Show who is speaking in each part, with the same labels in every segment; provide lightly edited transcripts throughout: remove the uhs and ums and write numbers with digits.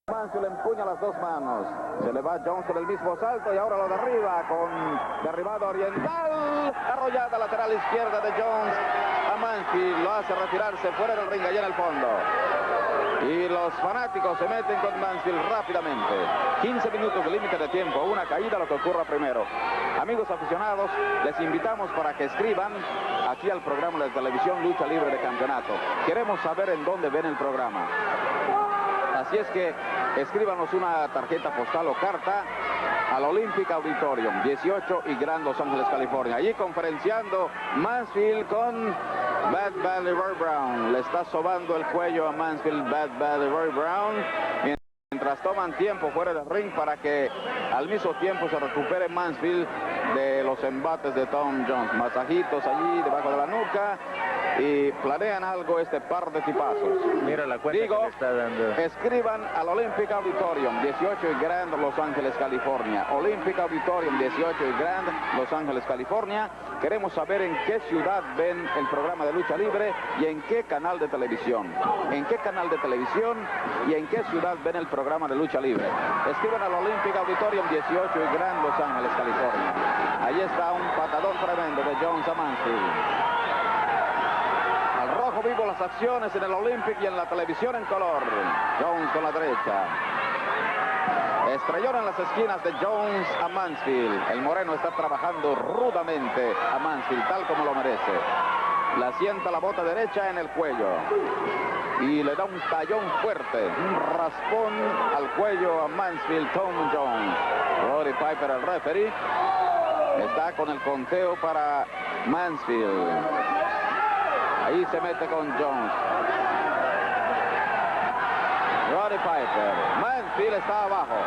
Speaker 1: Mansfield empuña las dos manos. Se le va Jones con el mismo salto y ahora lo derriba con derribado oriental. Arrollada lateral izquierda de Jones a Mansfield. Lo hace retirarse fuera del ring allá en el fondo. Y los fanáticos se meten con Mansfield rápidamente. 15 minutos de límite de tiempo. Una caída, lo que ocurra primero. Amigos aficionados, les invitamos para que escriban aquí al programa de televisión Lucha Libre de Campeonato. Queremos saber en dónde ven el programa. Así es que escríbanos una tarjeta postal o carta al Olympic Auditorium, 18 y Grand, Los Ángeles, California. Allí conferenciando Mansfield con Bad Buddy Roy Brown. Le está sobando el cuello a Mansfield Bad Buddy Roy Brown. Mientras toman tiempo fuera del ring para que al mismo tiempo se recupere Mansfield de los embates de Tom Jones. Masajitos allí debajo de la nuca y planean algo este par de tipazos.
Speaker 2: Mira la cuenta que le está dando.
Speaker 1: Escriban al Olympic Auditorium, 18 y Grand, Los Ángeles, California. Olympic Auditorium, 18 y Grand, Los Ángeles, California. Queremos saber en qué ciudad ven el programa de lucha libre y en qué canal de televisión. En qué canal de televisión y en qué ciudad ven el programa de lucha libre. Escriban al Olympic Auditorium, 18 y Grand, Los Ángeles, California. Ahí está un patadón tremendo de Jones a Mansfield. Al rojo vivo las acciones en el Olympic y en la televisión en color. Jones con la derecha. Estrellón en las esquinas de Jones a Mansfield. El moreno está trabajando rudamente a Mansfield, tal como lo merece. Le asienta la bota derecha en el cuello. Y le da un tallón fuerte, un raspón al cuello a Mansfield, Tom Jones. Roddy Piper, el referee, está con el conteo para Mansfield. Ahí se mete con Jones. Roddy Piper. Mansfield está abajo.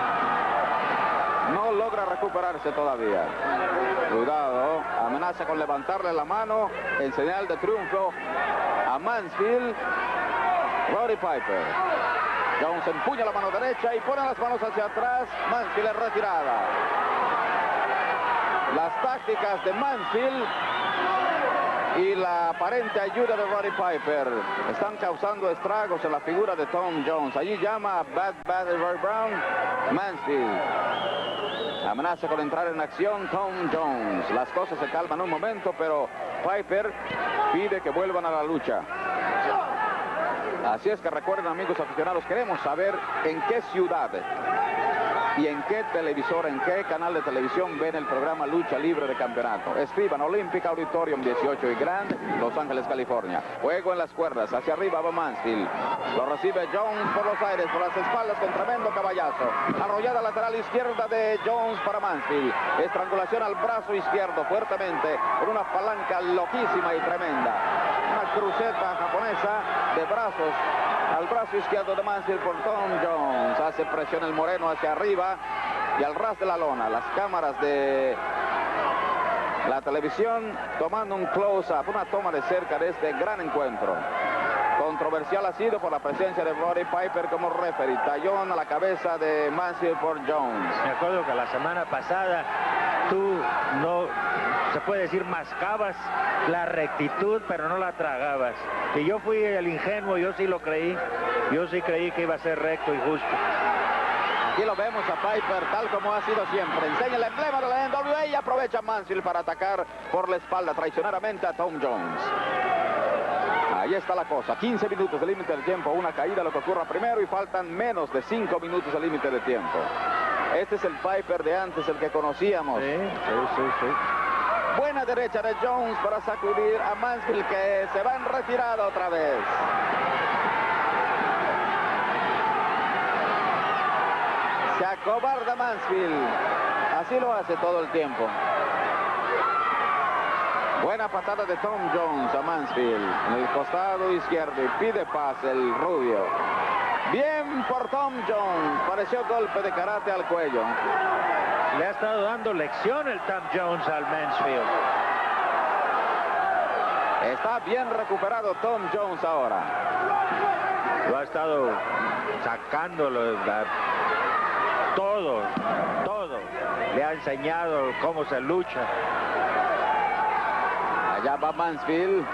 Speaker 1: No logra recuperarse todavía. Cuidado. Amenaza con levantarle la mano en señal de triunfo a Mansfield. Roddy Piper. Jones empuña la mano derecha y pone las manos hacia atrás. Mansfield es retirada. Las tácticas de Mansfield y la aparente ayuda de Roddy Piper están causando estragos en la figura de Tom Jones. Allí llama a Bad Buddy Roy Brown. Mansfield amenaza con entrar en acción Tom Jones. Las cosas se calman un momento, pero Piper pide que vuelvan a la lucha. Así es que recuerden, amigos aficionados, queremos saber en qué ciudad y en qué televisor, en qué canal de televisión ven el programa Lucha Libre de Campeonato. Escriban Olympic Auditorium, 18 y Grand, Los Ángeles, California. Juego en las cuerdas, hacia arriba va Mansfield. Lo recibe Jones por los aires, por las espaldas con tremendo caballazo. Arrollada lateral izquierda de Jones para Mansfield. Estrangulación al brazo izquierdo fuertemente, con una palanca loquísima y tremenda. Una cruceta japonesa de brazos al brazo izquierdo de Mansfield por Tom Jones. Hace presión el moreno hacia arriba y al ras de la lona. Las cámaras de la televisión tomando un close-up, una toma de cerca de este gran encuentro. Controversial ha sido por la presencia de Roddy Piper como referee. Tallón a la cabeza de Mansfield por Jones.
Speaker 2: Me acuerdo que la semana pasada tú no, se puede decir, mascabas la rectitud, pero no la tragabas. Y yo fui el ingenuo, yo sí lo creí. Yo sí creí que iba a ser recto y justo.
Speaker 1: Aquí lo vemos a Piper tal como ha sido siempre. Enseña el emblema de la NWA y aprovecha Mansfield para atacar por la espalda traicioneramente a Tom Jones. Ahí está la cosa. 15 minutos de límite de tiempo. Una caída, lo que ocurra primero, y faltan menos de 5 minutos de límite de tiempo. Este es el Piper de antes, el que conocíamos.
Speaker 2: Sí.
Speaker 1: Buena derecha de Jones para sacudir a Mansfield, que se va en retirada otra vez. Se acobarda Mansfield. Así lo hace todo el tiempo. Buena patada de Tom Jones a Mansfield en el costado izquierdo y pide paz el rubio. Bien por Tom Jones. Pareció golpe de karate al cuello.
Speaker 2: Le ha estado dando lección el Tom Jones al Mansfield.
Speaker 1: Está bien recuperado Tom Jones ahora.
Speaker 2: Lo ha estado sacándolo. Todo. Le ha enseñado cómo se lucha.
Speaker 1: Allá va Mansfield.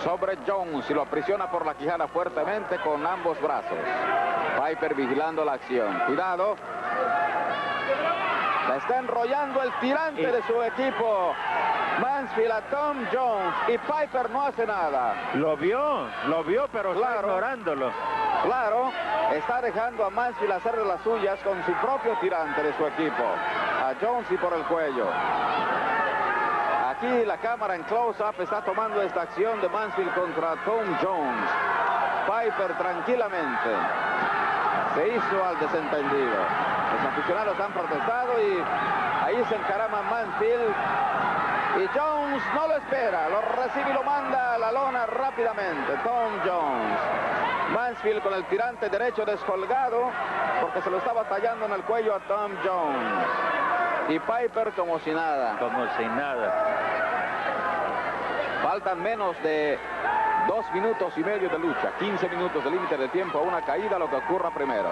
Speaker 1: sobre Jones y lo aprisiona por la quijada fuertemente con ambos brazos. Piper vigilando la acción. Cuidado. La está enrollando el tirante de su equipo, Mansfield, a Tom Jones, y Piper no hace nada.
Speaker 2: Lo vio, pero está ignorándolo.
Speaker 1: Claro, está dejando a Mansfield hacer de las suyas con su propio tirante de su equipo, a Jones y por el cuello. Aquí la cámara en close-up está tomando esta acción de Mansfield contra Tom Jones. Piper tranquilamente se hizo al desentendido. Los aficionados han protestado y ahí se encarama Mansfield. Y Jones no lo espera, lo recibe y lo manda a la lona rápidamente. Tom Jones. Mansfield con el tirante derecho descolgado porque se lo estaba tallando en el cuello a Tom Jones. Y Piper como si nada.
Speaker 2: Como si nada.
Speaker 1: Faltan menos de 2 minutos y medio de lucha. 15 minutos de límite de tiempo a una caída, lo que ocurra primero.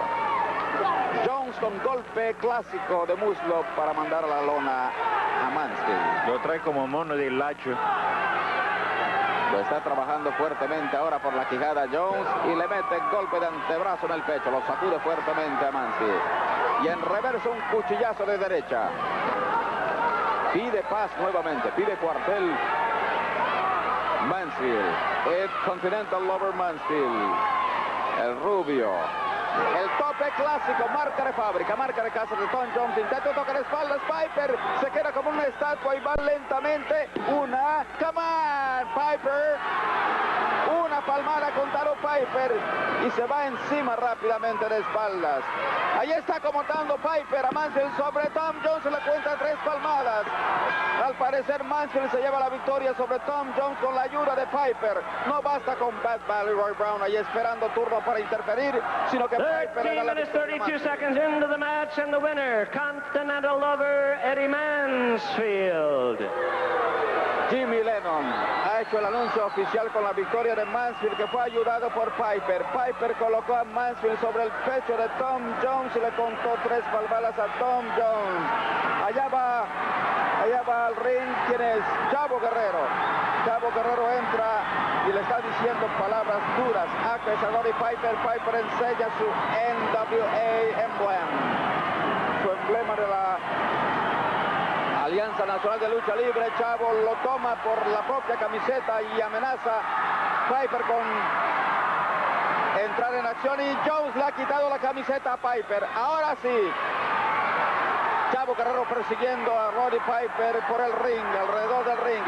Speaker 1: Jones con golpe clásico de muslo para mandar a la lona a Mansfield.
Speaker 2: Lo trae como mono de hilacho.
Speaker 1: Lo está trabajando fuertemente ahora por la quijada Jones y le mete golpe de antebrazo en el pecho. Lo sacude fuertemente a Mansfield. Y en reverso un cuchillazo de derecha. Pide paz nuevamente, pide cuartel Mansfield. El Continental Lover Mansfield. El rubio. El tope clásico, marca de fábrica, marca de casa de Tom Jones. Intenta tocar espaldas, Piper se queda como una estatua y va lentamente. Una, come on, Piper. Una palmada con Taro Piper y se va encima rápidamente de espaldas. Ahí está acomodando Piper a Mansfield sobre Tom Jones, se le cuenta 3 palmadas. Al parecer Mansfield se lleva la victoria sobre Tom Jones con la ayuda de Piper. No basta con Bad Valley Roy Brown ahí esperando turno para interferir, sino que Piper
Speaker 3: 13 minutes 32 seconds into the match, and the winner, Continental Lover Eddie Mansfield.
Speaker 1: Jimmy Lennon ha hecho el anuncio oficial con la victoria de Mansfield, que fue ayudado por Piper. Piper colocó a Mansfield sobre el pecho de Tom Jones y le contó 3 palmadas a Tom Jones. Allá va al ring, ¿quién es? Chavo Guerrero. Chavo Guerrero entra y le está diciendo palabras duras a Pesador y Piper. Piper enseña su NWA emblem, su emblema de la Alianza Nacional de Lucha Libre. Chavo lo toma por la propia camiseta y amenaza Piper con entrar en acción, y Jones le ha quitado la camiseta a Piper. Ahora sí, Chavo Guerrero persiguiendo a Roddy Piper por el ring, alrededor del ring.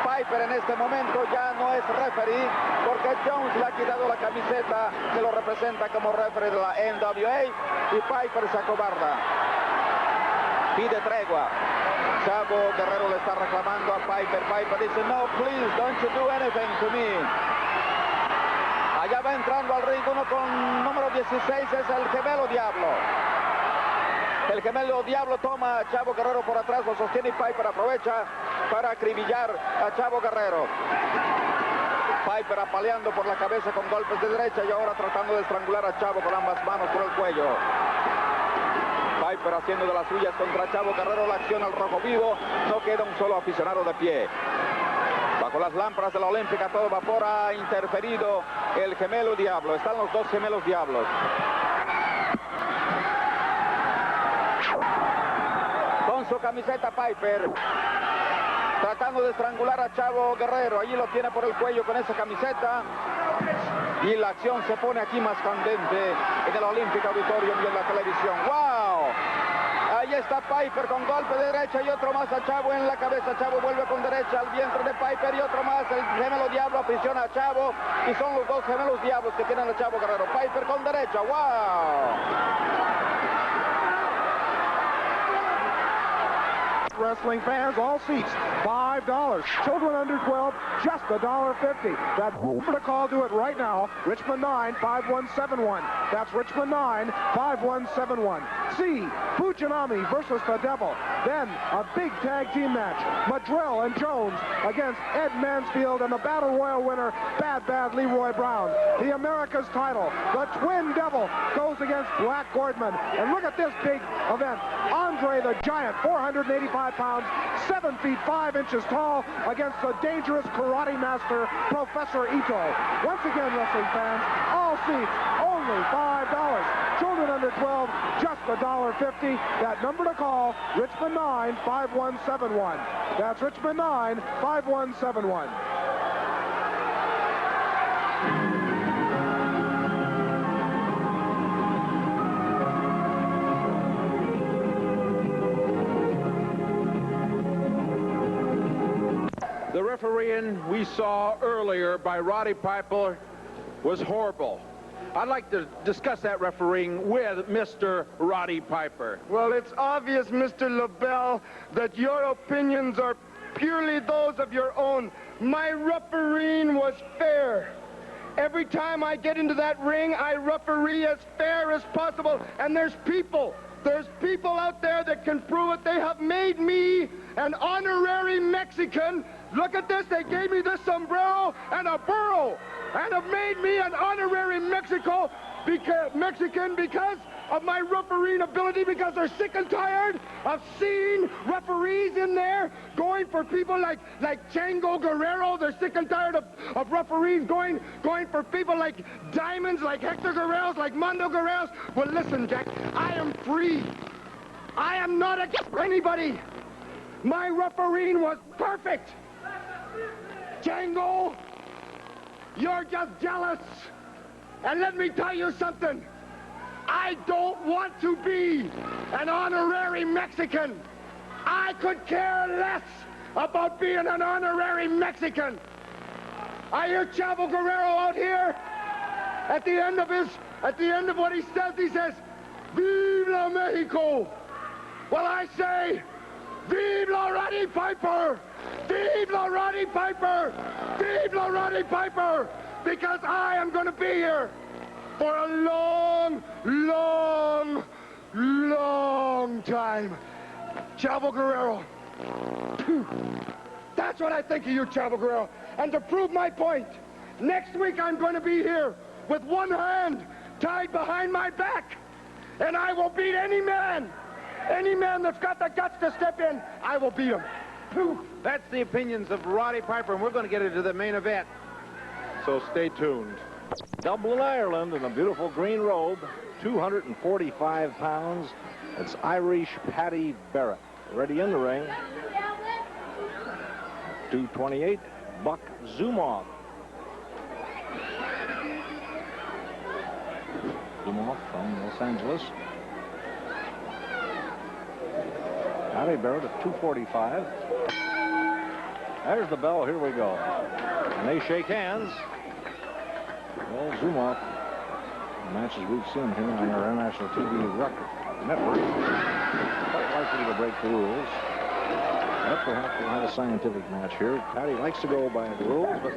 Speaker 1: Piper en este momento ya no es referee porque Jones le ha quitado la camiseta que lo representa como referee de la NWA, y Piper se acobarda. Pide tregua. Chavo Guerrero le está reclamando a Piper. Piper dice, no, please, don't you do anything to me. Allá va entrando al ring uno con número 16, es el Gemelo Diablo. El Gemelo Diablo toma a Chavo Guerrero por atrás, lo sostiene, y Piper aprovecha para acribillar a Chavo Guerrero. Piper apaleando por la cabeza con golpes de derecha y ahora tratando de estrangular a Chavo con ambas manos por el cuello. Piper haciendo de las suyas contra Chavo Guerrero. La acción al rojo vivo. No queda un solo aficionado de pie. Bajo las lámparas de la Olímpica, todo vapor, ha interferido el Gemelo Diablo. Están los 2 Gemelos Diablos. Con su camiseta Piper, tratando de estrangular a Chavo Guerrero. Allí lo tiene por el cuello con esa camiseta. Y la acción se pone aquí más candente en el Olympic Auditorium y en la televisión. ¡Wow! Ahí está Piper con golpe de derecha y otro más a Chavo en la cabeza. Chavo vuelve con derecha al vientre de Piper y otro más. El Gemelo Diablo aprisiona a Chavo y son los 2 Gemelos Diablos que tienen a Chavo Guerrero. Piper con derecha. ¡Wow!
Speaker 4: Wrestling fans, all seats, $5. Children under 12, just $1.50. That number to call, do it right now. Richmond 9-5171. That's Richmond 9-5171. C, Fujinami versus the Devil. Then a big tag team match. Madrill and Jones against Ed Mansfield and the Battle Royal winner, Bad Leroy Brown. The America's title, the Twin Devil, goes against Black Gordman. And look at this big event. Andre the Giant, 485 pounds, 7 feet 5 inches tall, against the dangerous karate master, Professor Ito. Once again, wrestling fans, all seats, only $5. Children under 12, just $1.50. That number to call, Richmond 9-5171. That's Richmond 9-5171.
Speaker 5: The refereeing we saw earlier by Roddy Piper was horrible. I'd like to discuss that refereeing with Mr. Roddy Piper.
Speaker 6: Well, it's obvious, Mr. LaBelle, that your opinions are purely those of your own. My refereeing was fair. Every time I get into that ring, I referee as fair as possible. And there's people out there that can prove it. They have made me an honorary Mexican. Look at this, they gave me this sombrero and a burro, and have made me an honorary Mexican because of my refereeing ability, because they're sick and tired of seeing referees in there going for people like Chango Guerrero. They're sick and tired of referees going for people like Diamonds, like Hector Guerreros, like Mondo Guerreros. Well, listen, Jack, I am free. I am not against anybody. My refereeing was perfect. Django, you're just jealous. And let me tell you something. I don't want to be an honorary Mexican. I could care less about being an honorary Mexican. I hear Chavo Guerrero out here at the end of what he says, Viva Mexico. Well, I say, Vive la Roddy Piper! Vive la Roddy Piper! Vive la Roddy Piper! Because I am going to be here for a long, long, long time. Chavo Guerrero. That's what I think of you, Chavo Guerrero. And to prove my point, next week I'm going to be here with one hand tied behind my back. And I will beat any man. Any man that's got the guts to step in, I will beat him.
Speaker 5: That's the opinions of Roddy Piper, and we're going to get into the main event. So stay tuned.
Speaker 7: Dublin, Ireland, in a beautiful green robe, 245 pounds. It's Irish Paddy Barrett. Ready in the ring. 228, Buck Zumhofe. Zumhofe from Los Angeles. Paddy Barrett at 245. There's the bell. Here we go. And they shake hands. Well, Zumhofe, the matches we've seen here on our international TV network, quite likely to break the rules. But perhaps we'll have a scientific match here. Paddy likes to go by the rules, but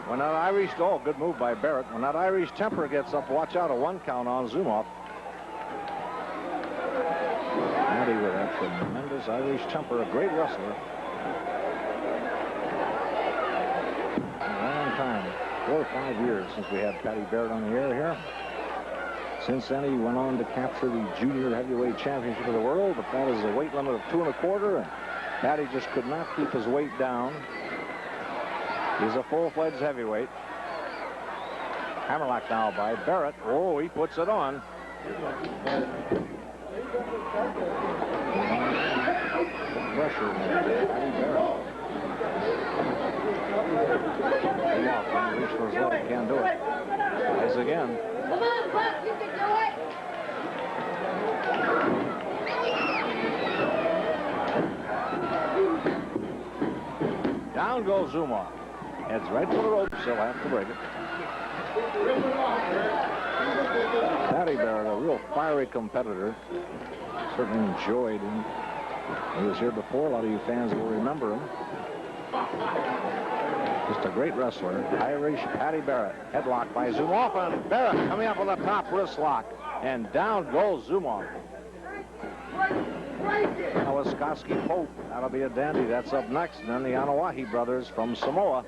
Speaker 7: when that Irish, oh, good move by Barrett. When that Irish temper gets up, watch out, a 1 count on Zumhofe. Paddy with that tremendous Irish temper, a great wrestler. A long time, 4 or 5 years since we had Paddy Barrett on the air here. Since then, he went on to capture the junior heavyweight championship of the world, but that is a weight limit of 2 1/4, and Paddy just could not keep his weight down. He's a full-fledged heavyweight. Hammerlock now by Barrett. Oh, he puts it on. Pressure, Paddy Barrett. Reach for his leg, can't do it. Tries again.
Speaker 8: Come on, Buck, you can do it.
Speaker 7: Down goes Zumhofe. Heads right for the ropes. He'll have to break it. Paddy Barrett, a real fiery competitor. Certainly enjoyed him. He was here before. A lot of you fans will remember him. Just a great wrestler. Irish Paddy Barrett. Headlock by Zumhofe, and Barrett coming up with a top wrist lock. And down goes Zumhofe. Now Wiskoski Pope. That'll be a dandy. That's up next. And then the Anawahi brothers from Samoa.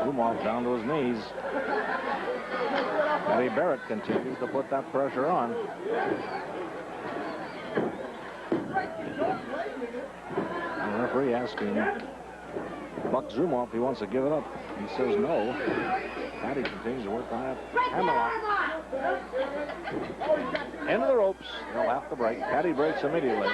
Speaker 7: Zumhofe down to his knees. Paddy Barrett continues to put that pressure on. And the referee asking Buck Zumoff if he wants to give it up. He says no. Patty continues to work on that hammerlock. End of the ropes. They'll have to break. Patty breaks immediately.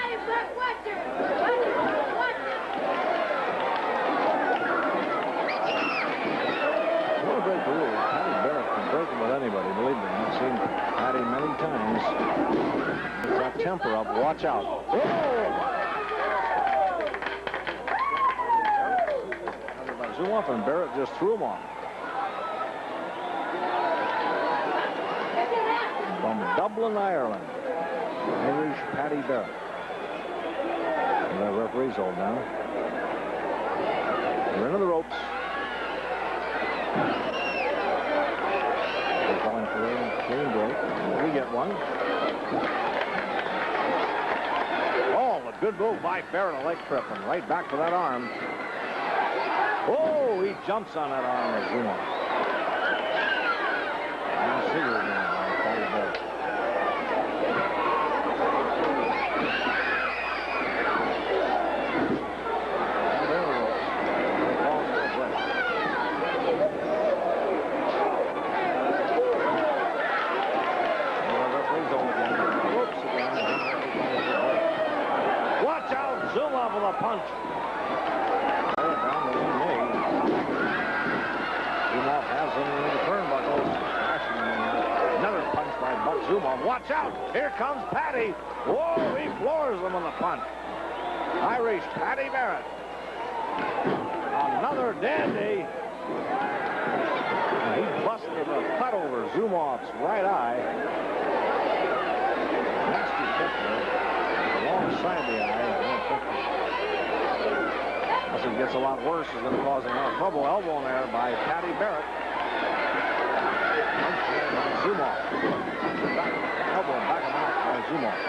Speaker 8: What
Speaker 7: a break the rules. Patty Barrett can break them with anybody, believe me. I've seen Patty many times. Gets that temper up. Watch out. Zumoff and Barrett just threw him off. From Dublin, Ireland, Irish Paddy Barrett. And the referee's hold now. We're into the ropes. They're calling for a clean break. We get one. Oh, a good move by Barrett, a leg trip, and right back to that arm. Oh, he jumps on that arm of Zumoff. And Sigurd now by Paddy Barrett. Watch out, Zumoff with a punch. Zumoff has him in the turnbuckles. Another punch by Buck Zumoff. Watch out! Here comes Paddy. Whoa, he floors him with a punch. Irish Paddy Barrett. Another dandy. And he busted a cut over Zumoff's right eye. Nasty kick there. Alongside the eye. As it gets a lot worse, it's going to cause a lot of trouble. Elbow in there by Paddy Barrett. Zumoff. Elbow back and out by Zumoff.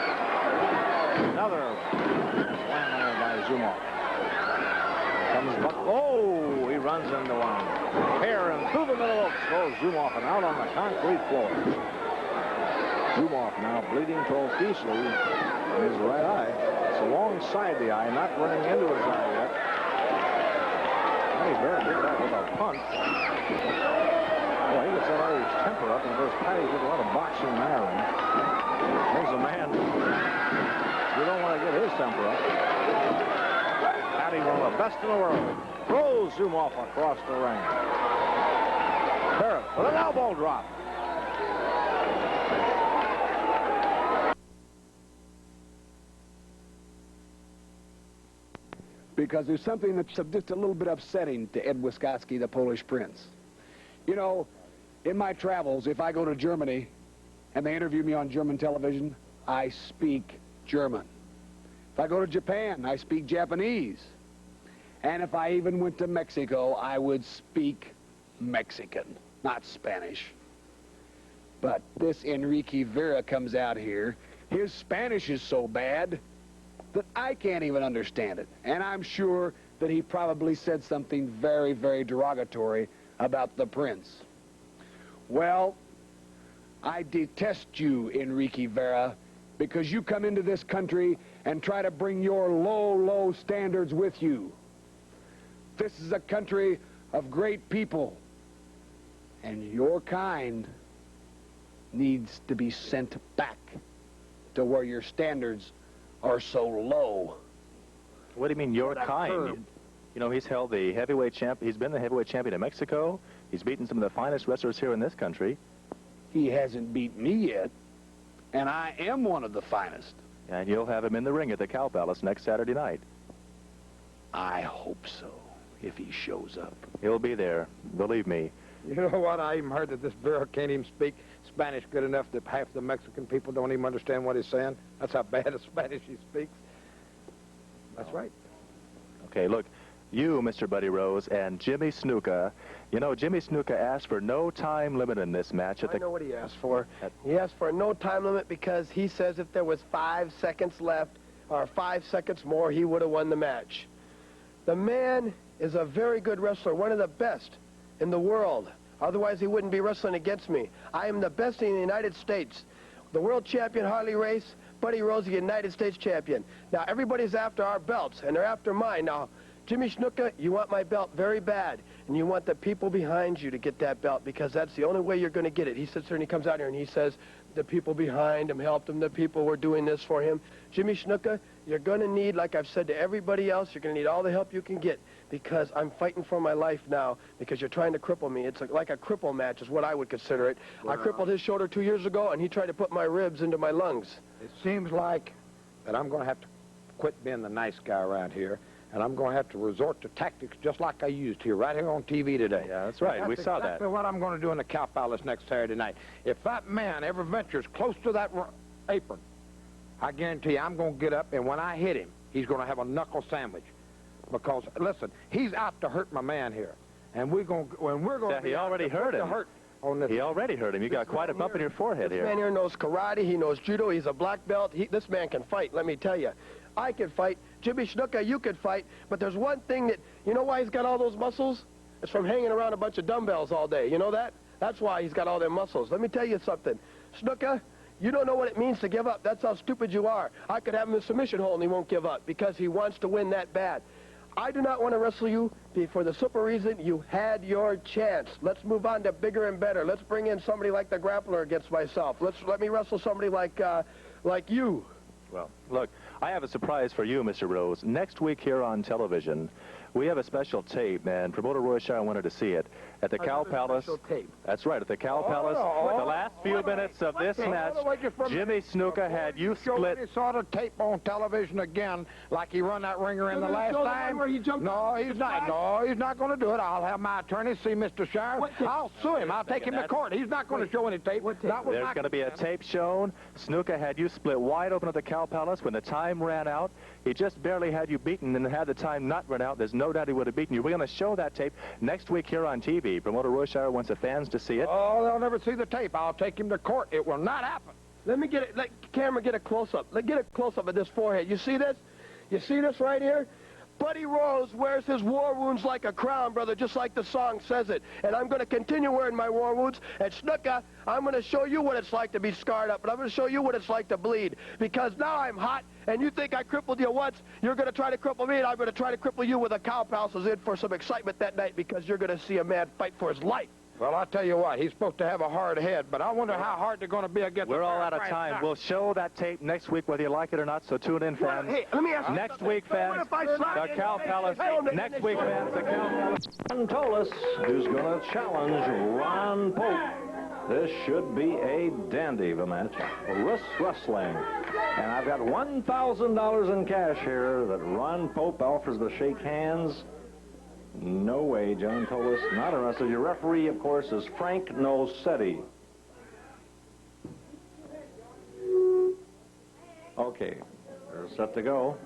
Speaker 7: Another slam there by Zumoff. Here comes Buck. Oh, he runs into one. Hair and through the middle of goes Zumoff and out on the concrete floor. Zumoff now bleeding profusely in his right eye. It's alongside the eye, not running into his eye yet. Paddy Barrett did that with a punch. Well, he gets that Irish temper up, and of course Paddy did a lot of boxing in Ireland. There's a man you don't want to get his temper up. Paddy, one of the best in the world, throws Zumoff across the ring. Barrett with an elbow drop.
Speaker 9: Because there's something that's just a little bit upsetting to Ed Wiskoski, the Polish Prince. You know, in my travels, if I go to Germany and they interview me on German television, I speak German. If I go to Japan, I speak Japanese. And if I even went to Mexico, I would speak Mexican, not Spanish. But this Enrique Vera comes out here. His Spanish is so bad that I can't even understand it. And I'm sure that he probably said something very, very derogatory about the Prince. Well, I detest you, Enrique Vera, because you come into this country and try to bring your low, low standards with you. This is a country of great people, and your kind needs to be sent back to where your standards are so low.
Speaker 10: What do you mean, your kind? You know, he's held the heavyweight champ. He's been the heavyweight champion in Mexico. He's beaten some of the finest wrestlers here in this country.
Speaker 9: He hasn't beat me yet, and I am one of the finest.
Speaker 10: And you'll have him in the ring at the Cow Palace next Saturday night.
Speaker 9: I hope so, if he shows up.
Speaker 10: He'll be there, believe me.
Speaker 5: You know what? I even heard that this Vera can't even speak Spanish good enough that half the Mexican people don't even understand what he's saying. That's how bad a Spanish he speaks. That's right.
Speaker 10: Okay, look, you, Mr. Buddy Rose, and Jimmy Snuka. You know, Jimmy Snuka asked for no time limit in this match.
Speaker 11: I know what he asked for. He asked for a no time limit because he says if there was 5 seconds left, or 5 seconds more, he would have won the match. The man is a very good wrestler, one of the best in the world. Otherwise, he wouldn't be wrestling against me. I am the best in the United States. The world champion Harley Race, Buddy Rose, the United States champion. Now, everybody's after our belts, and they're after mine. Now, Jimmy Snuka, you want my belt very bad, and you want the people behind you to get that belt, because that's the only way you're going to get it. He sits there and he comes out here and he says the people behind him helped him, the people were doing this for him. Jimmy Snuka, you're going to need, like I've said to everybody else, you're going to need all the help you can get, because I'm fighting for my life now, because you're trying to cripple me. It's like a cripple match is what I would consider it. I crippled his shoulder 2 years ago, and he tried to put my ribs into my lungs.
Speaker 7: It seems like that I'm going to have to quit being the nice guy around here, and I'm going to have to resort to tactics just like I used here, right here on TV today.
Speaker 10: Yeah, that's right. We saw that.
Speaker 7: That's exactly what I'm going to do in the Cow Palace next Saturday night. If that man ever ventures close to that apron, I guarantee you I'm going to get up, and when I hit him, he's going to have a knuckle sandwich. Because, listen, he's out to hurt my man here. And we're going to...
Speaker 10: Yeah, he already hurt him. He already hurt him. You got quite a bump in your forehead here.
Speaker 11: This man here knows karate. He knows judo. He's a black belt. This man can fight, let me tell you. I can fight. Jimmy Snuka, you could fight. But there's one thing that... You know why he's got all those muscles? It's from hanging around a bunch of dumbbells all day. You know that? That's why he's got all them muscles. Let me tell you something. Snuka, you don't know what it means to give up. That's how stupid you are. I could have him in a submission hold and he won't give up because he wants to win that bad. I do not want to wrestle you for the simple reason you had your chance. Let's move on to bigger and better. Let's bring in somebody like the Grappler against myself. Let me wrestle somebody like you.
Speaker 10: Well, look, I have a surprise for you, Mr. Rose. Next week here on television, we have a special tape, and promoter Roy Shire wanted to see it at the Cow Palace.
Speaker 11: Tape.
Speaker 10: That's right, at the Cow Palace. The last few minutes of this match, Jimmy Snuka had you split.
Speaker 7: He saw the tape on television again, like he run that ringer in the last time. No, he's not. No, he's not going to do it. I'll have my attorney see Mr. Shire. I'll sue him. I'll take him to court. He's not going to show any tape.
Speaker 10: There's going to be a tape shown. Snuka had you split wide open at the Cow Palace when the time ran out. He just barely had you beaten, and had the time not run out, there's no doubt he would have beaten you. We're going to show that tape next week here on TV. Promoter Roy Shire wants the fans to see it.
Speaker 7: Oh, they'll never see the tape. I'll take him to court. It will not happen.
Speaker 11: Let me get it. Let camera get a close-up. Let's get a close-up of this forehead. You see this? You see this right here? Buddy Rose wears his war wounds like a crown, brother, just like the song says it. And I'm going to continue wearing my war wounds. And Snuka, I'm going to show you what it's like to be scarred up, but I'm going to show you what it's like to bleed. Because now I'm hot, and you think I crippled you once, you're going to try to cripple me, and I'm going to try to cripple you with a Cow Palace in for some excitement that night, because you're going to see a man fight for his life.
Speaker 7: Well, I'll tell you what, he's supposed to have a hard head, but I wonder how hard they're going to be against
Speaker 10: We're all out of time. We'll show that tape next week, whether you like it or not, so tune in, fans.
Speaker 11: Hey, let me ask you
Speaker 10: next week, fans, the Cow Palace. Next week, fans, the Cow Palace.
Speaker 3: Ron Tolis, who's going to challenge Ron Pope. This should be a dandy of a match. Wrestling. And I've got $1,000 in cash here that Ron Pope offers to shake hands. No way, John Tolis, not a wrestler. Your referee, of course, is Frank Nosetti. Okay, they're set to go.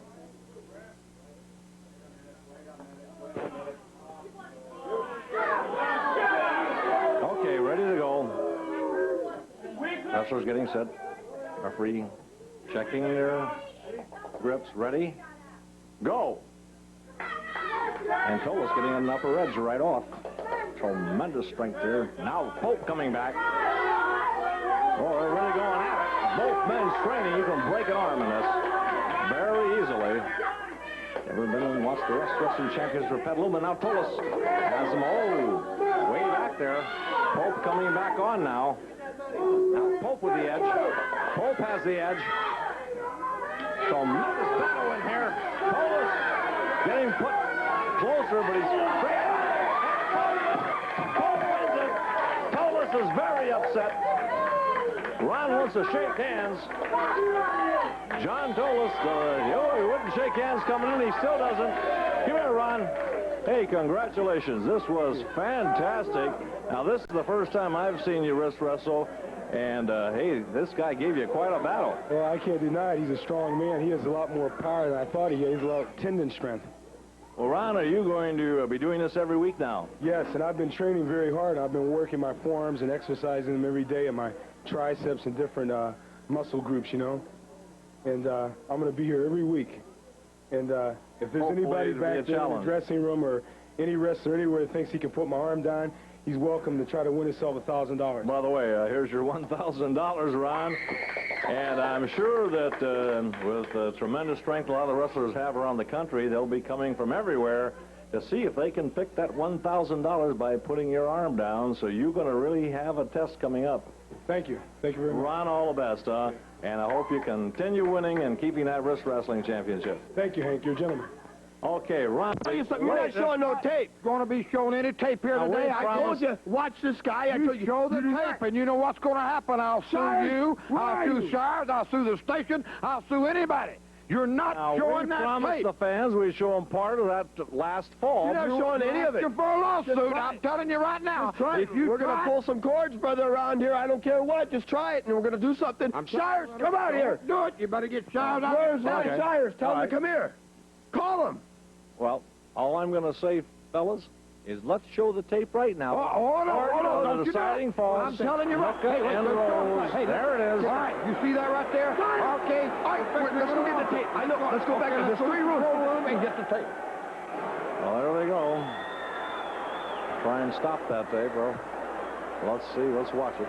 Speaker 3: Okay, ready to go. Wrestlers getting set. Referee checking their grips. Ready? Go! And Tolis getting an upper edge right off. Tremendous strength there. Now Pope coming back. Oh, they're really going at it. Both men straining. You can break an arm in this very easily. Ever been and watched the Wrestling Champions for Petaluma? Now Tolis has them all way back there. Pope coming back on now. Now Pope with the edge. Pope has the edge. Tremendous battle in here. Tolis getting put closer, but he's Pope wins it. Tolis is very upset. Ron wants to shake hands. John Tolis, he wouldn't shake hands coming in. He still doesn't. Come here, Ron. Hey, congratulations. This was fantastic. Now, this is the first time I've seen you wrestle. And, hey, this guy gave you quite a battle.
Speaker 12: Well, I can't deny it. He's a strong man. He has a lot more power than I thought he had. He has a lot of tendon strength.
Speaker 3: Well, Ron, are you going to be doing this every week now?
Speaker 12: Yes, and I've been training very hard. I've been working my forearms and exercising them every day, and my triceps and different muscle groups, you know. And I'm going to be here every week. And if there's anybody back there in the dressing room or any wrestler anywhere that thinks he can put my arm down, he's welcome to try to win himself $1,000.
Speaker 3: By the way, here's your $1,000, Ron. And I'm sure that with the tremendous strength a lot of the wrestlers have around the country, they'll be coming from everywhere to see if they can pick that $1,000 by putting your arm down. So you're going to really have a test coming up.
Speaker 12: Thank you. Thank you very much.
Speaker 3: Ron, all the best, and I hope you continue winning and keeping that wrist wrestling championship.
Speaker 12: Thank you, Hank. You're a gentleman.
Speaker 3: Okay, Ron.
Speaker 11: Tell you something, you're not showing no tape.
Speaker 13: Going to be showing any tape here
Speaker 3: Now,
Speaker 13: today.
Speaker 3: we
Speaker 13: I
Speaker 3: promise-
Speaker 11: told you, watch this guy. I told you,
Speaker 13: show the tape, and you know what's going to happen. I'll sue you. I'll sue Shires. I'll sue the station. I'll sue anybody. You're not
Speaker 3: Now,
Speaker 13: showing
Speaker 3: we
Speaker 13: that
Speaker 3: promised
Speaker 13: tape.
Speaker 3: the fans we'd show them part of that last fall.
Speaker 11: You're not showing any of it.
Speaker 13: Asking for a lawsuit.
Speaker 11: Just try
Speaker 13: I'm
Speaker 11: it.
Speaker 13: telling you right now.
Speaker 11: Just try it.
Speaker 13: If you
Speaker 11: we're going to pull some cords, brother, around here. I don't care what. Just try it, and we're going to do something. Shires, come out here.
Speaker 13: Do it. You better get Shires out.
Speaker 11: Where's that
Speaker 3: Okay.
Speaker 11: Shires? Tell him
Speaker 3: All
Speaker 11: to come here. Call him.
Speaker 3: Well, all I'm going to say, fellas, is let's show the tape right now.
Speaker 13: Hold on.
Speaker 3: The
Speaker 13: Don't you do
Speaker 3: deciding
Speaker 13: it.
Speaker 3: falls.
Speaker 13: I'm telling you right.
Speaker 3: Hey, and Rose. There it is.
Speaker 13: All right. You see that right there? Okay. All right.
Speaker 11: Let's go get the tape. I know. Let's go back. There's 3 rooms.
Speaker 13: And get the tape.
Speaker 3: Well, there they go. Try and stop that tape, bro. Let's see. Let's watch it.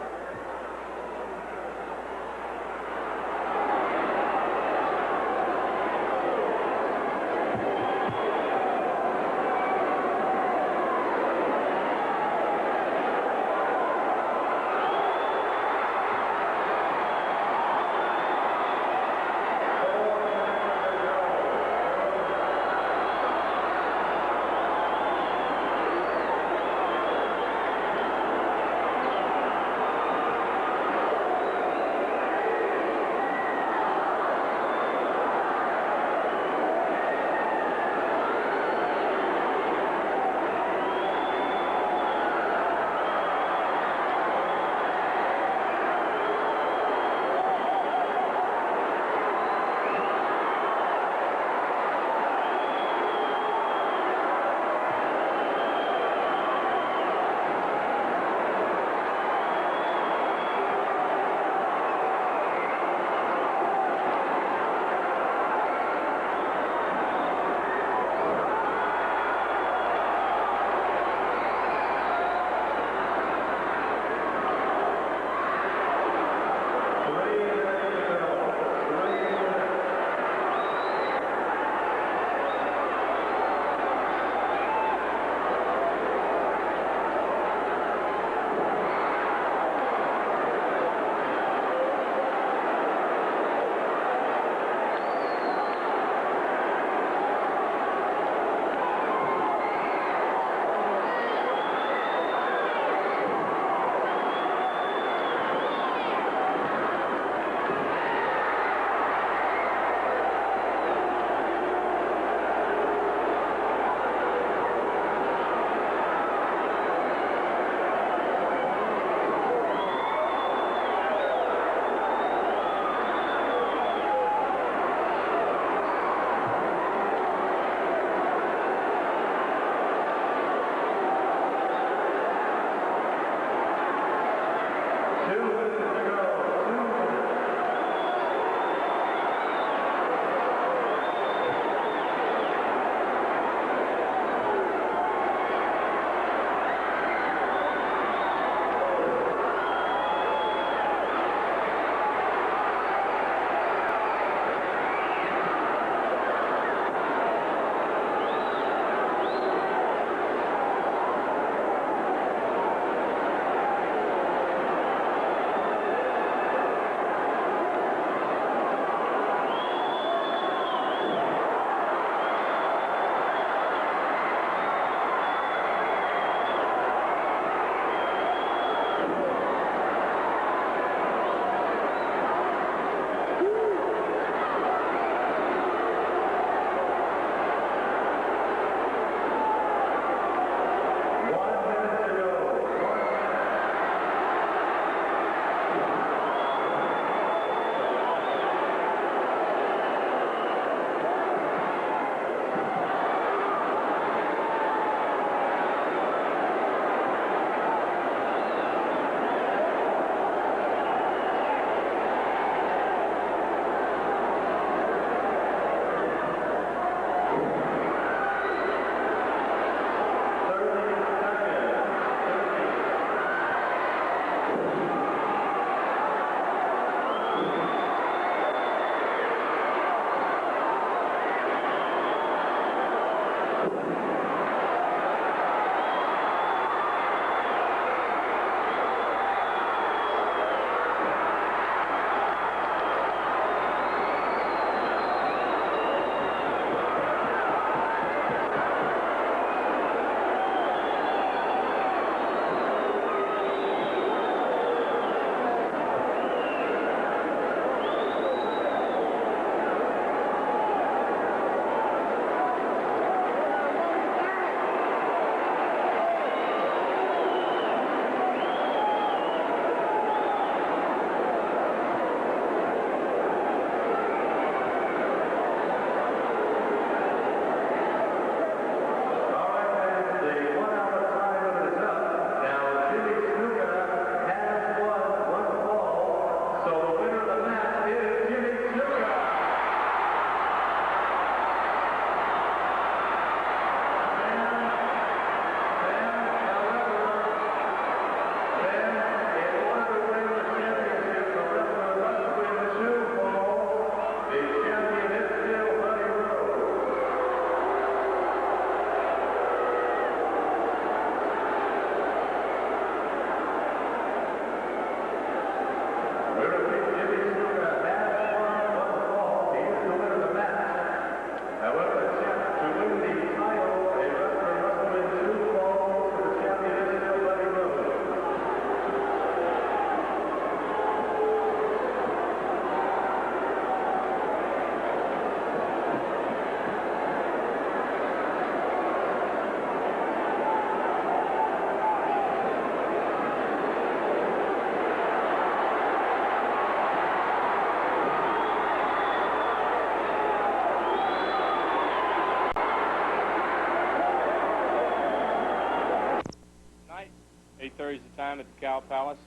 Speaker 14: time at the Cow Palace.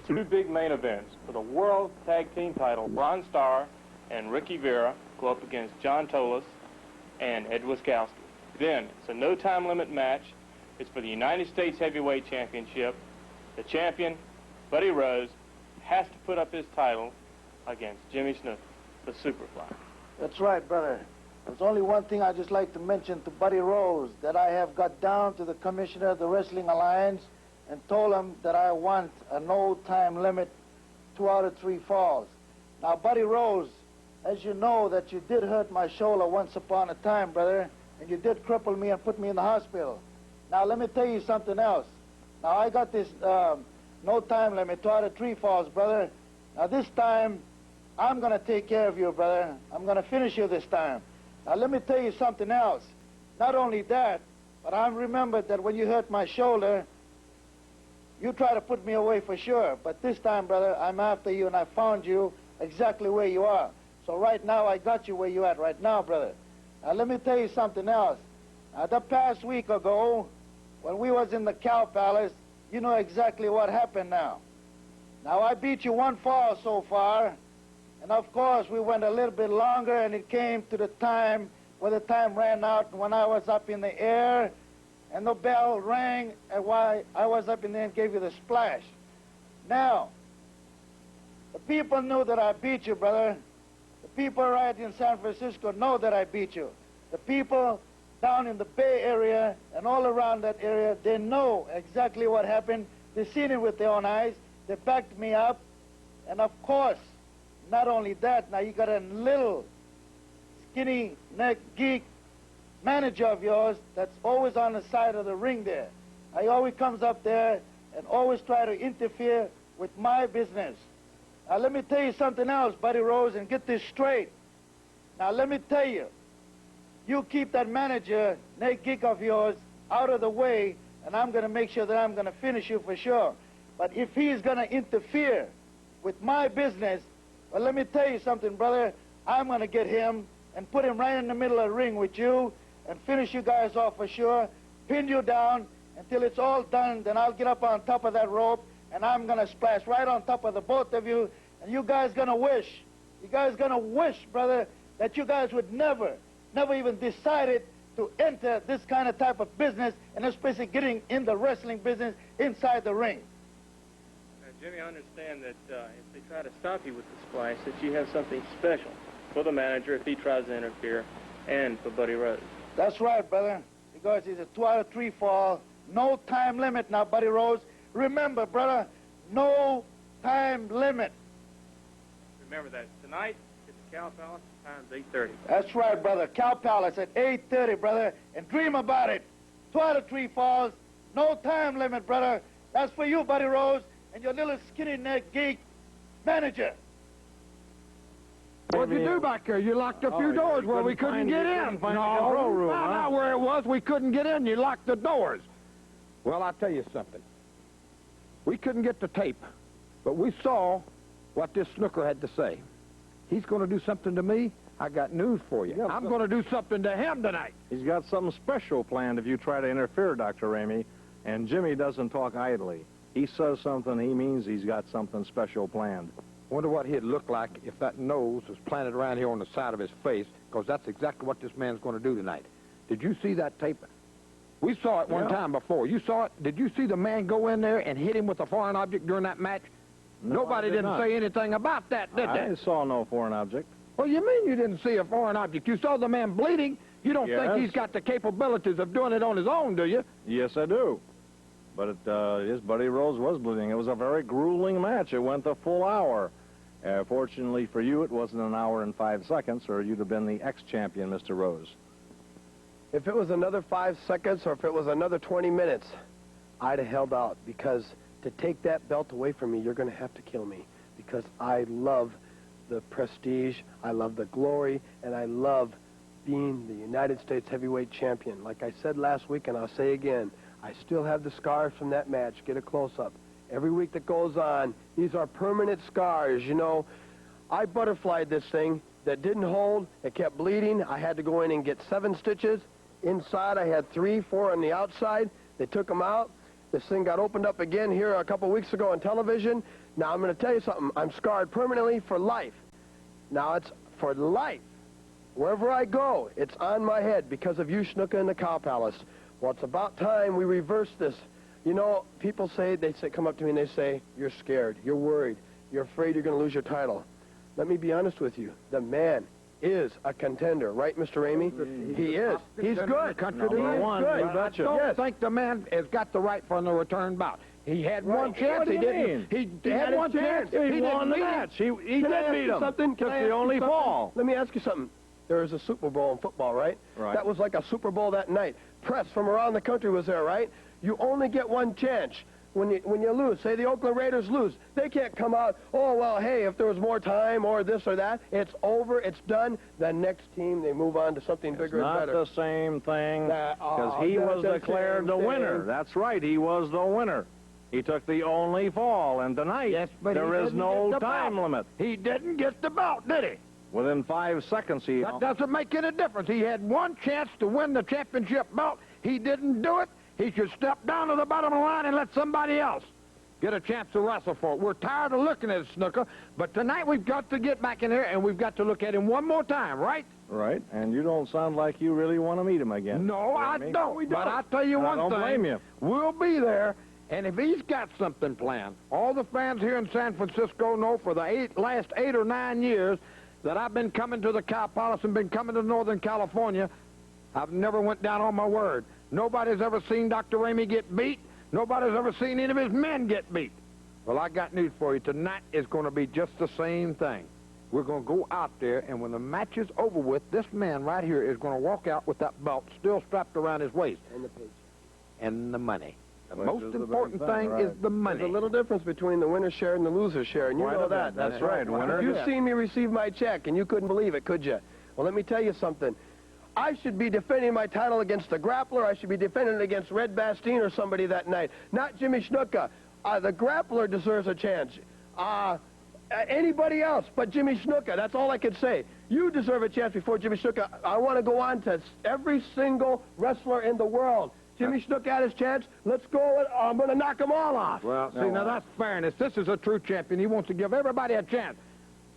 Speaker 14: Two big main events. For the World Tag Team title, Bron Starr and Ricky Vera go up against John Tolos and Ed Wiskowski. Then, it's a no-time limit match. It's for the United States Heavyweight Championship. The champion, Buddy Rose, has to put up his title against Jimmy Snuka, the Superfly.
Speaker 15: That's right, brother. There's only one thing I'd just like to mention to Buddy Rose, that I have got down to the commissioner of the Wrestling Alliance and told him that I want a no-time limit, 2 out of 3 falls. Now, Buddy Rose, as you know that you did hurt my shoulder once upon a time, brother, and you did cripple me and put me in the hospital. Now, let me tell you something else. Now, I got this no-time limit, 2 out of 3 falls, brother. Now, this time, I'm going to take care of you, brother. I'm going to finish you this time. Now, let me tell you something else. Not only that, but I remembered that when you hurt my shoulder, you tried to put me away for sure. But this time, brother, I'm after you, and I found you exactly where you are. So right now, I got you where you at right now, brother. Now, let me tell you something else. Now, the past week ago, when we was in the Cow Palace, you know exactly what happened now. Now, I beat you 1 fall so far, and of course, we went a little bit longer, and it came to the time where the time ran out when I was up in the air, and the bell rang, and while I was up in there and gave you the splash. Now, the people knew that I beat you, brother. The people right in San Francisco know that I beat you. The people down in the Bay Area and all around that area, they know exactly what happened. They've seen it with their own eyes. They backed me up. And of course, not only that, now you got a little skinny neck geek manager of yours that's always on the side of the ring there. He always comes up there and always try to interfere with my business. Now, let me tell you something else, Buddy Rose, and get this straight. Now, let me tell you, you keep that manager, neck geek of yours, out of the way, and I'm going to make sure that I'm going to finish you for sure. But if he's going to interfere with my business, well, let me tell you something, brother. I'm going to get him and put him right in the middle of the ring with you and finish you guys off for sure, pin you down until it's all done. Then I'll get up on top of that rope, and I'm going to splash right on top of the both of you, and you guys going to wish, brother, that you guys would never even decided to enter this kind of type of business, and especially getting in the wrestling business inside the ring.
Speaker 14: Jimmy, I understand that if they try to stop you with the splash, that you have something special for the manager if he tries to interfere, and for Buddy Rose.
Speaker 15: That's right, brother, because it's a 2 out of 3 fall, no time limit now, Buddy Rose. Remember, brother, no time limit.
Speaker 14: Remember that tonight at the Cow Palace, time's 8:30.
Speaker 15: That's right, brother. Cow Palace at 8:30, brother, and dream about it. 2 out of 3 falls, no time limit, brother. That's for you, Buddy Rose, and your little skinny neck geek manager.
Speaker 13: What'd you do back there? You locked a few doors where we couldn't get in. No, not where it was. We couldn't get in. You locked the doors. Well, I'll tell you something. We couldn't get the tape, but we saw what this snooker had to say. He's going to do something to me. I got news for you. I'm going to do something to him tonight.
Speaker 3: He's got something special planned if you try to interfere, Dr. Ramey. And Jimmy doesn't talk idly. He says something, he means he's got something special planned.
Speaker 13: Wonder what he'd look like if that nose was planted around here on the side of his face, because that's exactly what this man's going to do tonight. Did you see that tape? We saw it one time before. You saw it? Did you see the man go in there and hit him with a foreign object during that match?
Speaker 3: No,
Speaker 13: Nobody didn't say anything about that, did they?
Speaker 3: I saw no foreign object.
Speaker 13: Well, you mean you didn't see a foreign object? You saw the man bleeding? You don't think he's got the capabilities of doing it on his own, do you?
Speaker 3: Yes, I do. But his Buddy Rose was bleeding. It was a very grueling match. It went the full hour. Fortunately for you, it wasn't an hour and 5 seconds, or you'd have been the ex-champion, Mr. Rose.
Speaker 11: If it was another 5 seconds or if it was another 20 minutes, I'd have held out, because to take that belt away from me, you're going to have to kill me, because I love the prestige, I love the glory, and I love being the United States heavyweight champion. Like I said last week, and I'll say again, I still have the scars from that match. Get a close-up. Every week that goes on, these are permanent scars, you know. I butterflied this thing that didn't hold. It kept bleeding. I had to go in and get 7 stitches. Inside, I had 3, 4 on the outside. They took them out. This thing got opened up again here a couple weeks ago on television. Now, I'm going to tell you something. I'm scarred permanently for life. Now, it's for life. Wherever I go, it's on my head because of you, Snuka, and the Cow Palace. Well, it's about time we reverse this. You know, people say, come up to me and they say, you're scared, you're worried, you're afraid you're going to lose your title. Let me be honest with you. The man is a contender, right, Mr. Ramey? He is. He's good.
Speaker 13: Number one. But I don't think the man has got the right for the return bout. He had one chance. He didn't. He had one chance.
Speaker 3: He won the match. He did beat him.
Speaker 11: Something?
Speaker 3: Took the only fall.
Speaker 11: Let me ask you something. There was a Super Bowl in football, right?
Speaker 3: Right.
Speaker 11: That was like a Super Bowl that night. Press from around the country was there, right? You only get one chance when you lose. Say the Oakland Raiders lose. They can't come out, oh, well, hey, if there was more time or this or that. It's over. It's done. The next team, they move on to something bigger and better.
Speaker 3: Not the same thing, because he was declared the winner. That's right. He was the winner. He took the only fall, and tonight there is no time limit.
Speaker 13: He didn't get the belt, did he?
Speaker 3: Within 5 seconds, he...
Speaker 13: That doesn't make any difference. He had one chance to win the championship belt. He didn't do it. He should step down to the bottom of the line and let somebody else get a chance to wrestle for it. We're tired of looking at Snuka, but tonight we've got to get back in there and we've got to look at him one more time, right?
Speaker 3: Right, and you don't sound like you really want to meet him again.
Speaker 13: No, I don't. But I'll tell you one thing.
Speaker 3: I don't blame you.
Speaker 13: We'll be there, and if he's got something planned, all the fans here in San Francisco know for the last 8 or 9 years that I've been coming to the Cow Palace and been coming to Northern California, I've never went down on my word. Nobody's ever seen Dr. Ramey get beat. Nobody's ever seen any of his men get beat. Well, I got news for you. Tonight is going to be just the same thing. We're going to go out there, and when the match is over with, this man right here is going to walk out with that belt still strapped around his waist.
Speaker 11: And the paycheck.
Speaker 13: And the money. The most important thing is the money.
Speaker 11: There's a little difference between the winner's share and the loser's share, and you know that.
Speaker 3: That's right.
Speaker 11: You've seen me receive my check, and you couldn't believe it, could you? Well, let me tell you something. I should be defending my title against the grappler. I should be defending it against Red Bastien or somebody that night, not Jimmy Snuka. The grappler deserves a chance. Anybody else but Jimmy Snuka. That's all I can say. You deserve a chance before Jimmy Snuka. I want to go on to every single wrestler in the world. Jimmy Snuka had his chance. Let's go. I'm going to knock them all off.
Speaker 13: Well, see, now that's fairness. This is a true champion. He wants to give everybody a chance.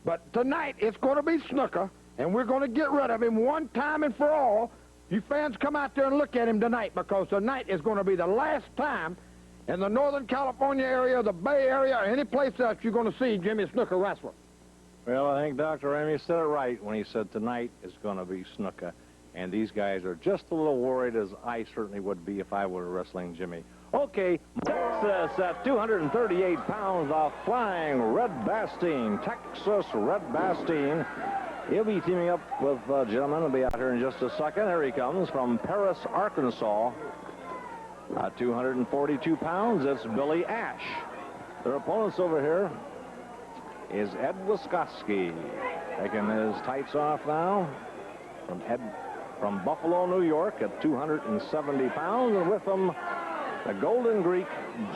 Speaker 13: But tonight, it's going to be Snuka, and we're going to get rid of him one time and for all. You fans come out there and look at him tonight, because tonight is going to be the last time in the Northern California area, the Bay Area, or any place else you're going to see Jimmy Snuka wrestle.
Speaker 3: Well, I think Dr. Ramey said it right when he said tonight is going to be Snuka. And these guys are just a little worried, as I certainly would be if I were wrestling Jimmy. Okay, Texas at 238 pounds, the Flying Red Bastien, Texas Red Bastien. He'll be teaming up with a gentleman who'll be out here in just a second. Here he comes from Paris, Arkansas. At 242 pounds, it's Billy Ash. Their opponents over here is Ed Wiskoski. Taking his tights off now from Buffalo, New York at 270 pounds. And with him, the Golden Greek,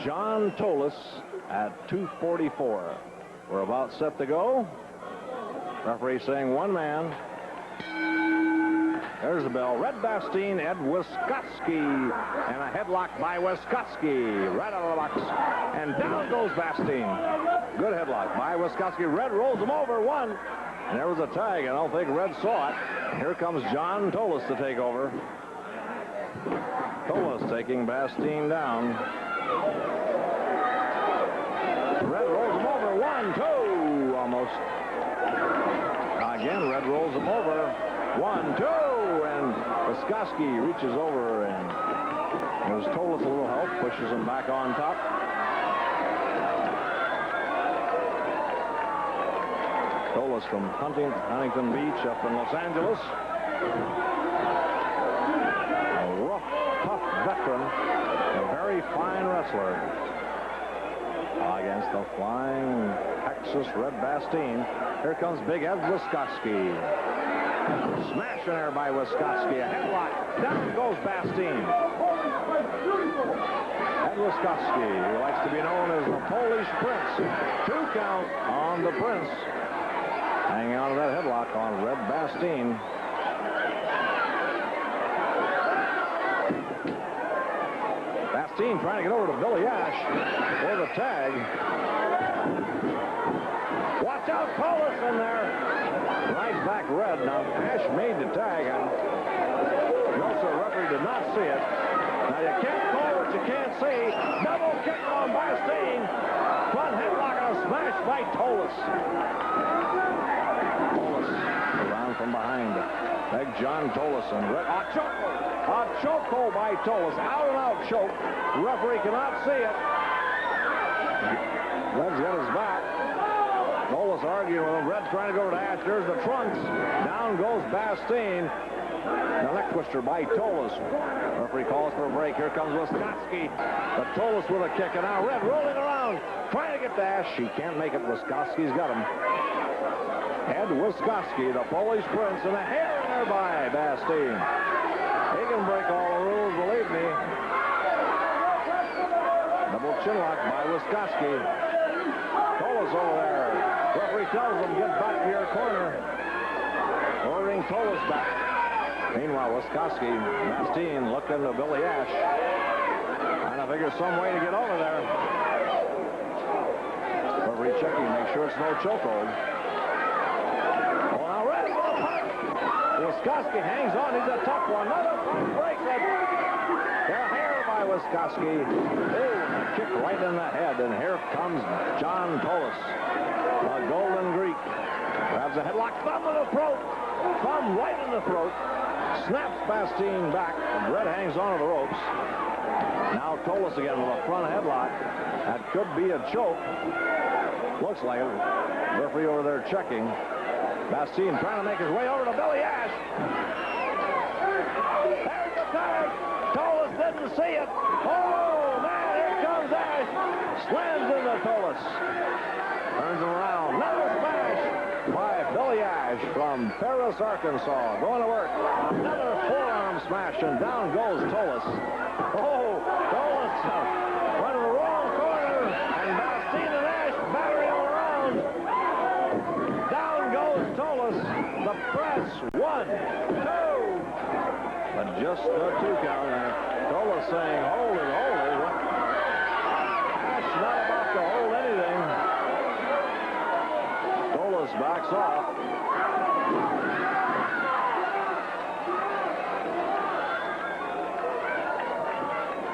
Speaker 3: John Tolis at 244. We're about set to go. Referee saying one man. There's the bell. Red Bastien, Ed Wiskoski. And a headlock by Wiskoski. Right out of the box. And down goes Bastien. Good headlock by Wiskoski. Red rolls him over. One. And there was a tag. I don't think Red saw it. Here comes John Tolis to take over. Tolis taking Bastien down. Red rolls him over. 1, 2. Almost. Again, Red rolls him over. 1, 2. And Wiskoski reaches over and gives Tolis a little help. Pushes him back on top. Tolis from Huntington Beach up in Los Angeles. A rough, tough veteran. A very fine wrestler. Against the Flying Texas Red Bastien. Here comes Big Ed Wiskoski. Smash in there by Wiskoski. A headlock. Down goes Bastien. Ed Wiskoski, who likes to be known as the Polish Prince. 2 count on the Prince. Hanging on to that headlock on Red Bastien. Bastine trying to get over to Billy Ash for the tag. Watch out, Paulus in there. Right back red. Now, Ash made the tag, and the referee did not see it. Now, you can't call what you can't see. Double kick on Bastine. Front headlock and a smash by Tolis. Tolis around from behind. Big John Tolis and Red. A chokehold by Tolis. Out and out choke. The referee cannot see it. Red's got his back. Tolis arguing with him. Red trying to go to Ash. There's the trunks. Down goes Bastine. The neck twister by Tolis. Referee calls for a break. Here comes Wiskoski. But Tolis with a kick. And now Red rolling around. Trying to get to Ash. He can't make it. Wiskoski's got him. Ed Wiskoski, the Polish Prince, and a hair in there by Bastine. He can break all the rules, believe me. Double chinlock by Wiskoski. Tolis over there. Referee tells him, get back to your corner. Ordering Tolis back. Meanwhile, Wiskoski, Bastine looking to Billy Ash. Trying to figure some way to get over there. Referee checking, make sure it's no chokehold. Wiskoski hangs on. He's a tough one. Another punch breaks it. Their hair by Wiskoski. Oh, a kick right in the head. And here comes John Tolis, a Golden Greek. Grabs a headlock. Thumb in the throat. Thumb right in the throat. Snaps Bastine back. And Red hangs on to the ropes. Now Tolis again with a front headlock. That could be a choke. Looks like it. Referee over there checking. Bastine trying to make his way over to Billy Ash. There's the tag. Tolis didn't see it. Oh, man, here comes Ash. Slams into Tolis. Turns him around. Another smash by Billy Ash from Paris, Arkansas. Going to work. Another forearm smash, and down goes Tolis. Oh, Tolis went to the wrong corner, and Bastine and Ash battering him around. Down goes Tolis. The press. 1, 2. But just the 2 count there. Tolis saying, hold it, hold it. Ash not about to hold anything. Tolis backs off.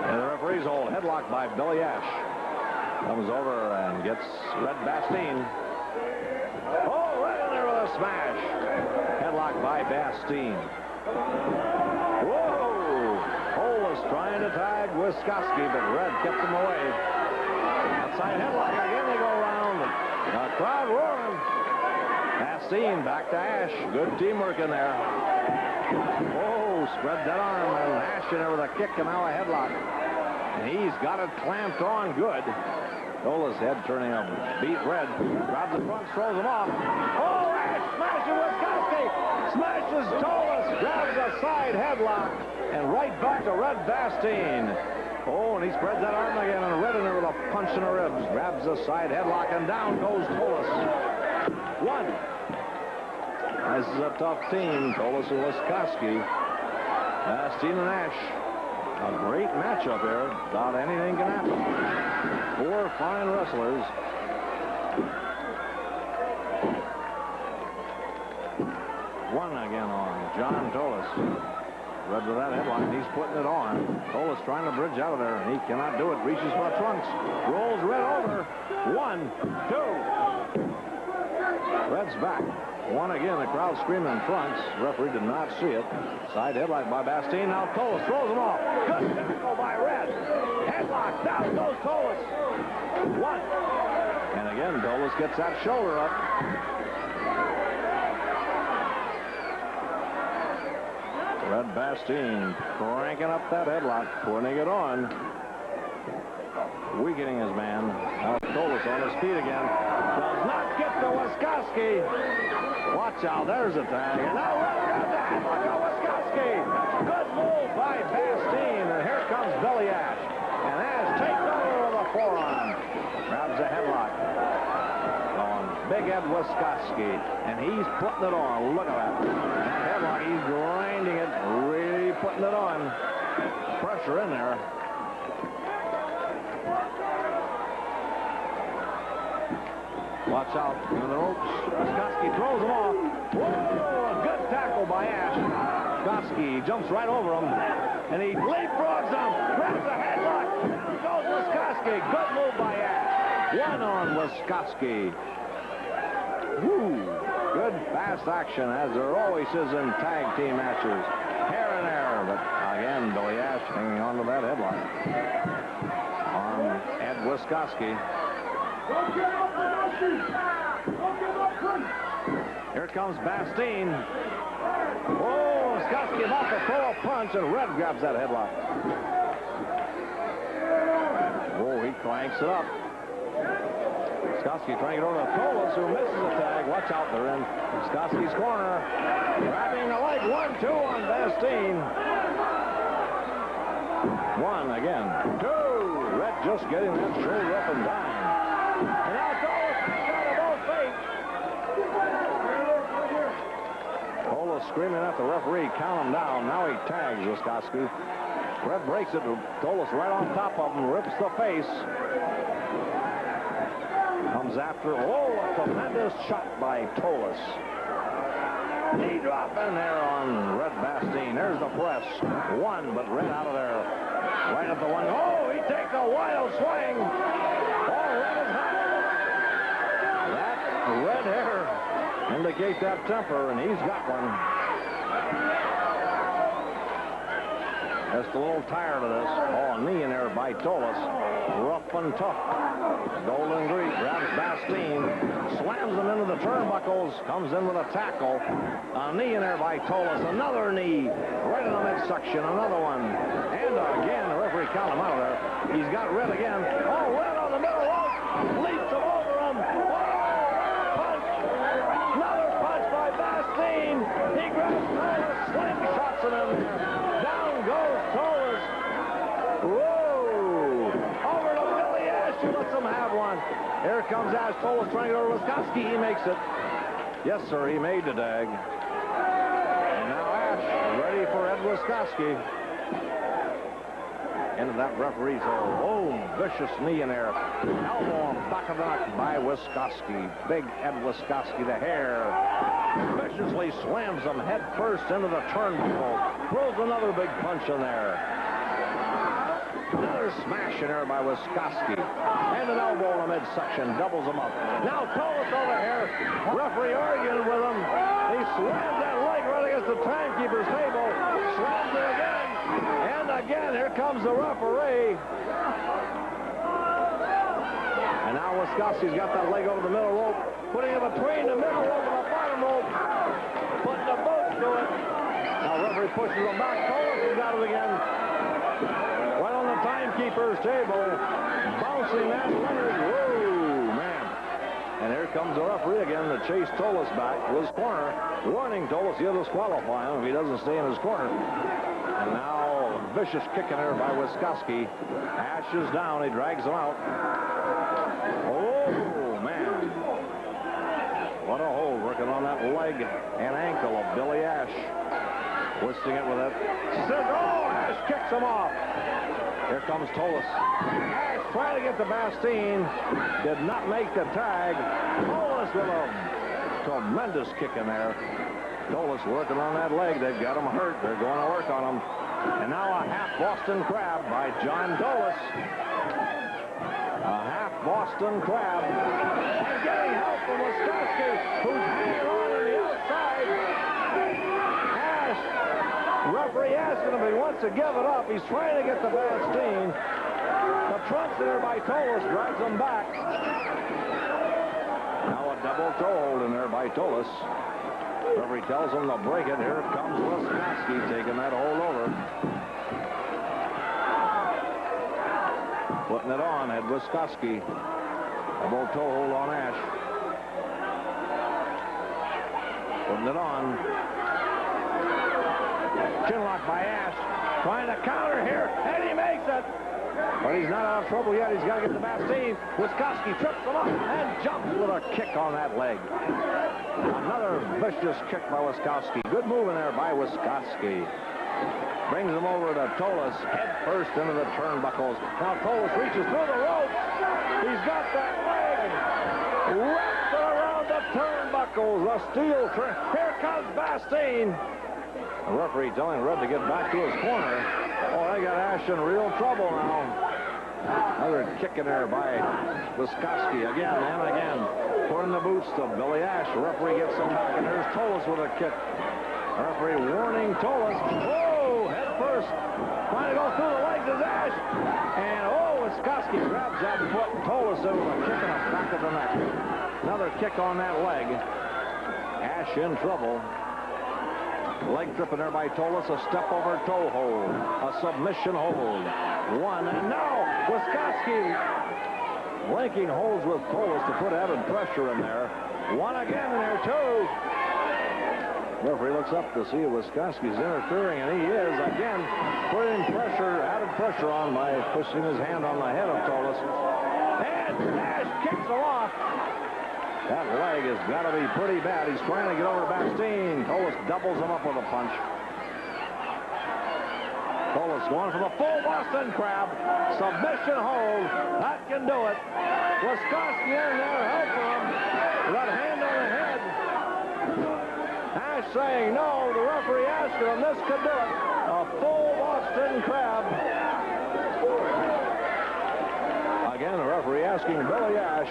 Speaker 3: And the referee's hold. Headlock by Billy Ash. Comes over and gets Red Bastine. Oh, right in there with a smash. Headlock by Bastine. Whoa! Tolis trying to tag Wiskoski, but Red kept him away. Outside headlock. Again they go around. The crowd roaring. Bastine back to Ash. Good teamwork in there. Whoa, spread that arm, and Ash in there with a kick and now a headlock. And he's got it clamped on good. Tolis' head turning up. Beat Red. Grabs the front, throws him off. Oh, Ash smashes Wiskoski. Smashes Tolis. Grabs a side headlock. And right back to Red Bastine. Oh, and he spreads that arm again, and Red in there with a punch in the ribs. Grabs a side headlock, and down goes Tolis. 1. This is a tough team, Tolis and Wiskoski. Bastine and Ash. A great matchup here. Not anything can happen. 4 fine wrestlers. One again on John Tolis. Red with that headlock, and he's putting it on. Tolis trying to bridge out of there, and he cannot do it. Reaches for the trunks. Rolls Red over. 1, 2. Red's back. 1 again. The crowd screaming trunks. Referee did not see it. Side headlock by Bastine. Now Tolis throws him off. Good tackle by Red. Headlock. Down goes Tolis. 1. And again, Tolis gets that shoulder up. Red Bastine cranking up that headlock, putting it on. Weakening his man. Now Tolis on his feet again. Does not get to Wiskoski. Watch out, there's a tag. And now Red grabs the headlock on Wiskoski. Good move by Bastine. And here comes Billy Ash. And Ash takes over with a forearm. Grabs a headlock on Big Ed Wiskoski. And he's putting it on. Look at that. That headlock, he's grinding it. Really putting it on. Pressure in there. Watch out for the ropes. Wiskoski throws him off. Whoa, a good tackle by Ash. Wiskoski jumps right over him, and he leapfrogs him. Grabs a headlock. Down goes Wiskoski. Good move by Ash. One on Wiskoski. Woo. Good fast action, as there always is in tag team matches. Hair and air, but again, Billy Ash hanging on to that headlock on Ed Wiskoski. Here comes Bastine. Oh, Wiskoski about to throw a punch, and Red grabs that headlock. Oh, he clanks it up. Wiskoski trying to get over to Tolis, who misses the tag. Watch out, they're in Wiskoski's corner. Grabbing the leg, 1-2 on Bastine. One again, two. Red just getting that shoulder up and down. And now Tolis hangs out of both feet. Tolis screaming at the referee, count him down. Now he tags Wiskoski. Red breaks it. Tolis right on top of him, rips the face. Comes after. Oh, a tremendous shot by Tolis. Knee drop in there on Red Bastine. There's the press. One, but Red out of there. Right at the one. Oh, he takes a wild swing. Oh, Red is hot. That red hair indicates that temper, and he's got one. Just a little tired of this. Oh, a knee in there by Tolis. Rough and tough. Golden Greek grabs Bastine, slams him into the turnbuckles, comes in with a tackle. A knee in there by Tolis. Another knee right in the midsection. Another one. And again, the referee count him out of there. He's got Red again. Oh, Red on the middle rope. Leaps him over him. Oh, punch. Another punch by Bastine. He grabs Tolis, slingshots him in there. Down goes Tolis. Whoa! Over to Billy Ash, who lets him have one. Here comes Ash. Tolis trying to go to Wiskoski. He makes it. Yes, sir, he made the tag. And now Ash ready for Ed Wiskoski. Into that referee's hole. Oh, vicious knee in there. Elbow on back of the neck by Wiskoski. Big Ed Wiskoski, the hair. Viciously slams him head first into the turnbuckle. Throws another big punch in there. Another smash in there by Wiskoski. And an elbow in the midsection. Doubles him up. Now Tolis over here. Referee arguing with him. He slams that leg right against the timekeeper's table. Slams it again. And again, here comes the referee. And now Wiskoski's got that leg over the middle rope. Putting it between the middle rope and the bottom rope. Putting the boat to it. Now referee pushes him back. Tolis has got it again. Right on the timekeeper's table. Bouncing that Leonard. Whoa, man. And here comes the referee again to chase Tolis back to his corner. Warning Tolis, he'll disqualify him if he doesn't stay in his corner. And now a vicious kick in there by Wiskoski. Ash is down. He drags him out. Oh, man. What a hold working on that leg and ankle of Billy Ash. Twisting it with it. Oh, Ash kicks him off. Here comes Tolis. Ash trying to get to Bastine. Did not make the tag. Tolis with a tremendous kick in there. Tolis working on that leg. They've got him hurt. They're going to work on him. And now a half Boston Crab by John Tolis. A half Boston Crab. And getting help from Wiskoski, who's hanging on the outside. Ash. Referee asking him if he wants to give it up. He's trying to get the Bastine. The trunk's in there by Tolis. Drags him back. Now a double toe hold in there by Tolis. Referee tells him to break it. Here comes Wiskoski taking that hold over. Putting it on at Wiskoski. Double toe hold on Ash. Putting it on. Chinlock by Ash. Trying to counter here, and he makes it. But he's not out of trouble yet. He's got to get the Bastine. Wiskoski trips him up and jumps with a kick on that leg. Another vicious kick by Wiskoski. Good move in there by Wiskoski. Brings him over to Tolis, head first into the turnbuckles. Now Tolis reaches through the ropes. He's got that leg wrapped tackles the steel. Here comes Bastine. The referee telling Red to get back to his corner. Oh, they got Ash in real trouble now. Another kick in there by Wiskoski again and again. Putting the boots to Billy Ash. The referee gets him back, and there's Tolis with a kick. The referee warning Tolis. Whoa, head first. Trying to go through the legs is Ash. And oh, Wiskoski grabs that foot. Tolis in with a kick in the back of the neck. Another kick on that leg. Ash in trouble. Leg tripping there by Tolis. A step over toe hold. A submission hold. One, and now Wiskoski linking holds with Tolis to put added pressure in there. One again in there, too. Referee looks up to see if Wiskoski's interfering, and he is again putting pressure, added pressure on by pushing his hand on the head of Tolis. And Ash kicks him off. That leg has got to be pretty bad. He's trying to get over to Bastine. Tolis doubles him up with a punch. Tolis going for the full Boston Crab. Submission hold. That can do it. Wiskoski in there helping him. That hand on the head. Ash saying no. The referee asking him this could do it. A full Boston Crab. Again, the referee asking Billy Ash.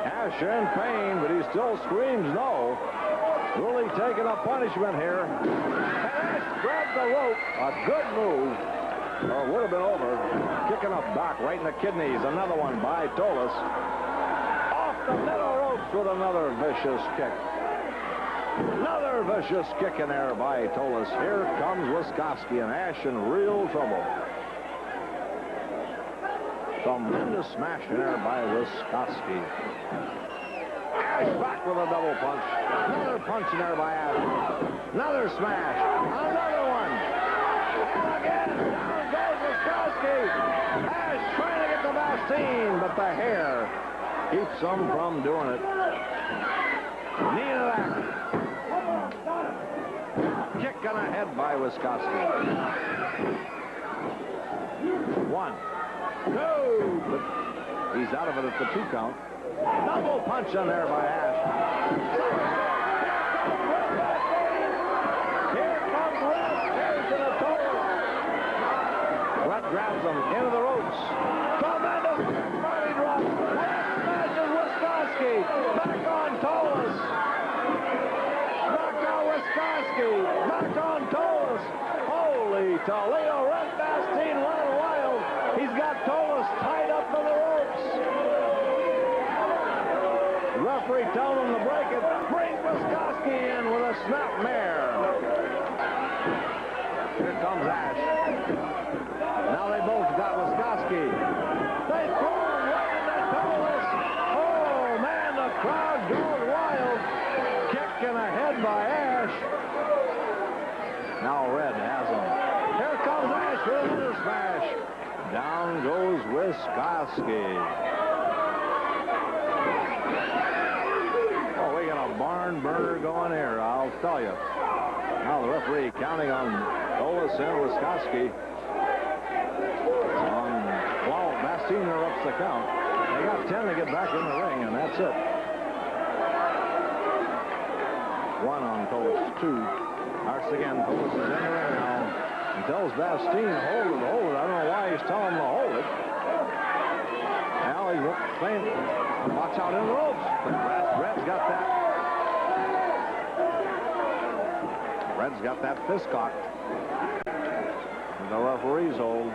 Speaker 3: Ash in pain, but he still screams no. Really taking a punishment here. And Ash grabs the rope. A good move. Or it would have been over. Kicking up back right in the kidneys. Another one by Tolis. Off the middle ropes with another vicious kick. Another vicious kick in there by Tolis. Here comes Wiskoski, and Ash in real trouble. Tremendous smash in there by Wiskoski. Ash back with a double punch. Another punch in there by Ash. Another smash. Another one. And again, down goes Wiskoski. Ash trying to get the Bastine, but the hair keeps him from doing it. Knee to that. Kick on the head by Wiskoski. One. No, but he's out of it at the 2 count. Double punch on there by Ash. Here comes Red. There's to the total. Red grabs him into the ropes. Tremendous body drop. Red smashes Wiskoski. Back on Tolis. Back on Wiskoski. Back on Tolis. Holy Toledo. Red Bastine running wild. He's got Tolis tied up in the ropes. Referee telling him to break it. Bring Wiskoski in with a snap mare. Here comes Ash. Now they both got Wiskoski. They throw him right into Tolis. Oh, man, the crowd goes wild. Kick in the head by Ash. Now Red has him. Here comes Ash with another smash. Down goes Wiskoski. Oh, we got a barn burner going here, I'll tell you. Now the referee counting on Tolis and Wiskoski. Well, Bastine interrupts the count. They got 10 to get back in the ring, and that's it. 1 on Tolis, 2. Starts again. Tolis is in the ring now. He tells Bastine, hold it, hold it. I don't know why he's telling him to hold it. Now he's saying, watch out in the ropes. Red's got that. Red's got that fist cocked. The referee's hold.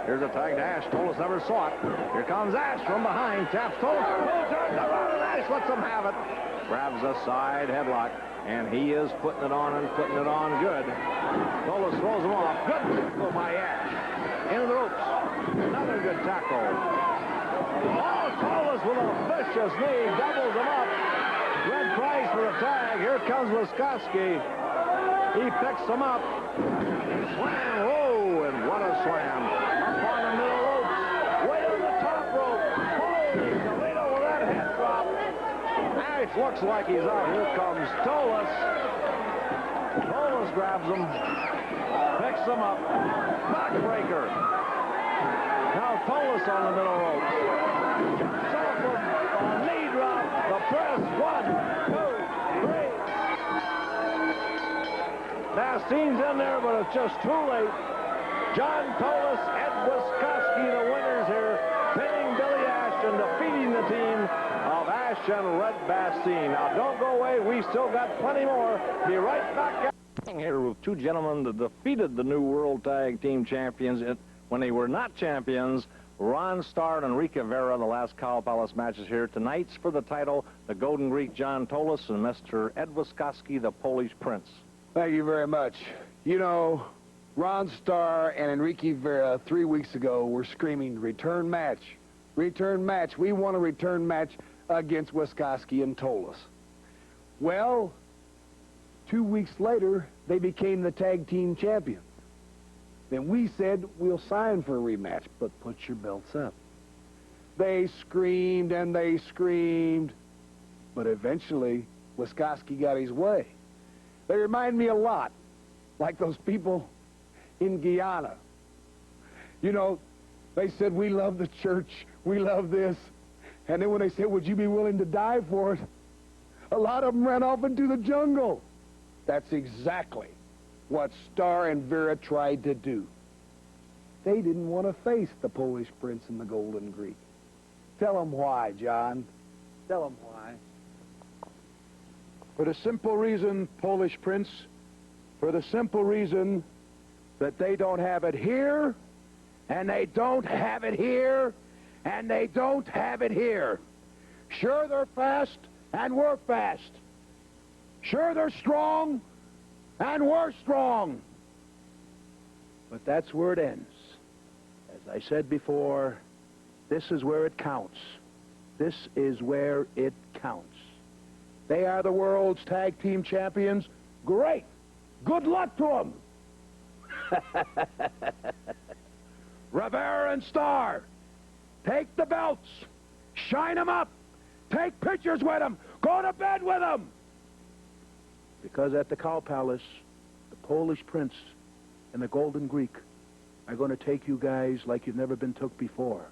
Speaker 3: Here's a tag to Ash. Tolis never saw it. Here comes Ash from behind. Taps Tolis. Turns around and Ash lets him have it. Grabs a side headlock. And he is putting it on and putting it on good. Tolis throws him off. Good tackle by Ash. Into the ropes. Another good tackle. Oh, Tolis with a vicious knee. Doubles him up. Red tries for a tag. Here comes Wiskoski. He picks him up. Slam. Oh, and what a slam. Up on the middle ropes. Way on the top rope. Holy Toledo with that head drop. Ash looks like he's out. Here comes Tolis. Tolis grabs him. Picks him up. Backbreaker. Now Tolis on the middle rope. Sullivan, a knee drop, the press, 1, 2, 3. Bastine's in there, but it's just too late. John Tolis, Ed Wiskoski, the winners here, pinning Billy Ashton, defeating the team of Ash and Red Bastine. Now, don't go away. We still got plenty more. Be right back here with two gentlemen that defeated the new World Tag Team Champions when they were not champions. Ron Starr and Enrique Vera, the last Cow Palace matches here. Tonight's for the title, the Golden Greek John Tolis and Mr. Ed Wiskoski, the Polish Prince.
Speaker 9: Thank you very much. You know, Ron Starr and Enrique Vera 3 weeks ago were screaming, return match, return match. We want a return match against Wiskoski and Tolis. Well, 2 weeks later, they became the tag team champions. Then we said, we'll sign for a rematch, but put your belts up. They screamed and they screamed, but eventually, Wiskoski got his way. They remind me a lot like those people in Guyana. You know, they said, we love the church, we love this. And then when they said, would you be willing to die for it? A lot of them ran off into the jungle. That's exactly what Starr and Vera tried to do. They didn't want to face the Polish Prince and the Golden Greek. Tell them why, John. Tell them why.
Speaker 13: For the simple reason, Polish Prince, for the simple reason that they don't have it here, and they don't have it here, and they don't have it here. Sure, they're fast, and we're fast. Sure, they're strong, and we're strong. But that's where it ends. As I said before, this is where it counts. This is where it counts. They are the world's tag team champions. Great. Good luck to them. Rivera and Starr, take the belts. Shine them up. Take pictures with them. Go to bed with them. Because at the Cow Palace, the Polish Prince and the Golden Greek are going to take you guys like you've never been took before.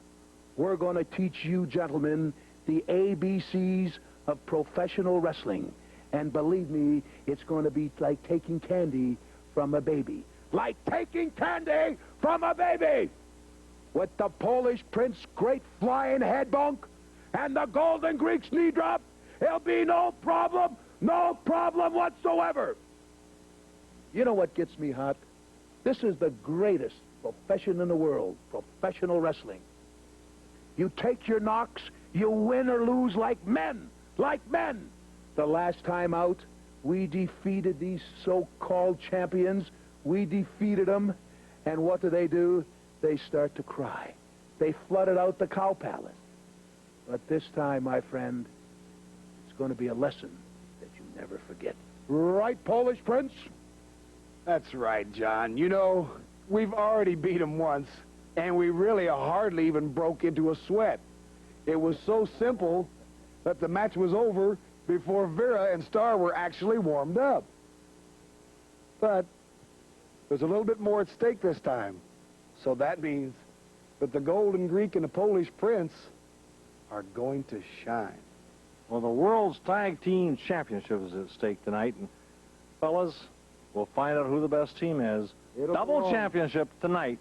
Speaker 13: We're going to teach you gentlemen the ABCs of professional wrestling. And believe me, it's going to be like taking candy from a baby. Like taking candy from a baby! With the Polish Prince great flying head bunk and the Golden Greek's knee drop, it'll be no problem whatsoever. You know what gets me hot? This is the greatest profession in the world, professional wrestling. You take your knocks, you win or lose like men, like men. The last time out, we defeated these so-called champions. We defeated them, and what do? They start to cry. They flooded out the Cow Palace. But this time, my friend, it's going to be a lesson that you never forget. Right, Polish Prince?
Speaker 9: That's right, John. You know, we've already beat them once, and we really hardly even broke into a sweat. It was so simple that the match was over before Vera and Starr were actually warmed up. But there's a little bit more at stake this time. So that means that the Golden Greek and the Polish Prince are going to shine.
Speaker 3: Well, the World's Tag Team Championship is at stake tonight. And, fellas, we'll find out who the best team is. Double championship tonight,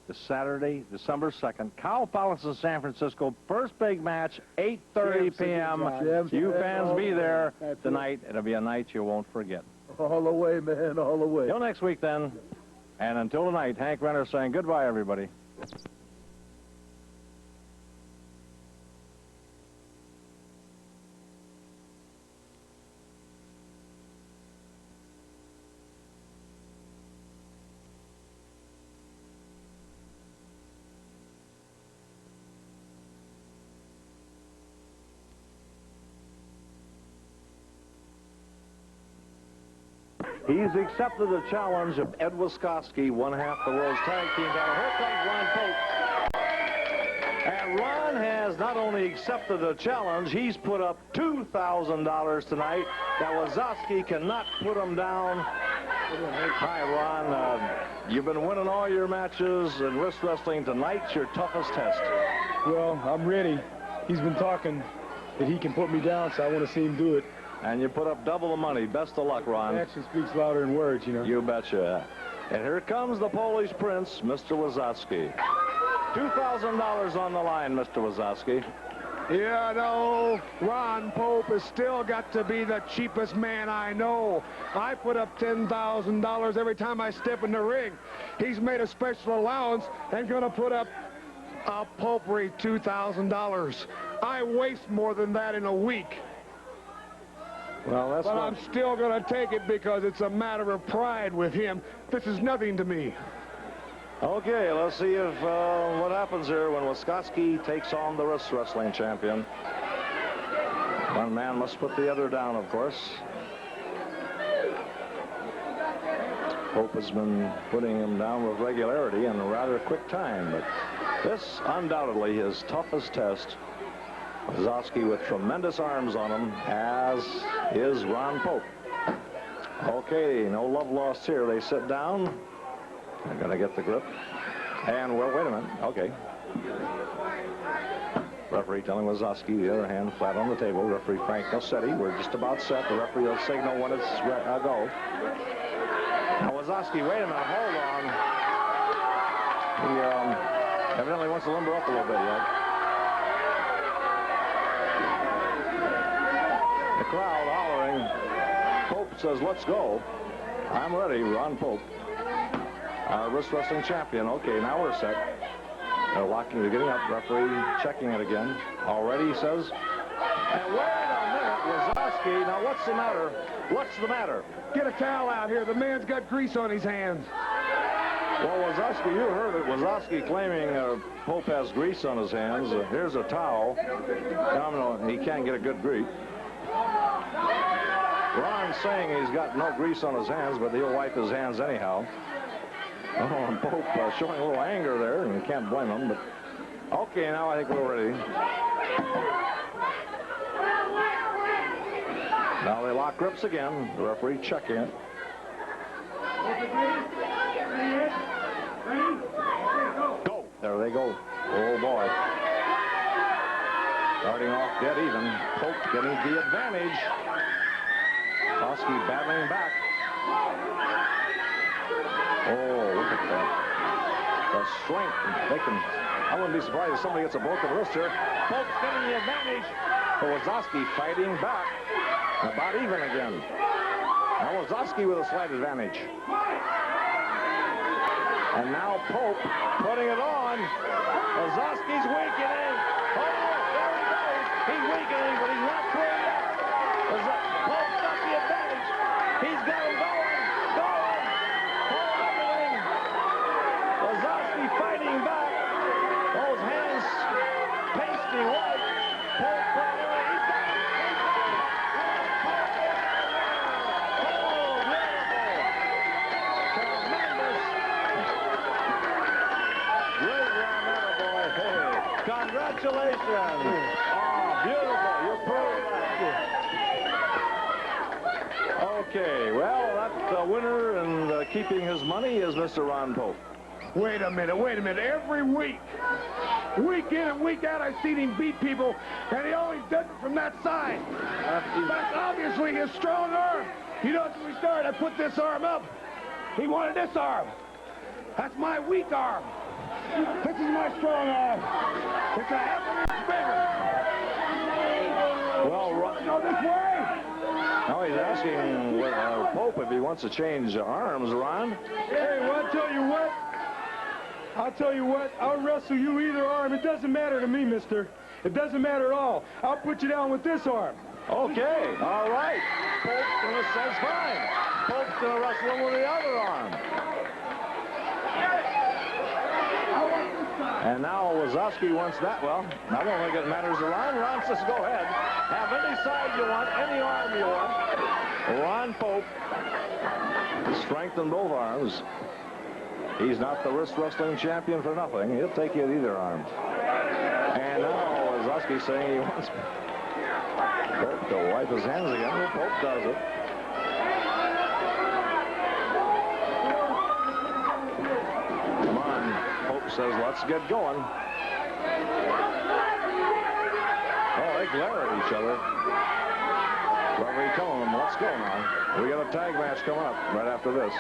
Speaker 3: this Saturday, December 2nd. Cow Palace in San Francisco. First big match, 8:30 p.m. You fans be there tonight. It'll be a night you won't forget.
Speaker 13: All the way, man, all the way.
Speaker 3: Till next week, then. And until tonight, Hank Renner saying goodbye, everybody. He's accepted the challenge of Ed Wiskoski, one half the world's tag team title. Here comes Ron Pope. And Ron has not only accepted the challenge, he's put up $2,000 tonight. Now Wiskoski cannot put him down. Hi, Ron. You've been winning all your matches in wrist wrestling. Tonight's your toughest test.
Speaker 12: Well, I'm ready. He's been talking that he can put me down, so I want to see him do it.
Speaker 3: And you put up double the money. Best of luck, Ron.
Speaker 12: Action speaks louder than words, you know.
Speaker 3: You betcha. And here comes the Polish Prince, Mr. Wazowski. $2,000 on the line, Mr. Wazowski.
Speaker 4: Yeah, no, Ron Pope has still got to be the cheapest man I know. I put up $10,000 every time I step in the ring. He's made a special allowance and going to put up a paltry $2,000. I waste more than that in a week.
Speaker 3: Well, that's
Speaker 4: but I'm still going to take it because it's a matter of pride with him. This is nothing to me.
Speaker 3: Okay, let's see if what happens here when Wazowski takes on the wrist wrestling champion. One man must put the other down, of course. Pope has been putting him down with regularity in a rather quick time, but this undoubtedly his toughest test. Wazowski with tremendous arms on him, as is Ron Pope. Okay, no love lost here. They sit down. They're going to get the grip. And, well, wait a minute. Okay. Referee telling Wazowski, the other hand flat on the table. Referee Frank Nosetti, we're just about set. The referee will signal when it's go. Now, Wazowski, wait a minute. Hold on. He evidently wants to limber up a little bit yet. The crowd hollering. Pope says, let's go. I'm ready, Ron Pope. Our wrist wrestling champion. Okay, now we're set. They're locking, they're getting up. Referee checking it again. Already, he says. And wait a minute, Wazowski. Now, what's the matter? What's the matter?
Speaker 4: Get a towel out here. The man's got grease on his hands.
Speaker 3: Well, Wazowski, you heard it. Wazowski claiming Pope has grease on his hands. Here's a towel. He can't get a good grip. Ron's saying he's got no grease on his hands, but he'll wipe his hands anyhow. Oh, and Pope showing a little anger there, and you can't blame him, but... Okay, now I think we're ready. Now they lock grips again. The referee checking it. Go! There they go. Oh, boy. Starting off dead even. Pope getting the advantage. Wazowski battling back. Oh, look at that. The strength. I wouldn't be surprised if somebody gets a broken wrist here. Pope's getting the advantage. But Wazowski fighting back. About even again. Now Wazowski with a slight advantage. And now Pope putting it on. Wazowski's weakening. Oh, there he goes. He's weakening, but he's not through yet. Pope's got the advantage. He's got him going. Wazowski fighting back. Those hands pasty white. Pope putting it on. He's got it. Oh, beautiful. Tremendous. Great round out, boy. Hey, congratulations. Oh, beautiful. You proved that. Okay, well, that winner and keeping his money is Mr. Ron Pope.
Speaker 4: Wait a minute. Every week in and week out, I've seen him beat people, and he always does it from that side. That's obviously his strong arm. You know, when we started, I put this arm up. He wanted this arm. That's my weak arm. This is my strong arm. It's a half an inch bigger.
Speaker 3: Well,
Speaker 4: go this way.
Speaker 3: Now he's asking Pope if he wants to change arms, Ron.
Speaker 12: Hey, well, I'll tell you what, I'll wrestle you either arm. It doesn't matter to me, mister. It doesn't matter at all. I'll put you down with this arm.
Speaker 3: Okay, all right. Pope says fine. Pope's going to wrestle him with the other arm. And now Wazowski wants that. Well, I don't think it matters to Ron. Ron says go ahead. Have any side you want, any arm you want. Ron Pope, strength in both arms. He's not the wrist wrestling champion for nothing. He'll take you at either arm. And now Wazowski saying he wants Pope to wipe his hands again. Well, Pope does it. says, let's get going. Oh, they glare at each other. Referee telling them, let's go now. We got a tag match coming up right after this.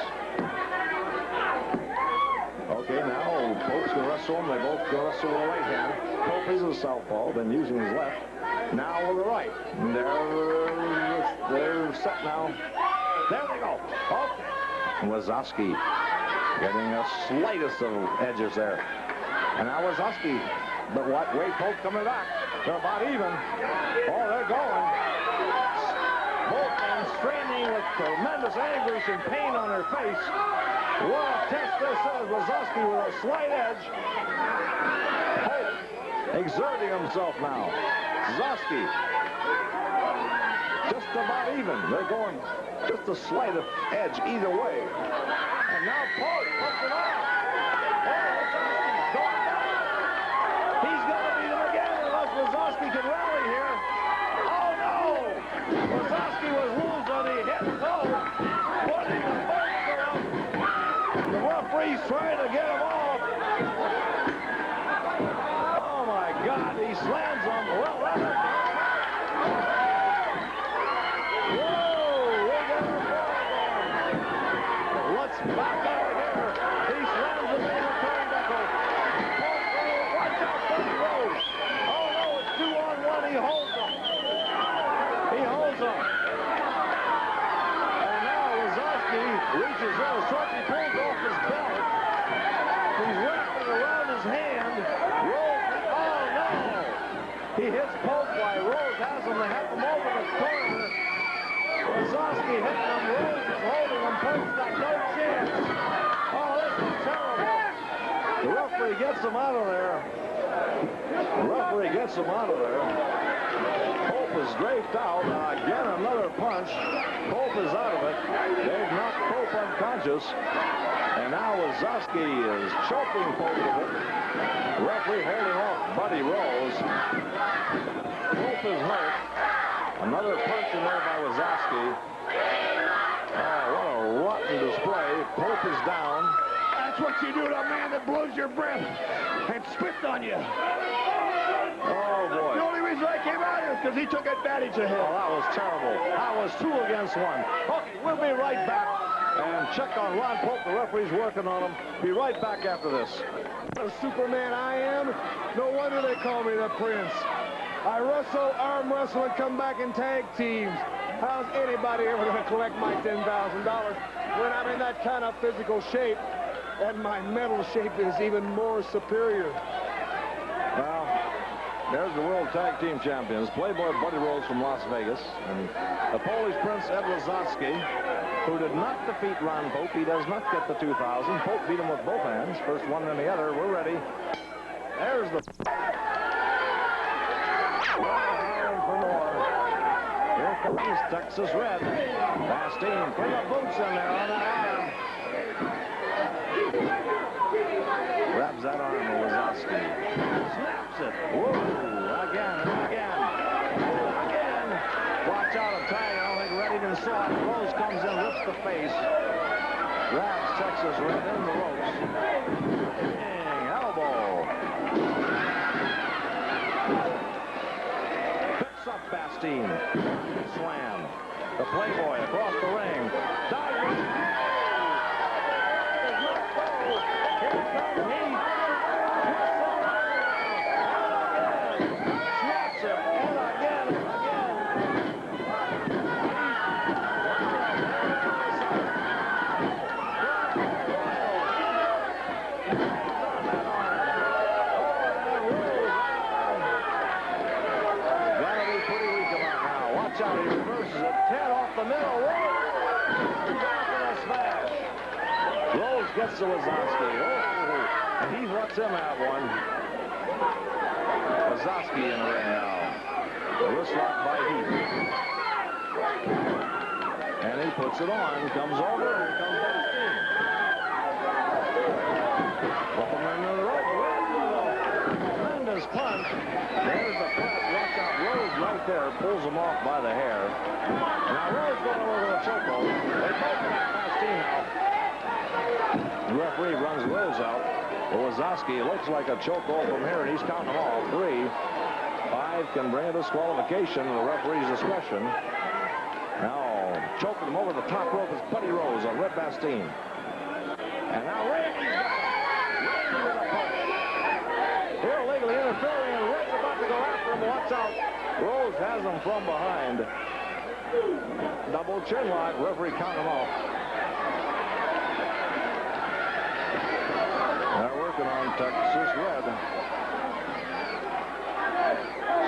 Speaker 3: Okay, now Pope's going to wrestle him. They both going to wrestle with the right hand. Pope is a southpaw, been using his left. Now with the right. And they're set now. There they go. Okay. Wazowski getting a slightest of edges there. And now Wazowski. But what? Wade Pope coming back. They're about even. Oh, they're going. Both men straining with tremendous anguish and pain on their face. What a test this is. Wazowski with a slight edge. Pope exerting himself now. Wazowski just about even. They're going just a slight edge either way. And now Pope puts it off. Oh, Wazowski's going down. He's going to beat him again unless Wazowski can rally here. Oh, no! Wazowski was loose on the hit toe, putting the bolster up. The referee's trying to get him off. Oh, my God, he slams him. Well, that's a... Whoa, we got a ball. Let's back out of here. He slams him in the turnbuckle. Watch out, Buddy Rose. Oh, no, it's 2-on-1. He holds him. He holds him. And now Wazowski reaches in a short. He pulls off his belt. He's wrapping it around his hand. Rose, oh, no. He hits Pope while Rose has him. They have him over the corner. Wazowski hitting him. Rose is holding him. Pope's got no chance. Oh, this is terrible. The referee gets him out of there. The referee gets him out of there. Pope is draped out. Again, another punch. Pope is out of it. They've knocked Pope unconscious. And now Wazowski is choking Pope with it. The referee holding off Buddy Rose. Pope is hurt. Another punch in there by Wazowski. Oh, what a rotten display. Pope is down.
Speaker 9: That's what you do to a man that blows your breath and spits on you.
Speaker 3: Oh, boy.
Speaker 9: The only reason I came out here is because he took advantage of him.
Speaker 3: Oh, that was terrible. That was 2 against 1. Okay, we'll be right back and check on Ron Pope. The referee's working on him. Be right back after this.
Speaker 4: What a Superman I am. No wonder they call me the Prince. I wrestle, arm wrestle, and come back in tag teams. How's anybody ever going to collect my $10,000 when I'm in that kind of physical shape and my mental shape is even more superior?
Speaker 3: Well, there's the World Tag Team Champions, Playboy Buddy Rose from Las Vegas, and the Polish Prince Ed Wazowski, who did not defeat Ron Pope. He does not get the 2,000. Pope beat him with both hands. First one then the other. We're ready. There's the... For more. Here comes Texas Red. Bastine, put the boots in there on that arm. Grabs that arm of Wazowski. Snaps it. Whoa, again and again. Again. Watch out, a tag. I don't think Red even saw it. Rose comes in, rips the face. Grabs Texas Red in the ropes. Dang, elbow. Up Bastine. Slam. The Playboy across the ring. Diving. Does not go. Here comes Heath. Snaps him. And again. Watch out, he reverses it. 10 off the middle. Rose. Down for the smash. Rose gets to Wazowski. Oh, and Heath lets him have one. Wazowski in the ring now. The wrist lock by Heath. And he puts it on. Comes over. Here comes Bastine. Up him into the rope. Tremendous punch. There's the press. Watch out. Rose right there pulls him off by the hair. Now Rose going over to the chokehold. They both got Bastine out. The referee runs Rose out. Wazowski looks like a chokehold from here, and he's counting them all. 3, 5 can bring a disqualification to the referee's discretion. Now, choking him over the top rope is Buddy Rose on Red Bastien. And now Randy's got a punch. Here illegally interfering, and Red's about to go after him. Watch out. Rose has him from behind. Double chin lock. Referee counting him off. They're working on Texas Red.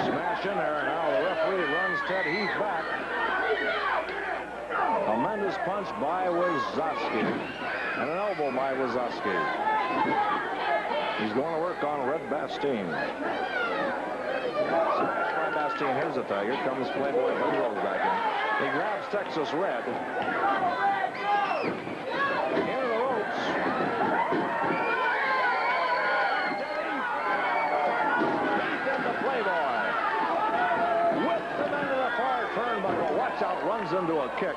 Speaker 3: Smash in there. Now the referee runs Ted Heath back. Tremendous punch by Wazowski. And an elbow by Wazowski. He's going to work on Red Bastien. Smash by Bastien. Here's the Tiger. Comes Playboy Buddy Rose back in. He grabs Texas Red. Into the ropes. Heath into Playboy. Whips him into the far turnbuckle. Watch out. Runs into a kick.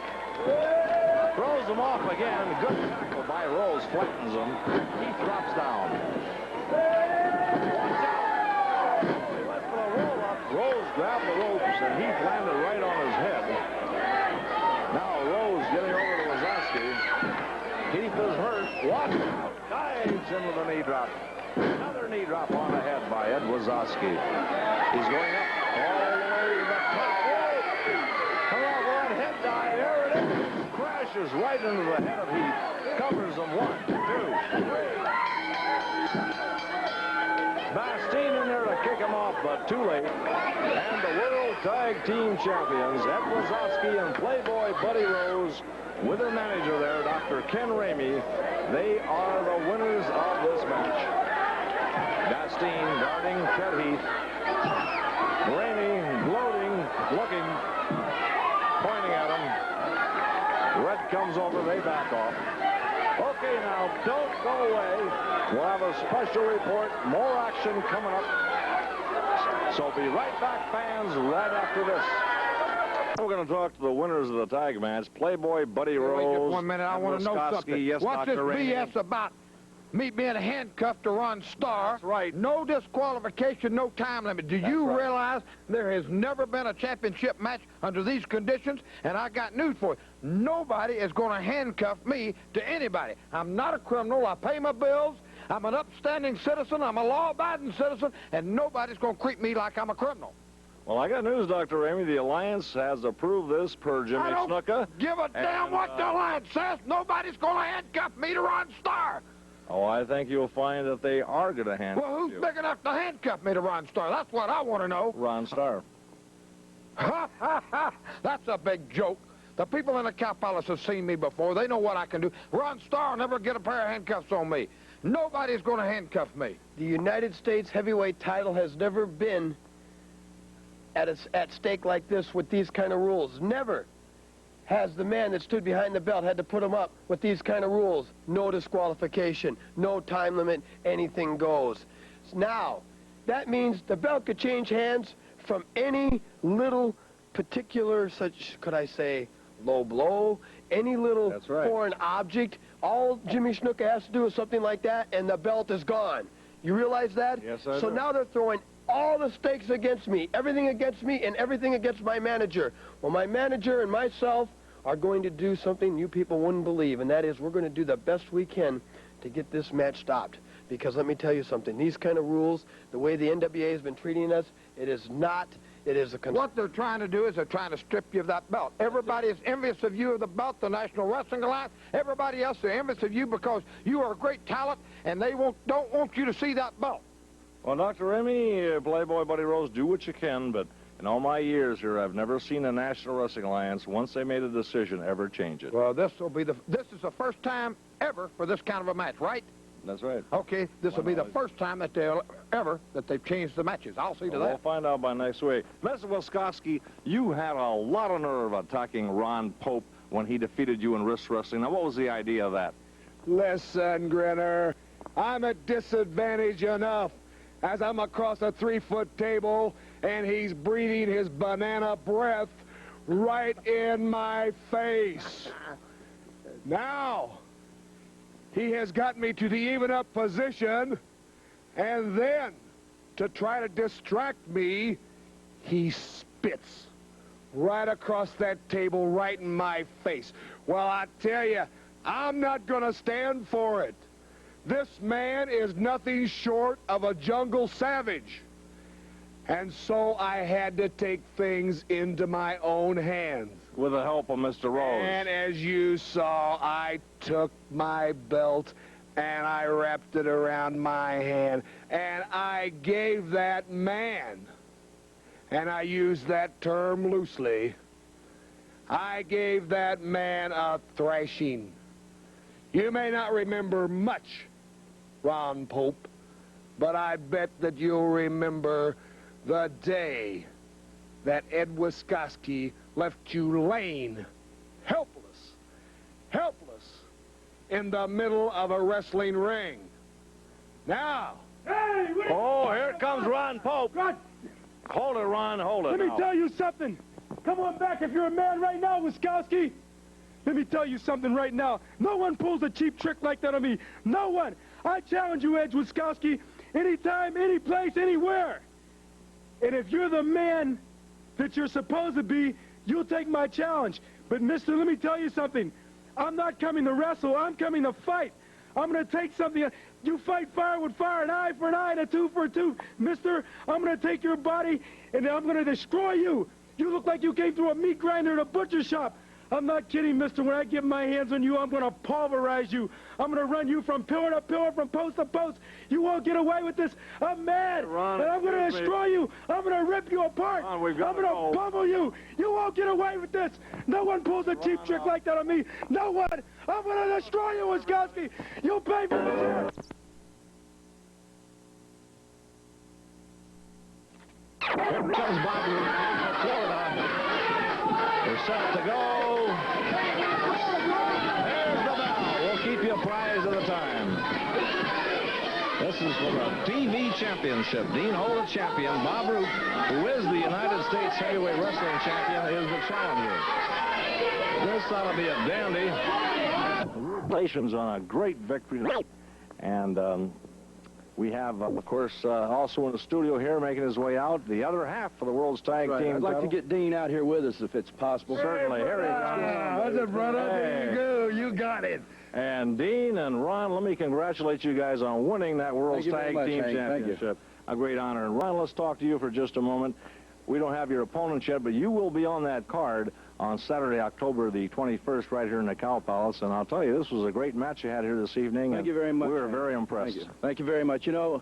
Speaker 3: Throws him off again. Good tackle by Rose. Flattens him. He drops down. Watch out. He went for a roll-up. Rose grabbed the ropes, and Heath landed right on his head. Now Rose getting over to Wazowski. Heath is hurt. Watch out. Dives into the knee drop. Another knee drop on the head by Ed Wazowski. He's going up all the way to the top rope. Come on, one head dive. There it is. Crashes right into the head of Heath. Covers him. 1, 2, 3. Bastien in there to kick him off, but too late. And the World Tag Team Champions, Ed Wazowski and Playboy Buddy Rose, with their manager there, Dr. Ken Ramey, they are the winners of this match. Bastien guarding Ted Heath. Ramey gloating, looking, pointing at him. Red comes over, they back off. Okay, now, don't go away. We'll have a special report, more action coming up. So be right back, fans, right after this. We're going to talk to the winners of the tag match, Playboy Buddy Rose.
Speaker 13: Wait just 1 minute, I want to know something.
Speaker 3: Yes,
Speaker 13: what's this
Speaker 3: Dr.
Speaker 13: BS about me being handcuffed to Ron Starr?
Speaker 3: That's right.
Speaker 13: No disqualification, no time limit. Do you realize there has never been a championship match under these conditions? And I got news for you. Nobody is going to handcuff me to anybody. I'm not a criminal. I pay my bills. I'm an upstanding citizen. I'm a law-abiding citizen. And nobody's going to treat me like I'm a criminal.
Speaker 3: Well, I got news, Dr. Ramey. The Alliance has approved this per Jimmy Snuka.
Speaker 13: Give a damn what the Alliance says. Nobody's going to handcuff me to Ron Starr.
Speaker 3: Oh, I think you'll find that they are going to handcuff you.
Speaker 13: Well, who's big enough to handcuff me to Ron Starr? That's what I want to know.
Speaker 3: Ron Starr.
Speaker 13: Ha, ha, ha. That's a big joke. The people in the Cow Palace have seen me before. They know what I can do. Ron Starr will never get a pair of handcuffs on me. Nobody's going to handcuff me.
Speaker 11: The United States heavyweight title has never been at stake like this with these kind of rules. Never has the man that stood behind the belt had to put him up with these kind of rules. No disqualification, no time limit, anything goes. Now, that means the belt could change hands from any little particular, such, could I say, low blow, any little foreign object. All Jimmy Snuka has to do is something like that, and the belt is gone. You realize that?
Speaker 3: Yes, I do.
Speaker 11: So now they're throwing all the stakes against me, everything against me, and everything against my manager. Well, my manager and myself are going to do something you people wouldn't believe, and that is we're going to do the best we can to get this match stopped. Because let me tell you something, these kind of rules, the way the NWA has been treating us, it is not, it is a...
Speaker 13: What they're trying to do is they're trying to strip you of that belt. Everybody is envious of you of the belt, the National Wrestling Alliance. Everybody else is envious of you because you are a great talent, and they don't want you to see that belt.
Speaker 3: Well, Dr. Ramey, Playboy Buddy Rose, do what you can, but in all my years here, I've never seen a National Wrestling Alliance, once they made a decision, ever change it.
Speaker 13: Well, this is the first time ever for this kind of a match, right?
Speaker 3: That's right.
Speaker 13: Okay, this will be the first time that they've changed the matches. I'll see to that.
Speaker 3: We'll find out by next week. Mr. Wiskowski, you had a lot of nerve attacking Ron Pope when he defeated you in wrist wrestling. Now, what was the idea of that?
Speaker 9: Listen, Grinner, I'm at disadvantage enough as I'm across a 3-foot table and he's breathing his banana breath right in my face. Now,
Speaker 4: he has got me to the even-up position, and then, to try to distract me, he spits right across that table, right in my face. Well, I tell you, I'm not going to stand for it. This man is nothing short of a jungle savage. And so I had to take things into my own hands.
Speaker 3: With the help of Mr. Rose.
Speaker 4: And as you saw, I took my belt and I wrapped it around my hand, and I gave that man, and I use that term loosely, I gave that man a thrashing. You may not remember much, Ron Pope, but I bet that you'll remember the day that Ed Wiscoski left you laying, helpless, in the middle of a wrestling ring. Now.
Speaker 3: Hey, oh, here comes Ron Pope. Hold it, Ron, hold it.
Speaker 16: Let me tell you something. Come on back if you're a man right now, Wiscoski. Let me tell you something right now. No one pulls a cheap trick like that on me. No one. I challenge you, Ed Wiscoski, anytime, any place, anywhere. And if you're the man that you're supposed to be, you'll take my challenge. But, mister, let me tell you something. I'm not coming to wrestle. I'm coming to fight. I'm going to take something. You fight fire with fire, an eye for an eye, and a tooth for a tooth. Mister, I'm going to take your body, and I'm going to destroy you. You look like you came through a meat grinder at a butcher shop. I'm not kidding, mister. When I get my hands on you, I'm going to pulverize you. I'm going to run you from pillar to pillar, from post to post. You won't get away with this. I'm mad,
Speaker 3: Ron,
Speaker 16: and I'm going to destroy you. I'm going to rip you apart.
Speaker 3: Ron,
Speaker 16: I'm going to pummel you. You won't get away with this. No one pulls a cheap trick like that on me. No one. I'm going to destroy you, Wiscoski. You'll pay for this here.
Speaker 3: Here comes Bob from Florida. They're set to go. There's the bell. We'll keep you apprised of the time. This is for the TV Championship. Dean Ho, the champion. Bob Roop, who is the United States Heavyweight Wrestling Champion, is the challenger. This ought to be a dandy. Congratulations on a great victory. And we have, of course, also in the studio here, making his way out, the other half of the World's Tag Team
Speaker 17: I'd like to get Dean out here with us if it's possible.
Speaker 3: Certainly. Here he comes.
Speaker 17: What's up, brother? There you go. You got it.
Speaker 3: And Dean and Ron, let me congratulate you guys on winning that World's Tag Team Championship. A great honor. And Ron, let's talk to you for just a moment. We don't have your opponent yet, but you will be on that card on Saturday, October the 21st, right here in the Cow Palace. And I'll tell you, this was a great match you had here this evening.
Speaker 17: Thank you very much.
Speaker 3: We were very impressed.
Speaker 17: Thank you very much. You know,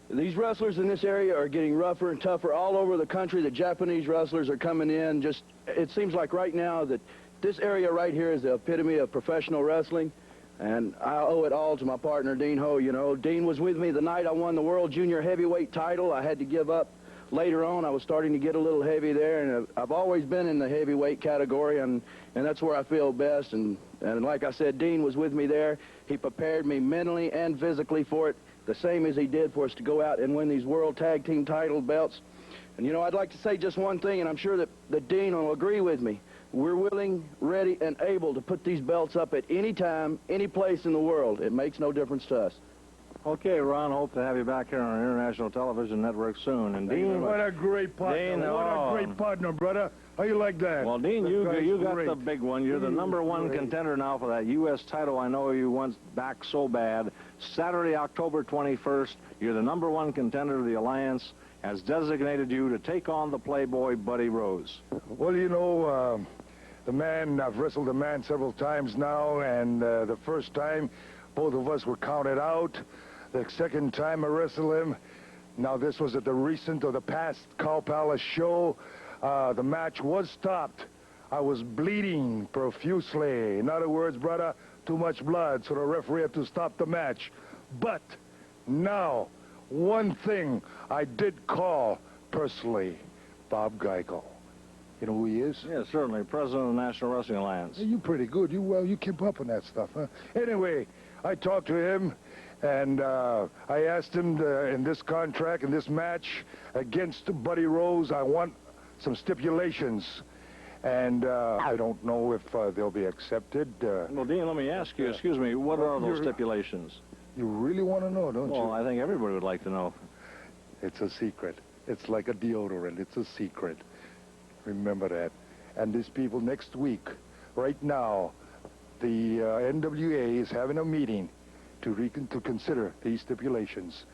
Speaker 17: these wrestlers in this area are getting rougher and tougher all over the country. The Japanese wrestlers are coming in. Just, it seems like right now that this area right here is the epitome of professional wrestling. And I owe it all to my partner, Dean Ho. You know, Dean was with me the night I won the World Junior Heavyweight title. I had to give up. Later on, I was starting to get a little heavy there, and I've always been in the heavyweight category, and that's where I feel best. And like I said, Dean was with me there. He prepared me mentally and physically for it, the same as he did for us to go out and win these World Tag Team title belts. And, you know, I'd like to say just one thing, and I'm sure that Dean will agree with me. We're willing, ready, and able to put these belts up at any time, any place in the world. It makes no difference to us.
Speaker 3: Okay, Ron, hope to have you back here on our international television network soon. And Dean,
Speaker 13: what a great partner!
Speaker 3: Dean,
Speaker 13: what a great partner, brother! How you like that?
Speaker 3: Well, Dean, you got the big one. You're the #1 contender now for that U.S. title. I know you want back so bad. Saturday, October 21st, you're the #1 contender of the Alliance. Has designated you to take on the Playboy Buddy Rose.
Speaker 13: Well, you know, the man, I've wrestled the man several times now, and the first time, both of us were counted out. The second time I wrestled him, now this was at the recent or the past Cow Palace show, the match was stopped. I was bleeding profusely. In other words, brother, too much blood, so the referee had to stop the match. But now, one thing I did call personally, Bob Geigel. You know who he is?
Speaker 3: Yeah, certainly. President of the National Wrestling Alliance.
Speaker 13: Hey, you pretty good. You keep up on that stuff, huh? Anyway, I talked to him, and I asked him in this contract, in this match against Buddy Rose, I want some stipulations.
Speaker 18: And I don't know if they'll be accepted.
Speaker 3: Well, Dean, let me ask you, excuse me, what are those stipulations?
Speaker 18: You really want to know, don't you?
Speaker 3: Well, I think everybody would like to know.
Speaker 18: It's a secret. It's like a deodorant. It's a secret. Remember that. And these people next week, right now, the NWA is having a meeting to consider these stipulations.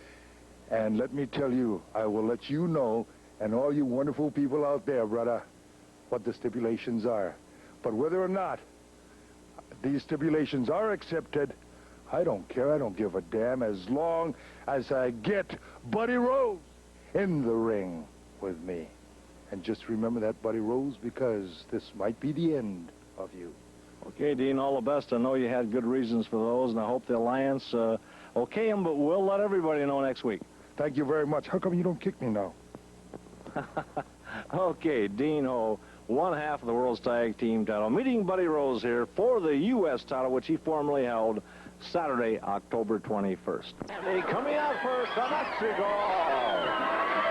Speaker 18: And let me tell you, I will let you know, and all you wonderful people out there, brother, what the stipulations are. But whether or not these stipulations are accepted, I don't care. I don't give a damn as long as I get Buddy Rose in the ring with me. And just remember that, Buddy Rose, because this might be the end of you.
Speaker 3: Okay, Dean, all the best. I know you had good reasons for those, and I hope the Alliance okay them, but we'll let everybody know next week.
Speaker 18: Thank you very much. How come you don't kick me now?
Speaker 3: Okay, Dean Ho, one half of the World's Tag Team title. Meeting Buddy Rose here for the U.S. title, which he formerly held Saturday, October 21st. And coming out first from Mexico,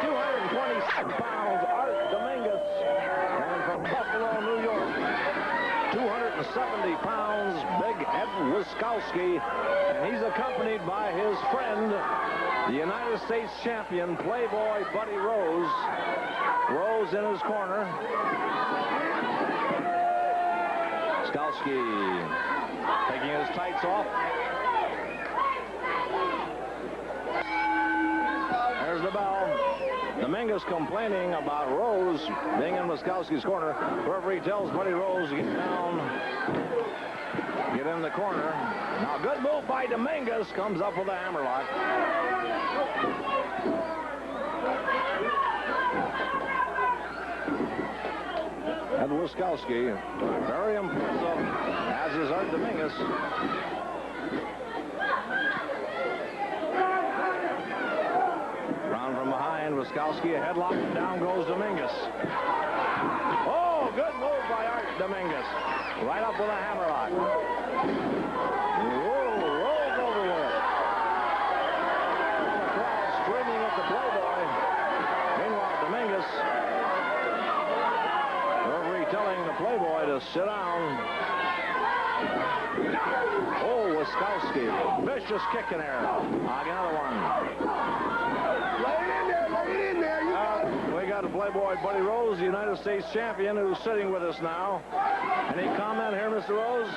Speaker 3: 226 pounds, Art Dominguez. And from Buffalo, New York, 270 pounds, Big Ed Wiskowski. And he's accompanied by his friend, the United States champion, Playboy Buddy Rose. Rose in his corner. Wiskowski taking his tights off. There's the bell. Dominguez complaining about Rose being in Wiskowski's corner. Referee tells Buddy Rose to get down, get in the corner. Now, good move by Dominguez. Comes up with a hammerlock. And Wiskowski, very impressive, as is Art Dominguez. Round from behind, Wiskowski, a headlock, and down goes Dominguez. Oh, good move by Art Dominguez. Right up with a hammerlock. Whoa, rolls over with it. The crowd screaming at the Playboy. Meanwhile, Dominguez, referee telling the Playboy to sit down. Oh, Wiskowski, vicious kick in there. Another one. We got a Playboy Buddy Rose, the United States champion, who's sitting with us now. Any comment here, Mr. Rose?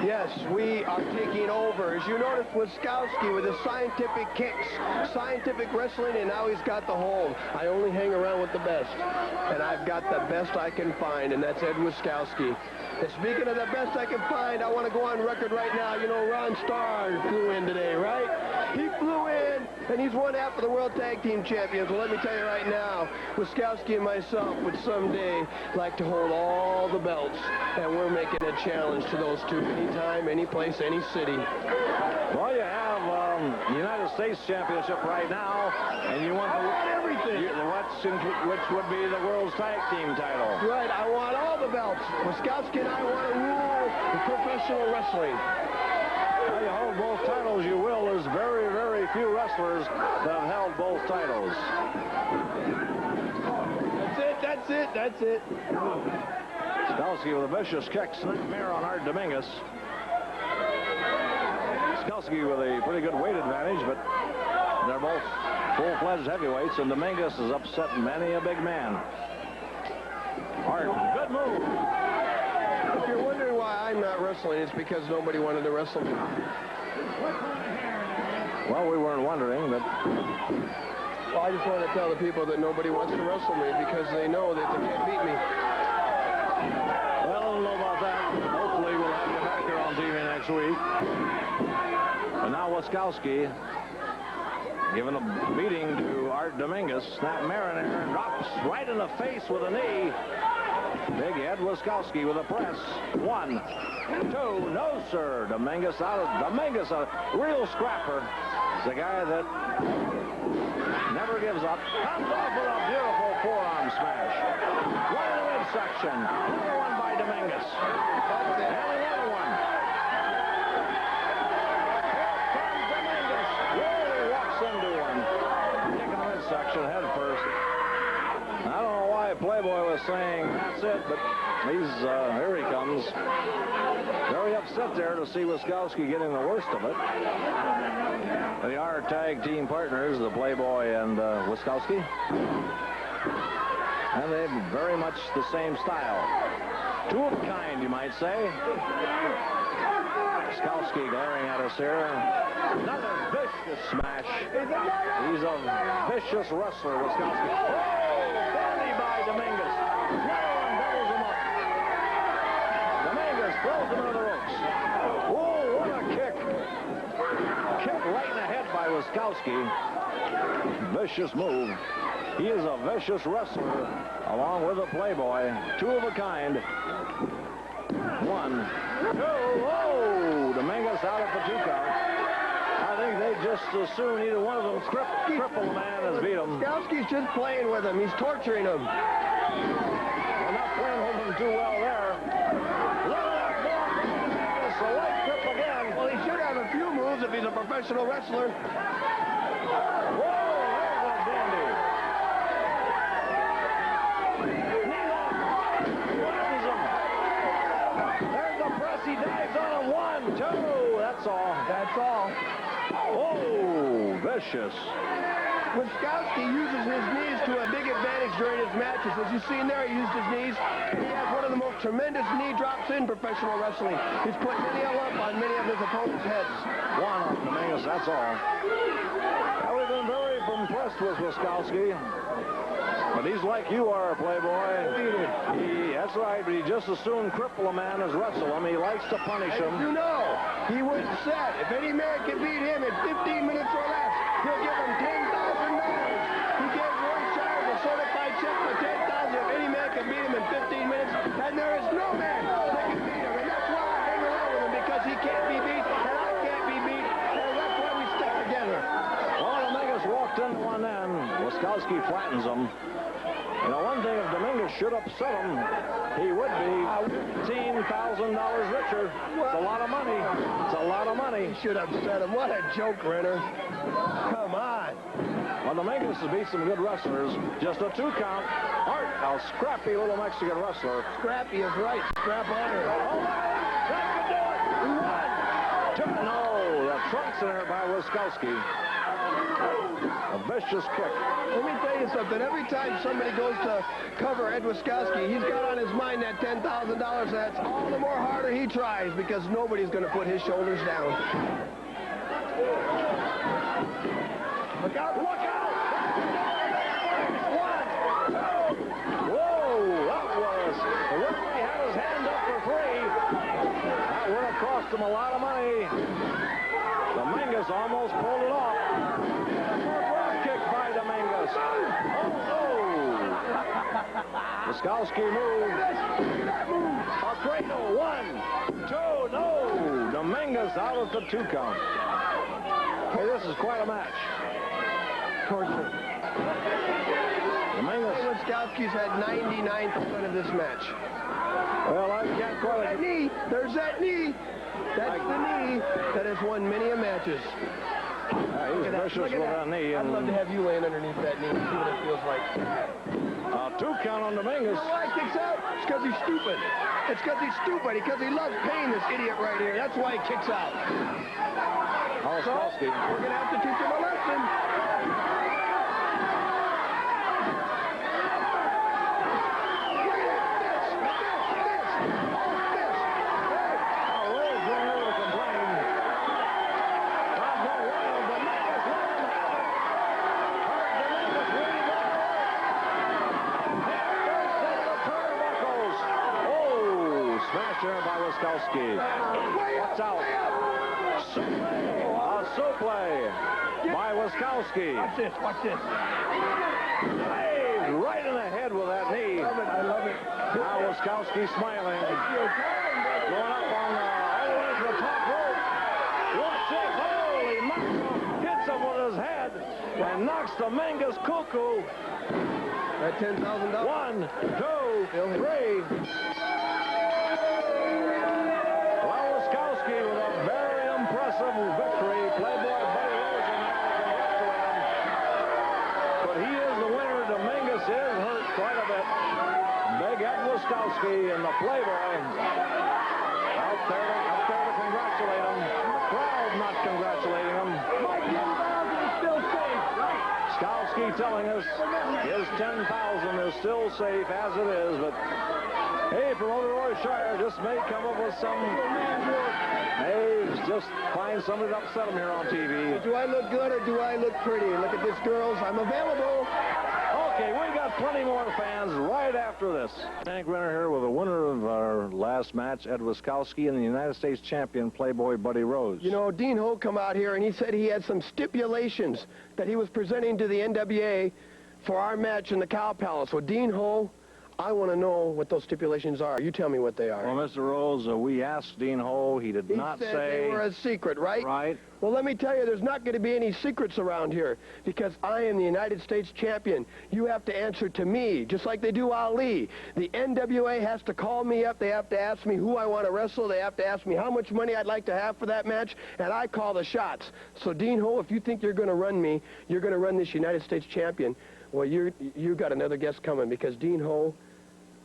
Speaker 11: Yes, we are taking over. As you notice, Wiskowski with his scientific kicks, scientific wrestling, and now he's got the hold. I only hang around with the best, and I've got the best I can find, and that's Ed Wiskowski. And speaking of the best I can find, I want to go on record right now. You know, Ron Starr flew in today, right? He flew in, and he's one half of the World Tag Team Champions. Well, let me tell you right now, Wiskowski and myself would someday like to hold all the belts, and we're making a challenge to those two anytime, any place, any city.
Speaker 3: Well, you have the United States Championship right now, and you want
Speaker 11: everything.
Speaker 3: Which would be the World's Tag Team title.
Speaker 11: Right, I want all the belts. Wiskowski and I want to rule the professional wrestling.
Speaker 3: Now you hold both titles, you will. There's very, very few wrestlers that have held both titles.
Speaker 11: That's it, that's it.
Speaker 3: Wiskowski with a vicious kick, snapmare on Art Dominguez. Wiskowski with a pretty good weight advantage, but they're both full-fledged heavyweights, and Dominguez has upset many a big man. Art, good move.
Speaker 11: If you're wondering why I'm not wrestling, it's because nobody wanted to wrestle me.
Speaker 3: Well, we weren't wondering, but...
Speaker 11: Well, I just want to tell the people that nobody wants to wrestle me because they know that they can't beat me.
Speaker 3: Well, I don't know about that. Hopefully we'll have you back here on TV next week. And now Wiskowski giving a beating to Art Dominguez. Snap Mariner drops right in the face with a knee. Big Ed Wiskowski with a press. 1, 2, no sir. Dominguez out of Dominguez, a real scrapper. The guy that never gives up. Comes off with a beautiful forearm smash. Right in the midsection. Another one by Dominguez. And another one. Here comes Dominguez. Whoa, walks into one. Kick in the midsection, head first. I don't know why Playboy was saying that's it, but Here he comes. Very upset there to see Wiskowski getting the worst of it. They are tag team partners, the Playboy and Wiskowski. And they're very much the same style. Two of a kind, you might say. Wiskowski glaring at us here. Another vicious smash. He's a vicious wrestler, Wiskowski. Oh, bandy by Dominguez. Another one doubles him up. Dominguez throws him into the ropes. Oh, what a kick. Kick right in the head by Wiskowski. Vicious move. He is a vicious wrestler, along with a Playboy. Two of a kind. One, two, oh! Dominguez out of the 2 count. I think they just as soon either one of them cripple the man as beat him.
Speaker 11: Wiskowski's just playing with him. He's torturing him.
Speaker 3: They're not playing with him too well there. Look at that block. Dominguez, a light grip again.
Speaker 11: Well, he should have a few moves if he's a professional wrestler.
Speaker 3: Whoa, there's a dandy. There's the press. He dives on him. 1, 2. That's all.
Speaker 11: That's all.
Speaker 3: Oh, vicious.
Speaker 11: Wiskowski uses his knees to a big advantage during his matches. As you've seen there, he used his knees. He has one of the most tremendous knee drops in professional wrestling. He's put many a lump on many of his opponents' heads.
Speaker 3: One on Dominguez, that's all. Well, we've been very impressed with Wiskowski. But he's like you are, Playboy. That's right, but he just as soon cripple a man as wrestle him. He likes to punish him.
Speaker 11: You know, he would set. If any man can beat him in 15 minutes or less, he'll give him $10,000. He gave Roy Shires a certified check for $10,000 if any man can beat him in 15 minutes, and there is no man that can beat him. And that's why I hang around with him, because he can't be beat, and I can't be beat, and that's why we stick together.
Speaker 3: Well, Dominguez walked into one end. Wiskowski flattens him. You know, one thing, if Dominguez should upset him, he would be $15,000 richer. It's a lot of money. It's a lot of money.
Speaker 11: He should upset him. What a joke, Renner. Come on.
Speaker 3: Well, Dominguez has beat some good wrestlers. Just a 2 count. Hart, a scrappy little Mexican wrestler.
Speaker 11: Scrappy is right. Scrap iron.
Speaker 3: Oh, that could do it. 1, 2. No, the trunk's in there by Wiskowski. A vicious kick.
Speaker 11: Let me tell you something. Every time somebody goes to cover Ed Wiskowski, he's got on his mind that $10,000. That's all the more harder he tries, because nobody's going to put his shoulders down. Look out! Look out!
Speaker 3: 1, 2. Whoa, that was... The referee had his hand up for 3. That would have cost him a lot of money. Dominguez almost pulled it off. Wiskowski moves. A cradle. 1, 2. No. Dominguez out of the 2 count. Hey, this is quite a match.
Speaker 11: Torture.
Speaker 3: Dominguez.
Speaker 11: Wiskowski's had 99% of this match.
Speaker 3: Well, I can't quite...
Speaker 11: That knee. There's that knee. That's the knee that has won many a matches.
Speaker 3: He's vicious with that knee.
Speaker 11: I'd love to have you laying underneath that knee and see what it feels like.
Speaker 3: 2 count on Dominguez.
Speaker 11: You know why he kicks out? It's because he's stupid. It's because he's stupid. Because he loves pain, this idiot right here. That's why he kicks out. So, we're going to have to teach him a lesson.
Speaker 3: There by Wiskowski. Watch out. A suplex by Wiskowski.
Speaker 11: Watch this. Watch this.
Speaker 3: Hey, right in the head with that knee.
Speaker 11: I love it.
Speaker 3: Now Wiskowski smiling. Going up on all the way to the top rope. Watch this. Holy mackerel. Hits him with his head and knocks Dominguez cuckoo.
Speaker 11: That $10,000.
Speaker 3: 1, 2, 3. With a very impressive victory. Playboy Buddy Rose congratulating him. But he is the winner. Dominguez is hurt quite a bit. Big Ed Wiskowski. Wiskowski and the Playboy out there to congratulate him. The crowd not congratulating him. Wiskowski telling us his 10,000 is still safe as it is, but hey, promoter Roy Shire just may come up with some, may just find somebody to upset him here on TV.
Speaker 11: Do I look good or do I look pretty? Look at this, girls. I'm available.
Speaker 3: Okay, we got plenty more fans right after this. Tank Renner here with the winner of our last match, Ed Wiskowski, and the United States champion, Playboy Buddy Rose.
Speaker 11: You know, Dean Ho come out here and he said he had some stipulations that he was presenting to the NWA for our match in the Cow Palace. Well, Dean Ho, I want to know what those stipulations are. You tell me what they are.
Speaker 3: Well, Mr. Rose, we asked Dean Ho. He did not say.
Speaker 11: He said they were a secret, right?
Speaker 3: Right.
Speaker 11: Well, let me tell you, there's not going to be any secrets around here because I am the United States champion. You have to answer to me, just like they do Ali. The NWA has to call me up. They have to ask me who I want to wrestle. They have to ask me how much money I'd like to have for that match, and I call the shots. So, Dean Ho, if you think you're going to run me, you're going to run this United States champion, well, you got another guest coming because Dean Ho,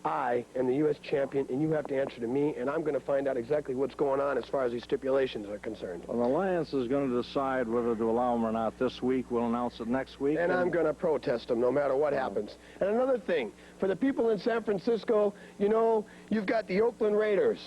Speaker 11: I am the U.S. champion, and you have to answer to me, and I'm going to find out exactly what's going on as far as these stipulations are concerned.
Speaker 3: Well, the Alliance is going to decide whether to allow them or not this week. We'll announce it next week.
Speaker 11: And I'm going to protest them no matter what happens. And another thing, for the people in San Francisco, you know, you've got the Oakland Raiders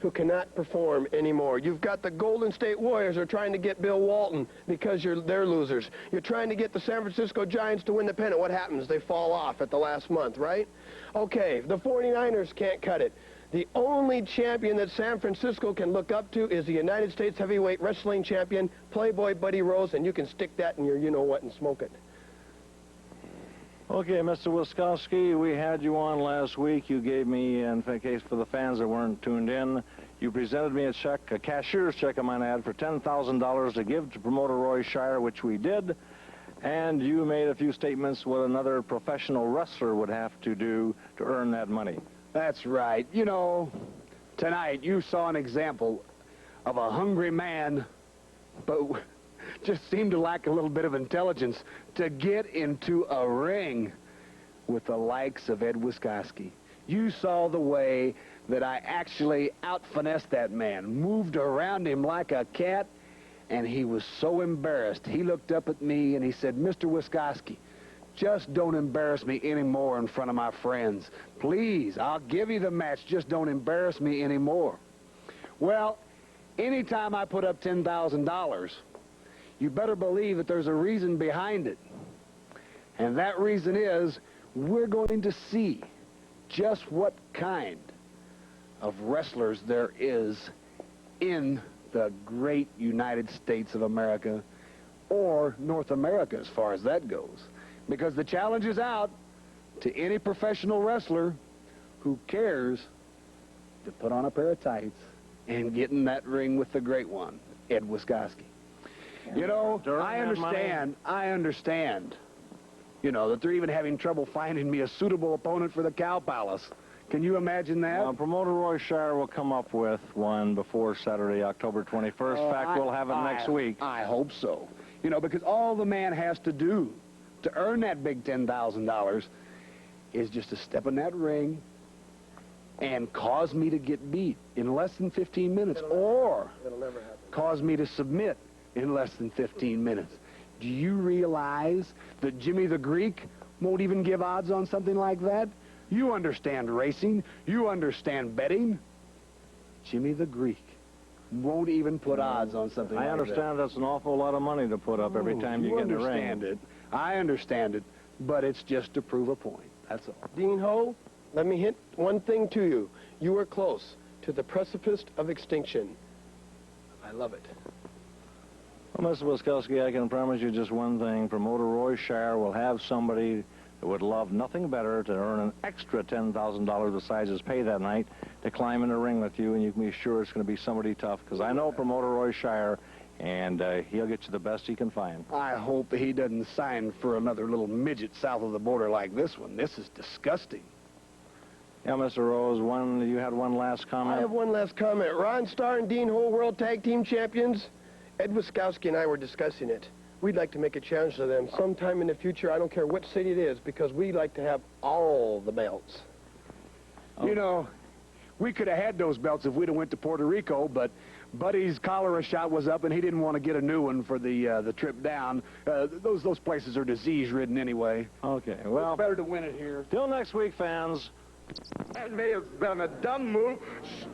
Speaker 11: who cannot perform anymore. You've got the Golden State Warriors who are trying to get Bill Walton because they're losers. You're trying to get the San Francisco Giants to win the pennant. What happens? They fall off at the last month, right? Okay, the 49ers can't cut it. The only champion that San Francisco can look up to is the United States Heavyweight Wrestling Champion, Playboy Buddy Rose, and you can stick that in your you-know-what and smoke it.
Speaker 3: Okay, Mr. Wiskowski, we had you on last week. You gave me, in case for the fans that weren't tuned in, you presented me a check, a cashier's check, I might add, for $10,000 to give to promoter Roy Shire, which we did. And you made a few statements what another professional wrestler would have to do to earn that money.
Speaker 9: That's right. You know, tonight you saw an example of a hungry man, but just seemed to lack a little bit of intelligence to get into a ring with the likes of Ed Wiskowski. You saw the way that I actually out-finessed that man, moved around him like a cat, and he was so embarrassed. He looked up at me and he said, Mr. Wiskowski, just don't embarrass me anymore in front of my friends. Please, I'll give you the match, just don't embarrass me anymore. Well, anytime I put up $10,000, you better believe that there's a reason behind it. And that reason is we're going to see just what kind of wrestlers there is in the great United States of America, or North America as far as that goes. Because the challenge is out to any professional wrestler who cares to put on a pair of tights and get in that ring with the great one, Ed Wiskowski. You know, I understand, you know, that they're even having trouble finding me a suitable opponent for the Cow Palace. Can you imagine that?
Speaker 3: Promoter Roy Shire will come up with one before Saturday, October 21st. In fact, we'll have it next week.
Speaker 9: I hope so. You know, because all the man has to do to earn that big $10,000 is just to step in that ring and cause me to get beat in less than 15 minutes, or cause me to submit in less than 15 minutes. Do you realize that Jimmy the Greek won't even give odds on something like that? You understand racing. You understand betting. Jimmy the Greek won't even put odds on something like that.
Speaker 3: I understand that's an awful lot of money to put up every time you get in the ring.
Speaker 9: I understand it. I understand it, but it's just to prove a point. That's all.
Speaker 11: Dean Ho, let me hint one thing to you. You are close to the precipice of extinction. I love it.
Speaker 3: Well, Mr. Wiskowski, I can promise you just one thing. Promoter Roy Shire will have somebody that would love nothing better to earn an extra $10,000 besides his pay that night to climb in the ring with you, and you can be sure it's going to be somebody tough, because I know promoter Roy Shire, and he'll get you the best he can find.
Speaker 9: I hope he doesn't sign for another little midget south of the border like this one. This is disgusting.
Speaker 3: Yeah, Mr. Rose, you had one last comment?
Speaker 11: I have one last comment. Ron Starr and Dean Ho, World Tag Team Champions. Ed Wiskowski and I were discussing it. We'd like to make a challenge to them sometime in the future. I don't care what city it is, because we like to have all the belts.
Speaker 9: You know, we could have had those belts if we'd have went to Puerto Rico, but Buddy's cholera shot was up, and he didn't want to get a new one for the trip down. Those places are disease-ridden anyway.
Speaker 3: Okay, well,
Speaker 9: it's better to win it here.
Speaker 3: Till next week, fans.
Speaker 6: That may have been a dumb move.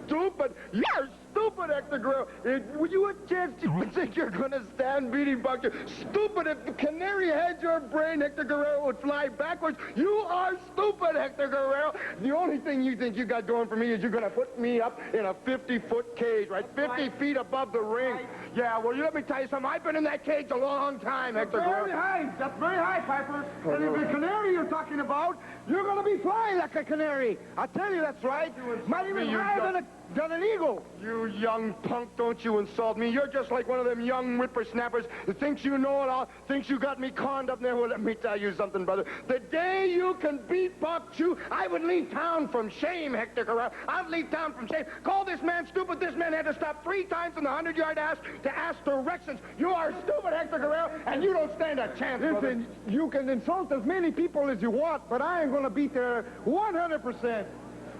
Speaker 6: Stupid. You're stupid, Hector Guerrero. Would you a chance you think you're going to stand beating Buster? Stupid. If the canary had your brain, Hector Guerrero would fly backwards. You are stupid, Hector Guerrero. The only thing you think you got going for me is you're going to put me up in a 50-foot cage, right? 50 feet above the ring. Yeah, well, you let me tell you something. I've been in that cage a long time, Hector Guerrero.
Speaker 13: Very high. That's very high, Piper. And if the canary you're talking about, you're going to be flying like a canary. I tell you, that's right. Might even higher than an eagle.
Speaker 6: You young punk, don't you insult me. You're just like one of them young whippersnappers that thinks you know it all, thinks you got me conned up there. Well, let me tell you something, brother. The day you can beat Buck Chew, I would leave town from shame, Hector Guerrero. I'd leave town from shame. Call this man stupid. This man had to stop 3 times in the 100-yard ass to ask directions. You are stupid, Hector Guerrero, and you don't stand a chance, brother.
Speaker 13: Listen, you can insult as many people as you want, but I ain't going to beat their 100%.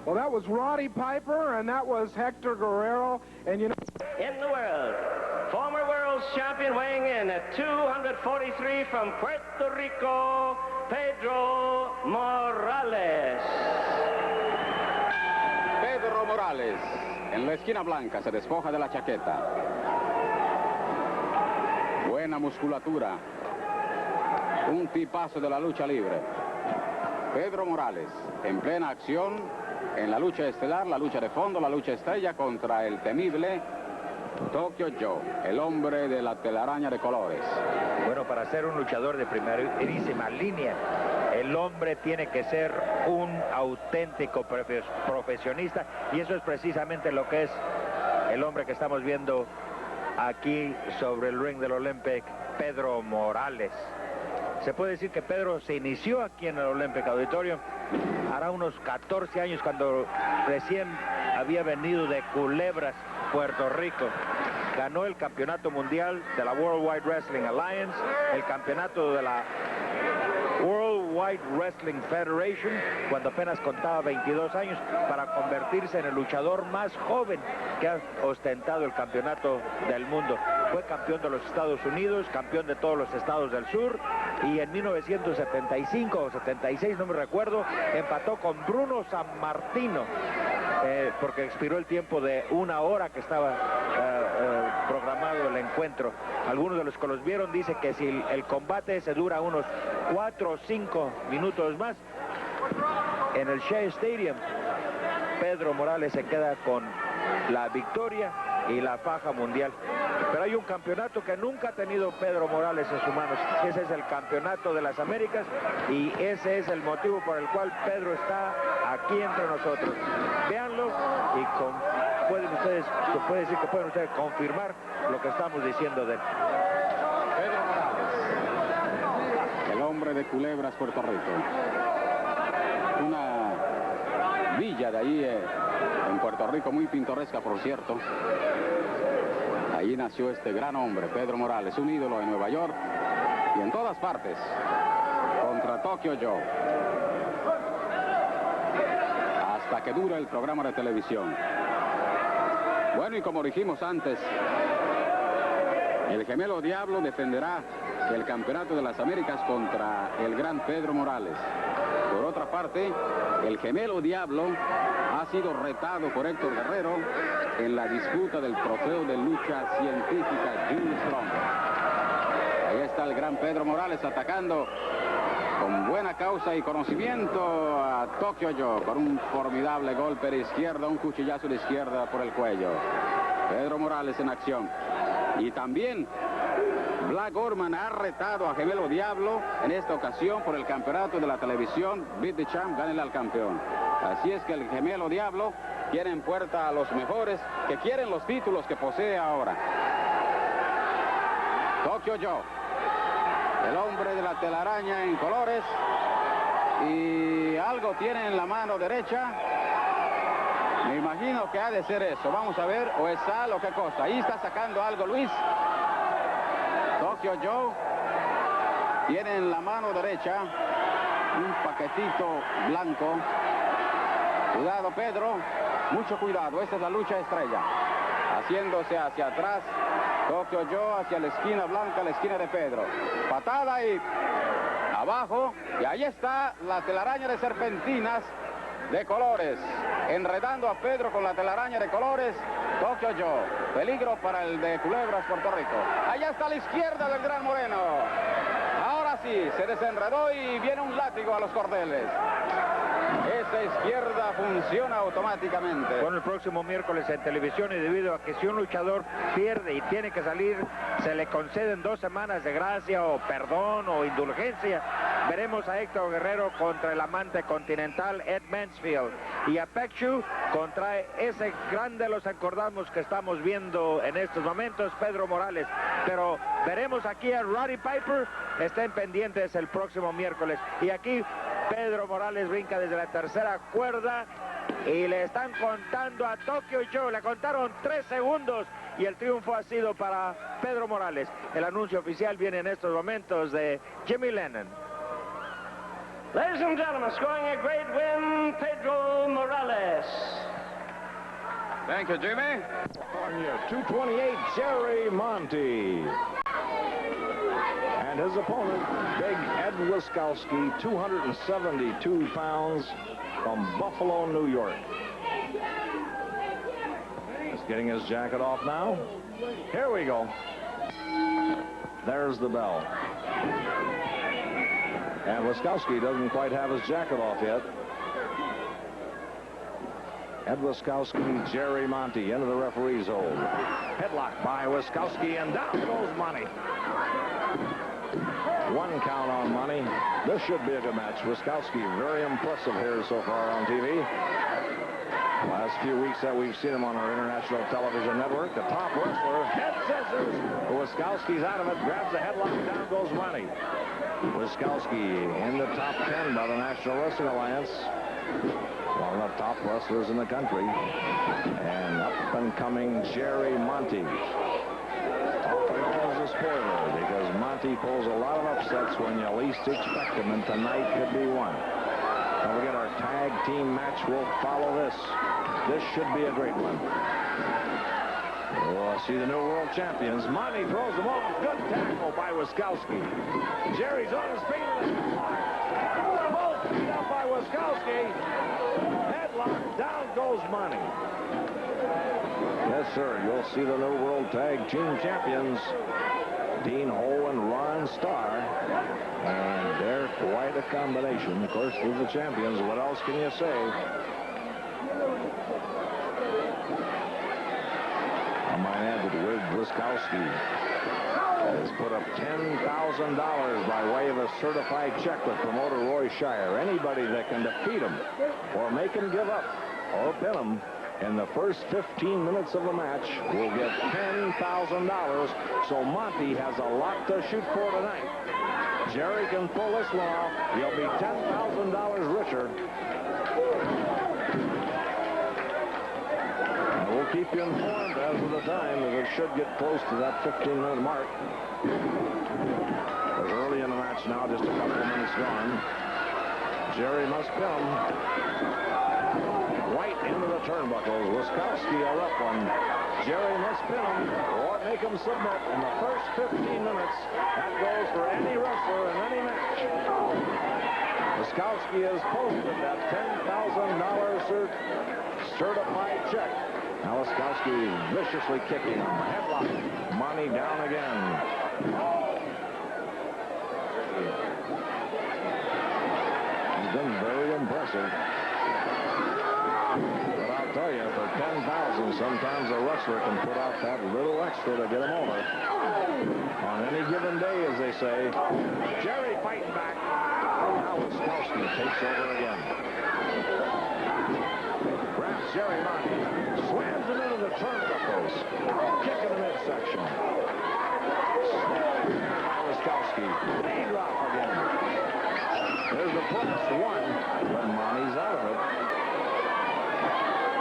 Speaker 4: Well, that was Roddy Piper, and that was Hector Guerrero, and you know...
Speaker 19: In the world, former world champion weighing in at 243 from Puerto Rico, Pedro Morales.
Speaker 20: Pedro Morales, en la esquina blanca, se despoja de la chaqueta. Buena musculatura. Un tipazo de la lucha libre. Pedro Morales, en plena acción, en la lucha estelar, la lucha de fondo, la lucha estrella contra el temible Tokyo Joe, el hombre de la telaraña de colores.
Speaker 2: Bueno, para ser un luchador de primerísima línea, el hombre tiene que ser un auténtico profesionista, y eso es precisamente lo que es el hombre que estamos viendo aquí sobre el ring del Olympic, Pedro Morales. Se puede decir que Pedro se inició aquí en el Olympic Auditorium hará unos 14 años, cuando recién había venido de Culebras, Puerto Rico. Ganó el campeonato mundial de la World Wide Wrestling Alliance, el campeonato de la World Wide Wrestling Federation, cuando apenas contaba 22 años, para convertirse en el luchador más joven que ha ostentado el campeonato del mundo. Fue campeón de los Estados Unidos, campeón de todos los estados del sur, y en 1975 o 76, no me recuerdo, empató con Bruno Sammartino, porque expiró el tiempo de 1 hora que estaba programado el encuentro. Algunos de los que los vieron dicen que si el combate se dura unos 4 o 5 minutos más, en el Shea Stadium, Pedro Morales se queda con la victoria y la faja mundial. Pero hay un campeonato que nunca ha tenido Pedro Morales en sus manos. Ese es el campeonato de las Américas, y ese es el motivo por el cual Pedro está aquí entre nosotros. Véanlo y se puede decir que pueden ustedes confirmar lo que estamos diciendo de él.
Speaker 20: Pedro Morales, el hombre de Culebras, Puerto Rico. Una villa de allí en Puerto Rico, muy pintoresca, por cierto. Allí nació este gran hombre, Pedro Morales, un ídolo en Nueva York y en todas partes, contra Tokyo Joe, hasta que dura el programa de televisión. Bueno, y como dijimos antes, el gemelo Diablo defenderá el campeonato de las Américas contra el gran Pedro Morales. Por otra parte, el gemelo Diablo ha sido retado por Héctor Guerrero en la disputa del trofeo de lucha científica Jules Strong. Ahí está el gran Pedro Morales atacando con buena causa y conocimiento a Tokyo Joe, con un formidable golpe de izquierda, un cuchillazo de izquierda por el cuello. Pedro Morales en acción. Y también Black Orman ha retado a gemelo Diablo en esta ocasión por el campeonato de la televisión. Beat the Champ, gánele al campeón. Así es que el gemelo Diablo tiene en puerta a los mejores que quieren los títulos que posee ahora. Tokyo Joe, el hombre de la telaraña en colores, y algo tiene en la mano derecha. Me imagino que ha de ser eso. Vamos a ver, o es sal o qué cosa. Ahí está sacando algo Luis. Tokyo Joe tiene en la mano derecha un paquetito blanco. Cuidado, Pedro. Mucho cuidado. Esta es la lucha estrella. Haciéndose hacia atrás. Tokyo Joe hacia la esquina blanca, la esquina de Pedro. Patada y abajo. Y ahí está la telaraña de serpentinas de colores. Enredando a Pedro con la telaraña de colores. Tokyo Joe. Peligro para el de Culebras, Puerto Rico. Allá está a la izquierda del Gran Moreno. Ahora sí, se desenredó y viene un látigo a los cordeles. Esa izquierda funciona automáticamente.
Speaker 2: Bueno, el próximo miércoles en televisión, y debido a que si un luchador pierde y tiene que salir, se le conceden 2 semanas de gracia o perdón o indulgencia. Veremos a Héctor Guerrero contra el amante continental Ed Mansfield y a Pechu contra ese grande los acordamos que estamos viendo en estos momentos, Pedro Morales. Pero veremos aquí a Roddy Piper. Estén pendientes el próximo miércoles. Y aquí Pedro Morales brinca desde la tercera cuerda y le están contando a Tokyo Joe. Le contaron 3 segundos y el triunfo ha sido para Pedro Morales. El anuncio oficial viene en estos momentos de Jimmy Lennon.
Speaker 19: Ladies and gentlemen, scoring a great win, Pedro Morales.
Speaker 20: Thank you, Jimmy.
Speaker 7: California, 228, Jerry Monty. And his opponent, Big Ed Wiskowski, 272 pounds from Buffalo, New York. He's getting his jacket off now. Here we go. There's the bell. And Wiskowski doesn't quite have his jacket off yet. Ed Wiskowski, Jerry Monty into the referee's hold. Headlock by Wiskowski, and down goes Monty. 1 count on Monty. This should be a good match. Wiskowski, very impressive here so far on TV. Last few weeks that we've seen him on our international television network. The top wrestler, head scissors. Wiskowski's out of it, grabs the headlock, down goes Monty. Wiskowski in the top 10 by the National Wrestling Alliance. One of the top wrestlers in the country. And up and coming Jerry Monty. Often known as a spoiler because Monty pulls a lot of upsets when you least expect him, and tonight could be one. Don't forget our tag team match will follow this. This should be a great one. We'll see the new world champions. Monty throws them off. Good tackle by Wiskowski. Jerry's on his feet. Both beat up by Wiskowski. Headlock. Down goes Monty. Yes, sir. You'll see the new world tag team champions. Dean Hole and Ron Starr. And they're quite a combination. Of course, they're the champions. What else can you say? I might add that Wade Wiskowski has put up $10,000 by way of a certified check with promoter Roy Shire. Anybody that can defeat him or make him give up or pin him in the first 15 minutes of a match will get $10,000. So Monty has a lot to shoot for tonight. Jerry can pull this one off. He'll be $10,000 richer. And we'll keep you informed as of the time, as it should get close to that 15-minute mark. We're early in the match now, just a couple of minutes gone. Jerry must pin him. Right into the turnbuckles. Wiskowski a rough one. Jerry must pin him or make him submit in the first 15 minutes. That goes for any wrestler in any match. Wiskowski has posted that $10,000 certified check. Now Wiskowski viciously kicking him. Headlock. Monty down again. He's been very impressive. But I'll tell you, for $10,000, sometimes a wrestler can put out that little extra to get him over. On any given day, as they say. Jerry fighting back. Now Wiskowski takes over again. Grabs Jerry Monty. Slams him into the turnbuckles. Kick in the midsection. Wiskowski. Knee drop again. There's the +1, but Monty's out of it.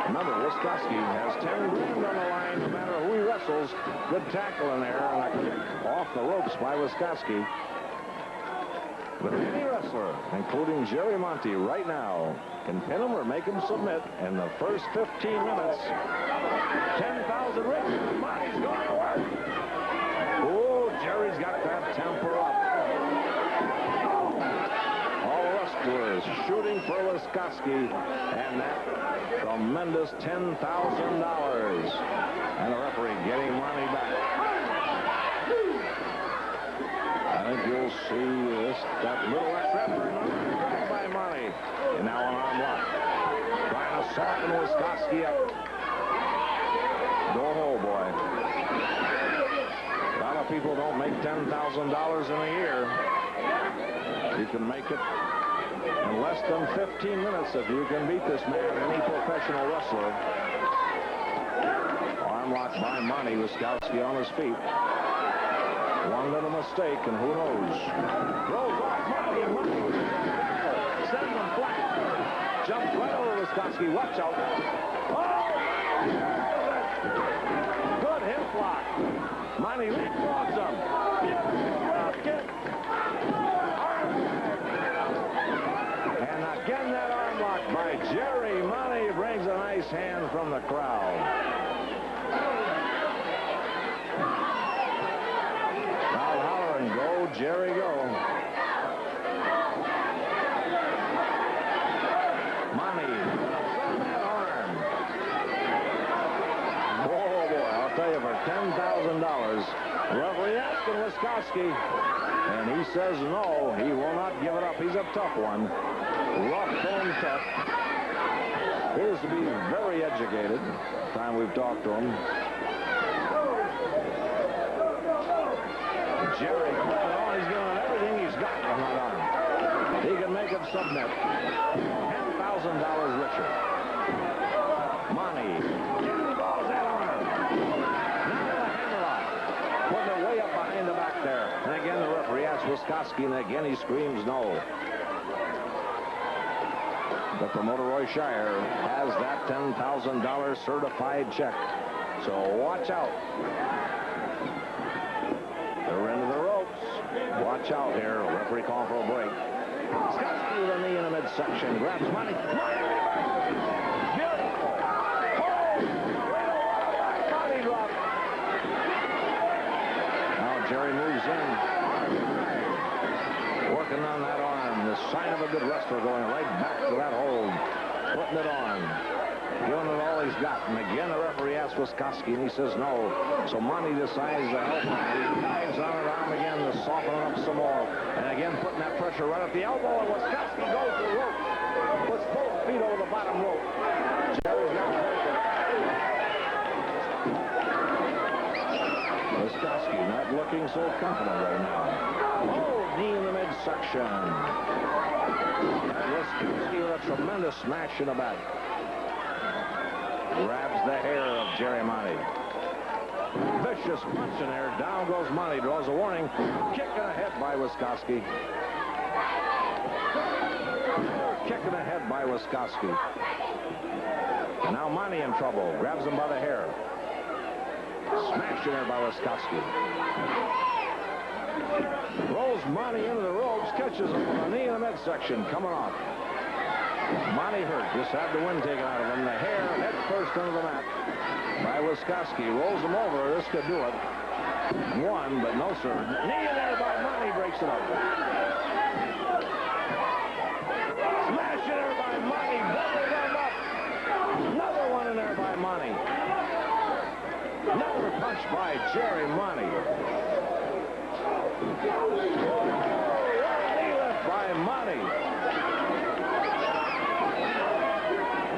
Speaker 7: Remember, Wiskowski has 10 grand on the line no matter who he wrestles. Good tackle in there and a kick off the ropes by Wiskowski.
Speaker 3: But any wrestler, including Jerry Monty right now, can pin him or make him submit in the first 15 minutes. 10,000 rings. Monty's going to work. Oh, Jerry's got that temper up. All the wrestlers shooting for Wiskoski and that tremendous $10,000. And the referee getting money back. I think you'll see that little extra effort by money. And now an arm lock. Trying to soften Wiskoski up. Oh, boy. A lot of people don't make $10,000 in a year. You can make it in less than 15 minutes if you can beat this man, any professional wrestler. Arm lock by money. Wiskoski on his feet. One little mistake, and who knows? Rolls off money. Sends him flat. Jumps right over Wiskoski. Watch out. Oh! Good hip block. Money leapfrogs him. Drop kick. And again that arm lock by Jerry Money brings a nice hand from the crowd. Crowd hollering, go, Jerry, go. Money from that arm. Oh, boy, I'll tell you, for $10,000, referee asking Wiskoski, and he says no, he will not give it up. He's a tough one. Rough and tough. Appears to be very educated. Time we've talked to him. Jerry playing on. He's doing everything he's got on that arm. He can make it submit. $10,000 richer. Money. Jerry balls that arm. Now the hammerlock. Putting it way up behind the back there. And again, the referee asks Wiskoski, and again he screams no. The promoter, Roy Shire, has that $10,000 certified check. So watch out. They're into the ropes. Watch out here. Referee calling for a break. Wiskoski with a knee in the midsection. Grabs money. Beautiful. Oh! Body drop. Now Jerry moves in. Working on that arm. The sign of a good wrestler, going right back to that hold. Putting it on. Doing it all he's got. And again, the referee asks Wiskoski, and he says no. So Monty decides to help him. He dives on his arm again to soften it up some more. And again, putting that pressure right at the elbow. And Wiskoski goes to the rope. Puts both feet over the bottom rope. Jerry's got to break it. Wiskoski not looking so confident right now. Oh, knee in the midsection. Wiskoski with a tremendous smash in the back. Grabs the hair of Jerry Monty. Vicious punch in there. Down goes Monty. Draws a warning. Kick in the head by Wiskoski. Kick in the head by Wiskoski. And now Monty in trouble. Grabs him by the hair. Smash in there by Wiskoski. Rolls Monty into the ropes. Catches him with a knee in the midsection. Coming off. Monty hurt. Just had the wind taken out of him. The hair head first into the mat by Wiskoski. Rolls him over. This could do it. One, but no, sir. Knee in there by Monty. Breaks it up. Smash in there by Monty. Double them up. Another one in there by Monty. Another punch by Jerry Monty. Oh, what a knee lift by Monty.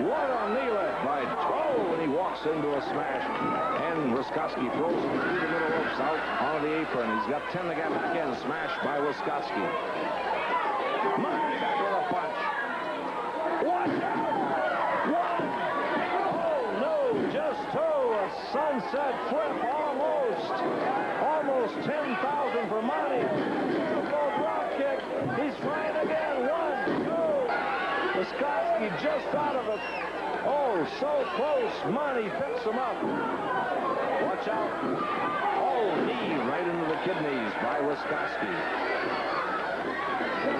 Speaker 3: What a knee lift by Toe, and he walks into a smash. And Wiskoski throws him through the middle ropes out onto the apron. He's got 10 to get back in. Smash by Wiskoski. Monty back with a punch. Watch out! One! Oh, no, just Toe. A sunset flip, almost. Almost 10,000 for Monty. Beautiful drop kick. He's trying again. 1, 2. Wiskoski just out of it. Oh, so close. Monty picks him up. Watch out. Oh, knee right into the kidneys by Wiskoski.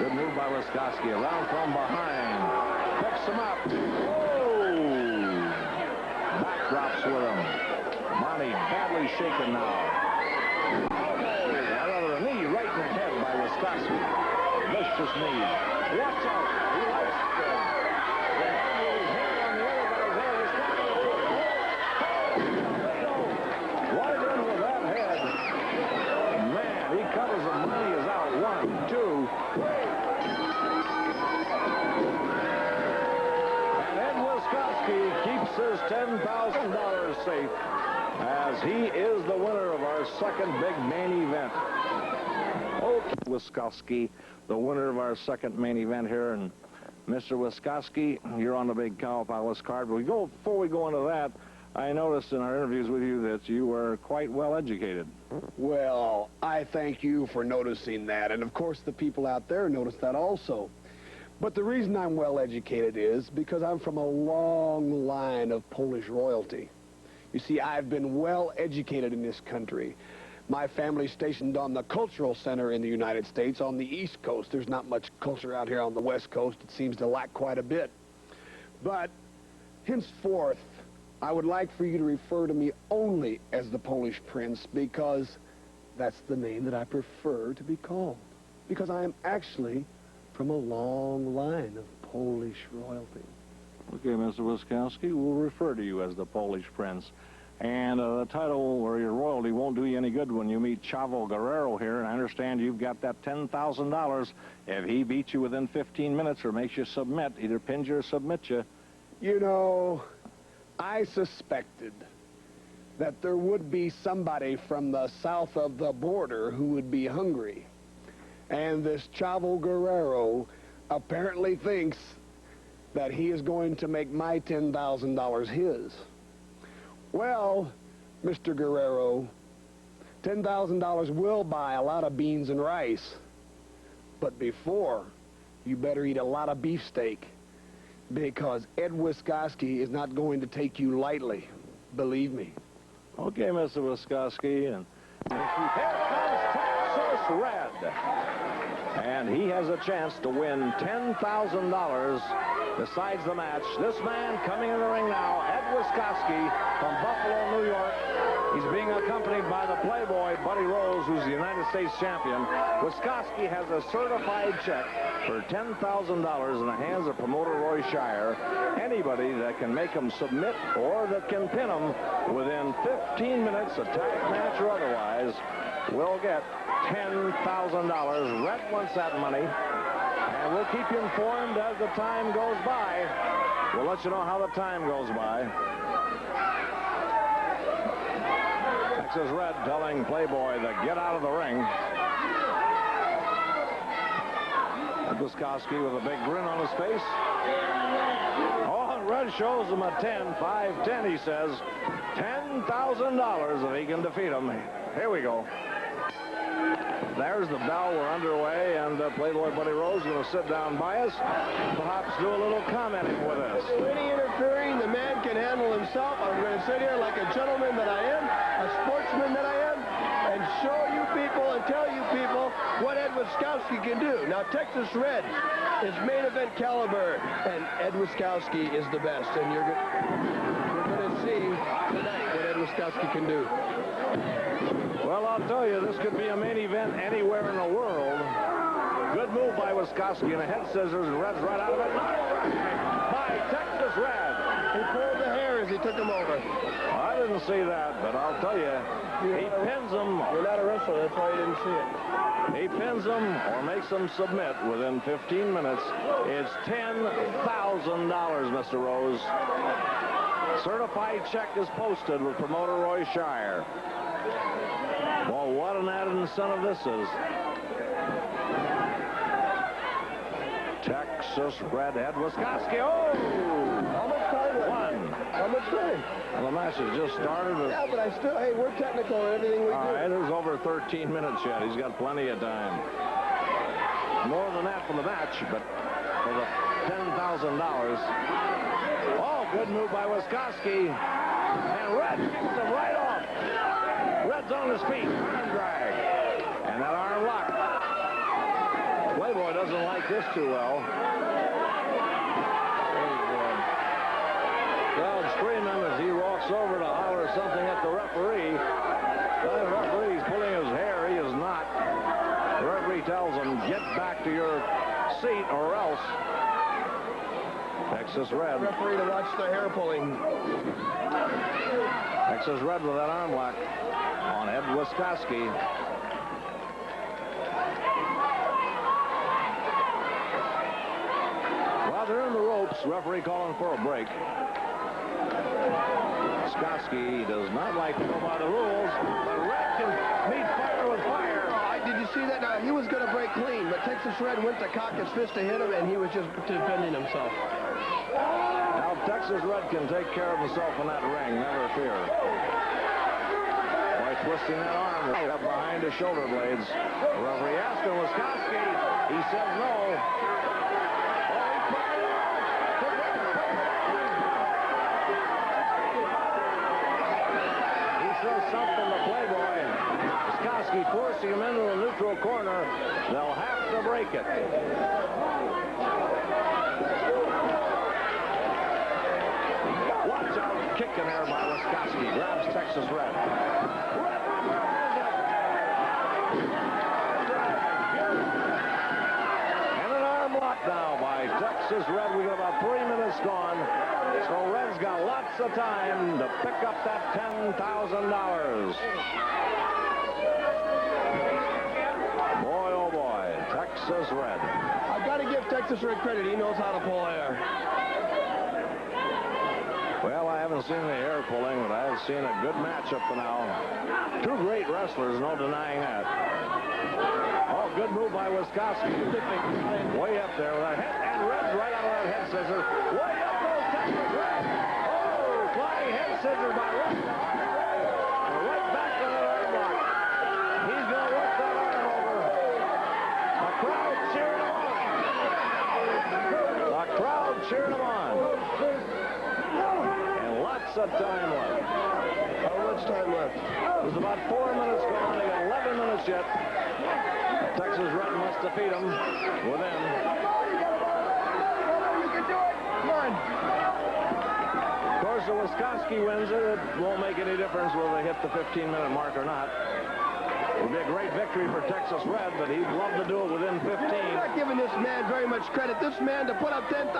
Speaker 3: Good move by Wiskoski. Around from behind. Picks him up. Oh! Backdrops with him. Monty badly shaken now. Another knee right in the head by Wiskoski. Vicious knee. Watch out. He likes the hand with his hand on the other guy's head. He's trying to put right in with that head. Man, he covers him. Money is out. 1, 2, 3. And Ed Wiskoski keeps his $10,000 safe as he is the winner of our second big main event. Okay, Wiskoski, the winner of our second main event here. And Mr. Wiskoski, you're on the big Cow Palace card. But before we go into that, I noticed in our interviews with you that you were quite well educated.
Speaker 9: Well, I thank you for noticing that. And of course, the people out there notice that also. But the reason I'm well educated is because I'm from a long line of Polish royalty. You see, I've been well educated in this country. My family's stationed on the cultural center in the United States on the East Coast. There's not much culture out here on the West Coast. It seems to lack quite a bit. But henceforth, I would like for you to refer to me only as the Polish Prince, because that's the name that I prefer to be called. Because I am actually from a long line of Polish royalty.
Speaker 3: Okay, Mr. Wiskoski, we'll refer to you as the Polish Prince. And the title or your royalty won't do you any good when you meet Chavo Guerrero here. And I understand you've got that $10,000. If he beats you within 15 minutes or makes you submit, either pins you or submits you.
Speaker 9: You know, I suspected that there would be somebody from the south of the border who would be hungry. And this Chavo Guerrero apparently thinks that he is going to make my $10,000 his. Well, Mr. Guerrero, $10,000 will buy a lot of beans and rice. But before, you better eat a lot of beefsteak, because Ed Wiskoski is not going to take you lightly. Believe me.
Speaker 3: Okay, Mr. Wiskoski. And here comes Texas Red. And he has a chance to win $10,000 besides the match. This man coming in the ring now, Ed Wiskoski from Buffalo, New York. He's being accompanied by the Playboy, Buddy Rose, who's the United States champion. Wiskoski has a certified check for $10,000 in the hands of promoter Roy Shire. Anybody that can make him submit or that can pin him within 15 minutes, a tag match or otherwise, will get $10,000. Red wants that money. And we'll keep you informed as the time goes by. We'll let you know how the time goes by. Texas Red telling Playboy to get out of the ring. Wiskoski with a big grin on his face. Oh, and Red shows him a 10, 5-10, he says. $10,000 if he can defeat him. Here we go. There's the bell. We're underway, and Playboy Buddy Rose is going to sit down by us, perhaps do a little commenting with us.
Speaker 11: Any interfering, the man can handle himself. I'm going to sit here like a gentleman that I am, a sportsman that I am, and show you people and tell you people what Ed Wiskoski can do. Now, Texas Red is main event caliber, and Ed Wiskoski is the best, and you're going to see tonight what Ed Wiskoski can do.
Speaker 3: Well, I'll tell you, this could be a main event anywhere in the world. Good move by Wiskoski, and a head scissors, and Red's right out of it. Not over by Texas Red.
Speaker 11: He pulled the hair as he took him over.
Speaker 3: I didn't see that, but I'll tell you, he pins him.
Speaker 11: You're not a wrestler, that's why you didn't see it.
Speaker 3: He pins him or makes him submit within 15 minutes. It's $10,000, Mr. Rose. Certified check is posted with promoter Roy Shire. Well, what an added incentive this is. Texas Red, Ed Wiskoski. Oh!
Speaker 11: How much time left?
Speaker 3: One.
Speaker 11: How much time?
Speaker 3: Well, the match has just started.
Speaker 11: Yeah, but I still, hey, we're technical in everything we do.
Speaker 3: All right, there's over 13 minutes yet. He's got plenty of time. More than that for the match, but for the $10,000. Oh, good move by Wiskoski. And Red kicks him right off. Red's on his feet. Arm drag. And that arm lock. Playboy doesn't like this too well. Crowd screaming as he walks over to holler something at the referee. The referee's pulling his hair. He is not. The referee tells him, get back to your seat or else. Texas Red.
Speaker 11: Referee to watch the hair pulling.
Speaker 3: Texas Red with that arm lock on Ed Wiskoski. While they're in the ropes, referee calling for a break. Wiskoski does not like to go by the rules, but Red can meet fire with fire.
Speaker 11: Did you see that? Now, he was going to break clean, but Texas Red went to cock his fist to hit him, and he was just defending himself.
Speaker 3: Now, Texas Red can take care of himself in that ring, never fear. By twisting that arm right up behind his shoulder blades. The referee asked him, Wiskoski. He said no. He says something to Playboy. Wiskoski forcing him into the neutral corner. They'll have to break it. Watch out, kicking there by Wiskoski. Grabs Texas Red. And an arm lock now by Texas Red. We got about 3 minutes gone. So Red's got lots of time to pick up that $10,000. Boy, oh boy, Texas Red.
Speaker 11: I've got to give Texas Red credit. He knows how to pull hair.
Speaker 3: Well, I haven't seen the hair pulling, but I've seen a good match up to now. Two great wrestlers, no denying that. Oh, good move by Wiskoski. Way up there with that head, and Red's right out of that head scissor. Way up goes Texas Red. Oh, flying head scissor by Red. Right back to that arm lock. He's going to work that arm over. The crowd cheering him on. The crowd cheering him on. And lots of time left.
Speaker 11: How much time left?
Speaker 3: There's about 4 minutes gone. They got 11 minutes yet. Texas Red must defeat him within.
Speaker 11: You can do it. Come on.
Speaker 3: Of course, if Wiskoski wins it, it won't make any difference whether they hit the 15-minute mark or not. It would be a great victory for Texas Red, but he'd love to do it within 15.
Speaker 11: We're not giving this man very much credit. This man, to put up $10,000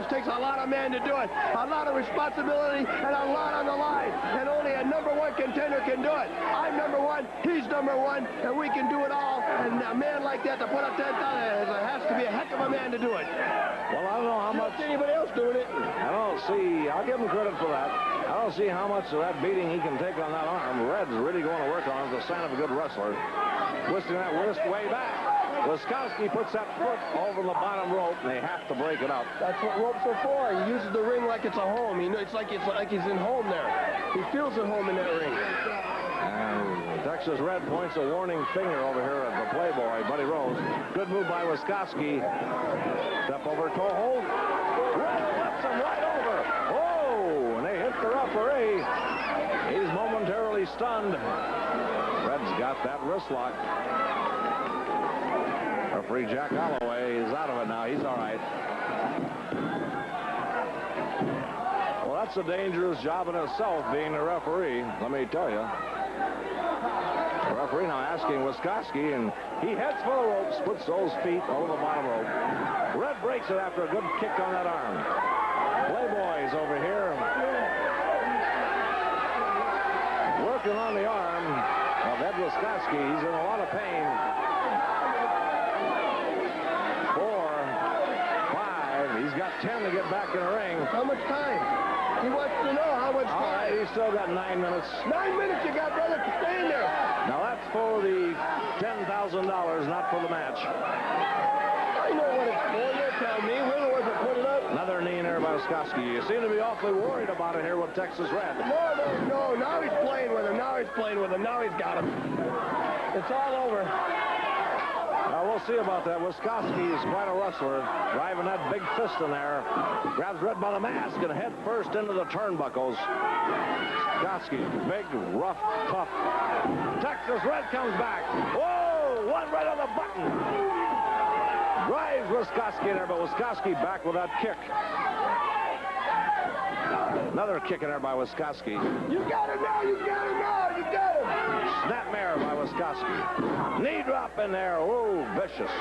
Speaker 11: takes a lot of men to do it. A lot of responsibility and a lot on the line. And only a #1 contender can do it. I'm #1, he's #1, and we can do it all. And a man like that to put up $10,000 has to be a heck of a man to do it.
Speaker 3: Well, I don't know how much
Speaker 11: anybody else doing it.
Speaker 3: I don't see. I'll give him credit for that. I don't see how much of that beating he can take on that arm. Red's really going to work on it. It's a sign of a good wrestler. Twisting that wrist way back. Wiskoski puts that foot over the bottom rope, and they have to break it up.
Speaker 11: That's what ropes are for. He uses the ring like it's a home. It's like he's in home there. He feels at home in that ring.
Speaker 3: And Texas Red points a warning finger over here at the Playboy, Buddy Rose. Good move by Wiskoski. Step over toe hold. Red lets him right over. Oh, and they hit the referee. He's momentarily stunned. Red's got that wrist lock. Referee Jack Holloway is out of it now. He's all right. Well, that's a dangerous job in itself, being the referee, let me tell you. The referee now asking Wiskoski, and he heads for the ropes, puts those feet over the bottom rope. Red breaks it after a good kick on that arm. Playboy's over here working on the arm of Ed Wiskoski. He's in a lot of pain. 4, 5. He's got 10 to get back in the ring.
Speaker 11: How much time? He wants to know how much time.
Speaker 3: All right, he's still got 9 minutes.
Speaker 11: 9 minutes you got, brother. Stay in there.
Speaker 3: Now that's for the $10,000, not for the match.
Speaker 11: I know what it's for. You tell me. We're the ones that put it up.
Speaker 3: Another knee in there by Wiskoski. You seem to be awfully worried about it here with Texas Red.
Speaker 11: No. Now he's playing with him. Now he's got him. It's all over.
Speaker 3: Now we'll see about that. Wiskoski is quite a wrestler. Driving that big fist in there. Grabs Red by the mask and head first into the turnbuckles. Wiskoski, big, rough, tough. Texas Red comes back. Whoa! One right on the button. Drives Wiskoski in there, but Wiskoski back with that kick. Another kick in there by Wiskoski.
Speaker 11: You got him now, you got him now, you got him.
Speaker 3: Snapmare by Wiskoski. Knee drop in there. Ooh, vicious.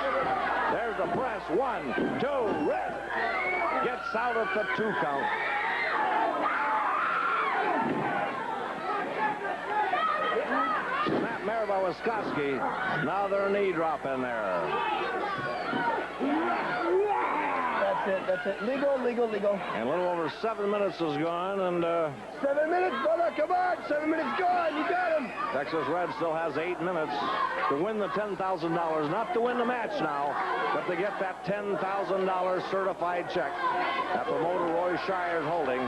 Speaker 3: There's the press. 1, 2, Red gets out at the 2 count. Snapmare by Wiskoski. Now their knee drop in there.
Speaker 11: That's it. Legal.
Speaker 3: And a little over 7 minutes is gone, and
Speaker 11: 7 minutes, brother, come on. 7 minutes gone, you got him.
Speaker 3: Texas Red still has 8 minutes to win the $10,000. Not to win the match now, but to get that $10,000 certified check that promoter Roy Shire's holding.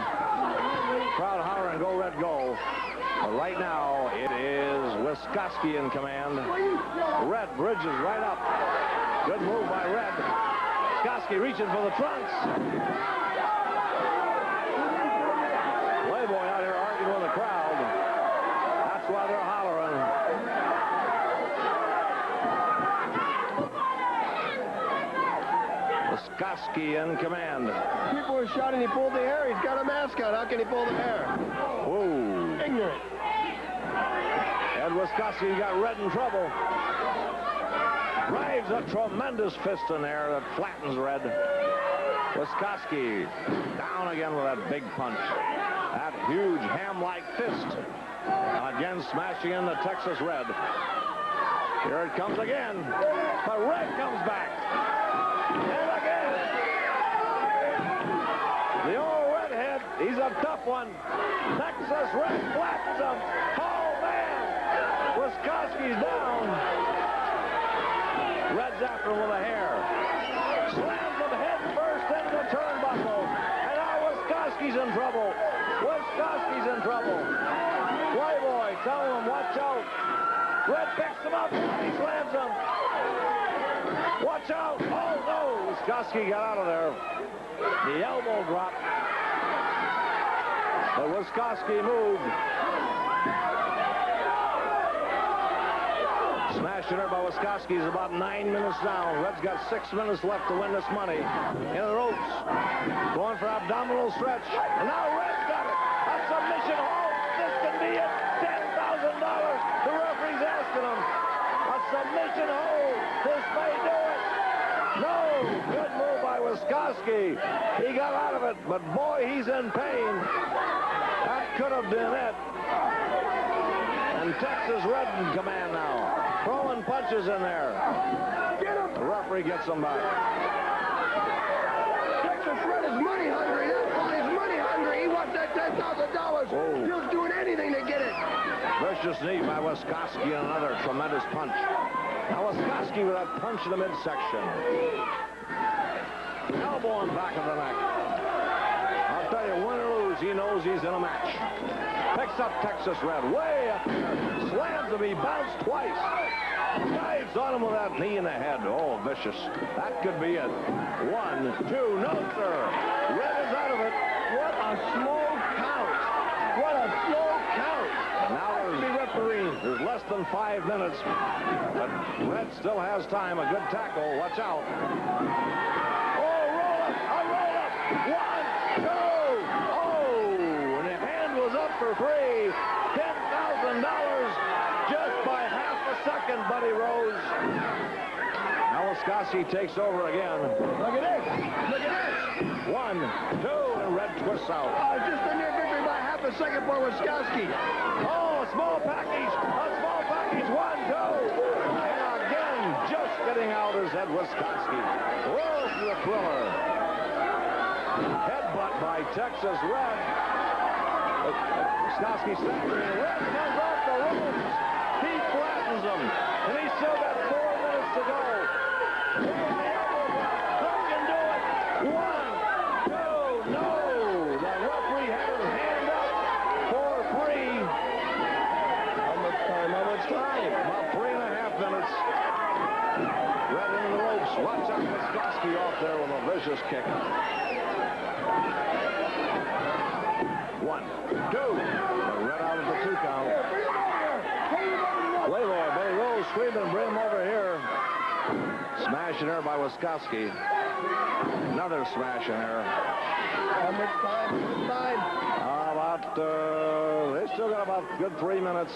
Speaker 3: Crowd hollering, go Red, go. But right now, it is Wiskoski in command. Red bridges right up. Good move by Red. Wiskoski reaching for the trunks. Playboy out here arguing with the crowd. That's why they're hollering. Wiskoski in command.
Speaker 11: People are shouting he pulled the hair. He's got a mask on. How can he pull the hair?
Speaker 3: Whoa.
Speaker 11: Ignorant.
Speaker 3: And Wiskoski got Red in trouble. Drives a tremendous fist in there that flattens Red. Wiskoski down again with that big punch. That huge ham-like fist. Again smashing in the Texas Red. Here it comes again. But Red comes back. And again. The old redhead, he's a tough one. Texas Red flattens him. Oh, man. Wiskoski's down. Red's after him with a hair. Slams him head first into the turnbuckle. And now Wiskoski's in trouble. Wiskoski's in trouble. Playboy telling him, watch out. Red picks him up. He slams him. Watch out. Oh, no. Wiskoski got out of there. The elbow drop. But Wiskoski moved. Smashing her by Wiskoski is about 9 minutes down. Red's got 6 minutes left to win this money. In the ropes. Going for abdominal stretch. And now Red's got it. A submission hold. This can be it. $10,000. The referee's asking him. A submission hold. This may do it. No. Good move by Wiskoski. He got out of it. But boy, he's in pain. That could have been it. And Texas Red in command now. Throwing punches in there.
Speaker 11: Get him!
Speaker 3: The referee gets him back.
Speaker 11: Texas Red is money hungry. That's why he's money hungry. He wants that $10,000. He'll do anything to get it.
Speaker 3: Vicious knee by Wiskoski and another tremendous punch. Now Wiskoski with that punch in the midsection. Elbow in the back of the neck. I'll tell you, win or lose, he knows he's in a match. Picks up Texas Red way up there. Slams him. He bounced twice. Dives on him with that knee in the head. Oh, vicious. That could be it. 1, 2. No, sir. Red is out of it.
Speaker 11: What a slow count. What a slow count.
Speaker 3: Now there's less than 5 minutes. But Red still has time. A good tackle. Watch out. Oh, roll up. A roll up. 1, 2. Oh, and the hand was up for free. $10,000 just by half a second, Buddy Rose. Now Wiskoski takes over again.
Speaker 11: Look at this. Look at this.
Speaker 3: 1, 2, and Red twists out.
Speaker 11: Oh, just a near victory by half a second for Wiskoski.
Speaker 3: Oh, a small package. A small package. 1, 2. And again, just getting out is Ed Wiskoski. Rolls to the thriller. Headbutt by Texas Red. Wiskoski staggering. Red comes off the ropes. He flattens him. And he's still got 4 minutes to go. Who can do it? 1, 2, no. The referee had his hand up for 3.
Speaker 11: How much time? How much time?
Speaker 3: About 3.5 minutes. Red into the ropes. Watch out, Wiskoski off there with a vicious kick. 1, 2. Red out of the 2 count. Playboy, Buddy Rose screaming, bring him over here. Smash in there by Wiskoski. Another smash in there.
Speaker 11: How much time?
Speaker 3: They still got about good 3 minutes.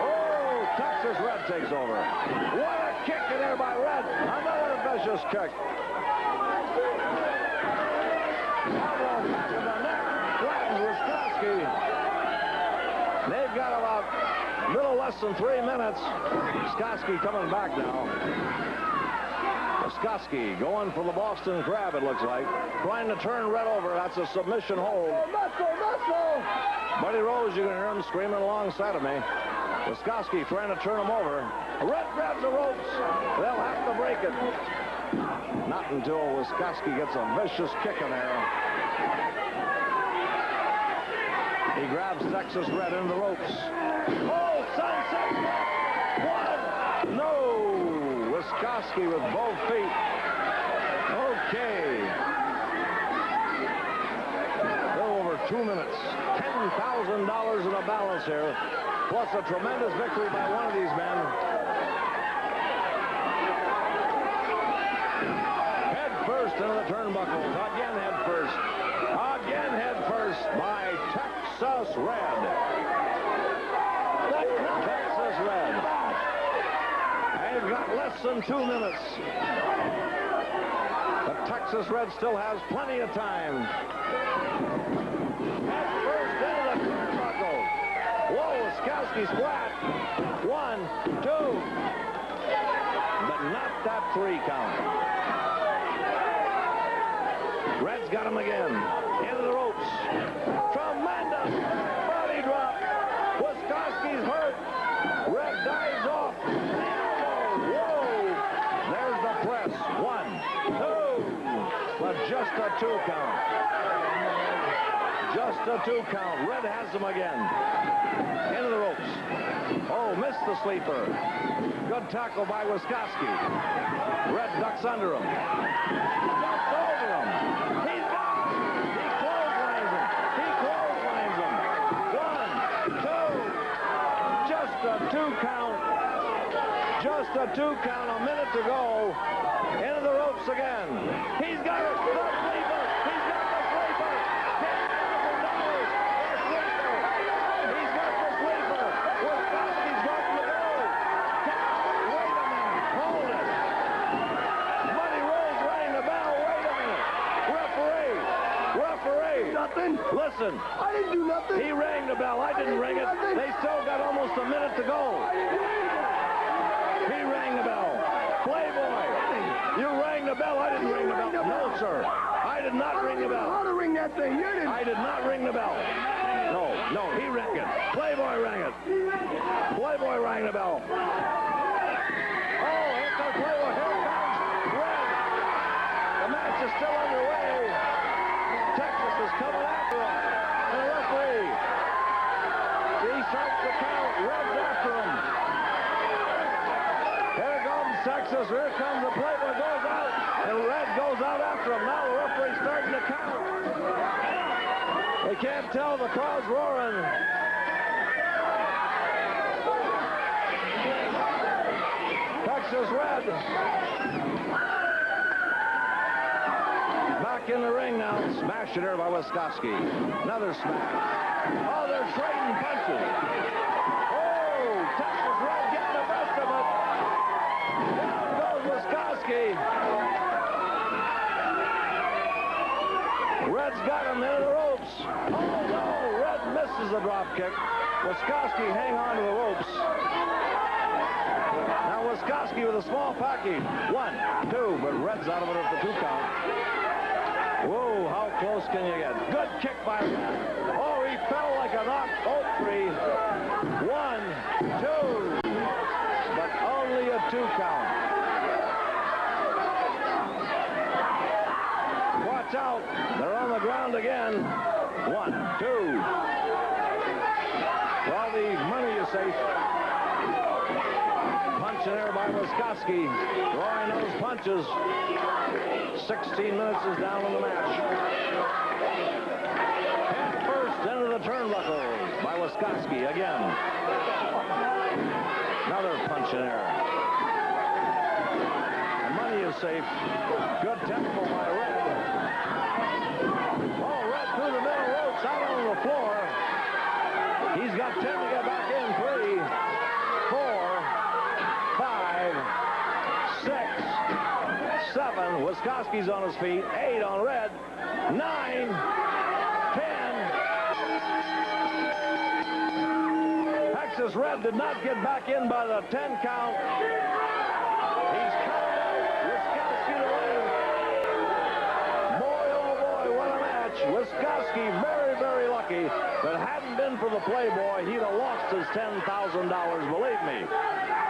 Speaker 3: Oh, Texas Red takes over. What a kick in there by Red. Another vicious kick. Elbow back in the neck. Flattens Wiskoski. They've got about a little less than 3 minutes. Wiskoski coming back now. Wiskoski going for the Boston Crab, it looks like. Trying to turn Red over. That's a submission hold.
Speaker 11: Muscle!
Speaker 3: Buddy Rose, you can hear him screaming alongside of me. Wiskoski trying to turn him over. Red grabs the ropes. They'll have to break it. Not until Wiskoski gets a vicious kick in there. He grabs Texas Red into the ropes. Oh, sunset! One! No! Wiskoski with both feet. Okay. A little over 2 minutes. $10,000 in a balance here. Plus a tremendous victory by one of these men. Head first into the turnbuckles. Again head first. Again head first by Texas Red. Texas Red. They've got less than 2 minutes. But Texas Red still has plenty of time. Head first into the turnbuckle. Whoa, Wiskoski's flat. 1, 2. But not that 3 count. Red's got him again. Into the ropes. Tremendous body drop. Wiskoski's hurt. Red dives off. Whoa! There's the press. 1, 2. But just a 2 count. Just a 2 count. Red has him again. Into the ropes. Oh, missed the sleeper. Good tackle by Wiskoski. Red ducks under him. Ducks over him. He's got him. He clotheslines him. He clotheslines him. 1, 2. Just a 2 count. Just a 2 count. A minute to go. Into the ropes again. He's got it. The sleeper. He's got the sleeper. $10,000. The sleeper. He's got the sleeper. Wiskoski's got to go. Wait a minute. Hold it. Buddy Rose rang the bell. Wait a minute. Referee. Nothing. Listen.
Speaker 11: I didn't do nothing.
Speaker 3: He rang the bell. I didn't ring it.
Speaker 11: Nothing.
Speaker 3: They still got almost a minute to go. He rang the bell. Playboy. You rang the bell. I didn't ring the bell. No, sir. I did not ring the bell.
Speaker 11: How to ring that thing? You didn't.
Speaker 3: I did not ring the bell. No, he rang it. Playboy rang it. Playboy rang the bell. Oh, here comes Playboy. Here comes Red. The match is still underway. Texas is coming after him. And the referee. He starts the count. Red's after him. Here comes Texas. Here comes the Playboy. Goes out. And Red goes out after him. Now the referee's starting to count. They can't tell. The crowd's roaring. Texas Red. Back in the ring now. Smashed it here by Wiskoski. Another smash. Oh, they're trading punches. Oh, Texas Red getting the best of it. Down goes Wiskoski. Red's got him into the ropes. Oh, no. Red misses the drop kick. Wiskoski hang on to the ropes. Now Wiskoski with a small package. 1, 2, but Red's out of it at the 2 count. Whoa, how close can you get? Good kick by Red. Oh, he fell like a knocked oak tree. 1, 2, but only a 2 count. Watch out. They're on the ground again. 1, 2. Well, the money is safe. Punching there by Wiskoski. Drawing those punches. 16 minutes is down in the match. Head first into the turnbuckles by Wiskoski again. Another punch in air. The money is safe. Good tempo by Red. Oh, Red through the middle ropes, out on the floor. He's got 10 to get back in. 3, 4, 5, 6, 7. Wisconski's on his feet. 8 on Red. 9, 10. Texas Red did not get back in by the 10 count. He's counted out. Wisconski the winner. Boy, oh boy, what a match. Wisconski very, very lucky. If it hadn't been for the Playboy, he'd have lost his $10,000, believe me.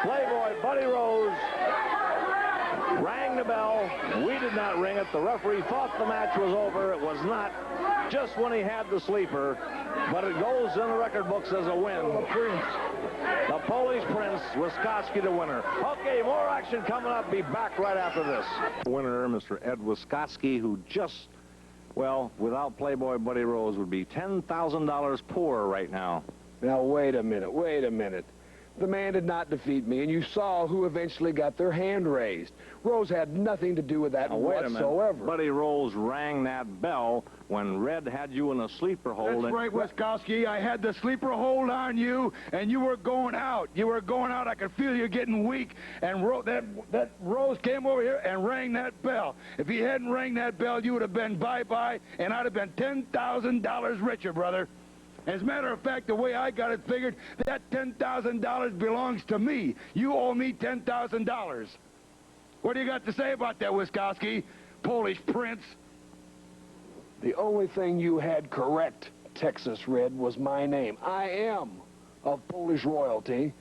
Speaker 3: Playboy Buddy Rose rang the bell. We did not ring it. The referee thought the match was over. It was not. Just when he had the sleeper. But it goes in the record books as a win. The Polish Prince, Wisconski the winner. Okay, more action coming up. Be back right after this. Winner, Mr. Ed Wisconski, who just, well, without Playboy Buddy Rose, would be $10,000 poorer right now.
Speaker 9: Now, wait a minute, wait a minute. The man did not defeat me, and you saw who eventually got their hand raised. Rose had nothing to do with that whatsoever.
Speaker 3: Buddy Rose rang that bell when Red had you in a sleeper hold.
Speaker 16: That's right, Wisconski. I had the sleeper hold on you, and you were going out. You were going out. I could feel you getting weak, and that Rose came over here and rang that bell. If he hadn't rang that bell, you would have been bye-bye, and I'd have been $10,000 richer, brother. As a matter of fact, the way I got it figured, that $10,000 belongs to me. You owe me $10,000. What do you got to say about that, Wisconski? Polish Prince?
Speaker 9: The only thing you had correct, Texas Red, was my name. I am of Polish royalty,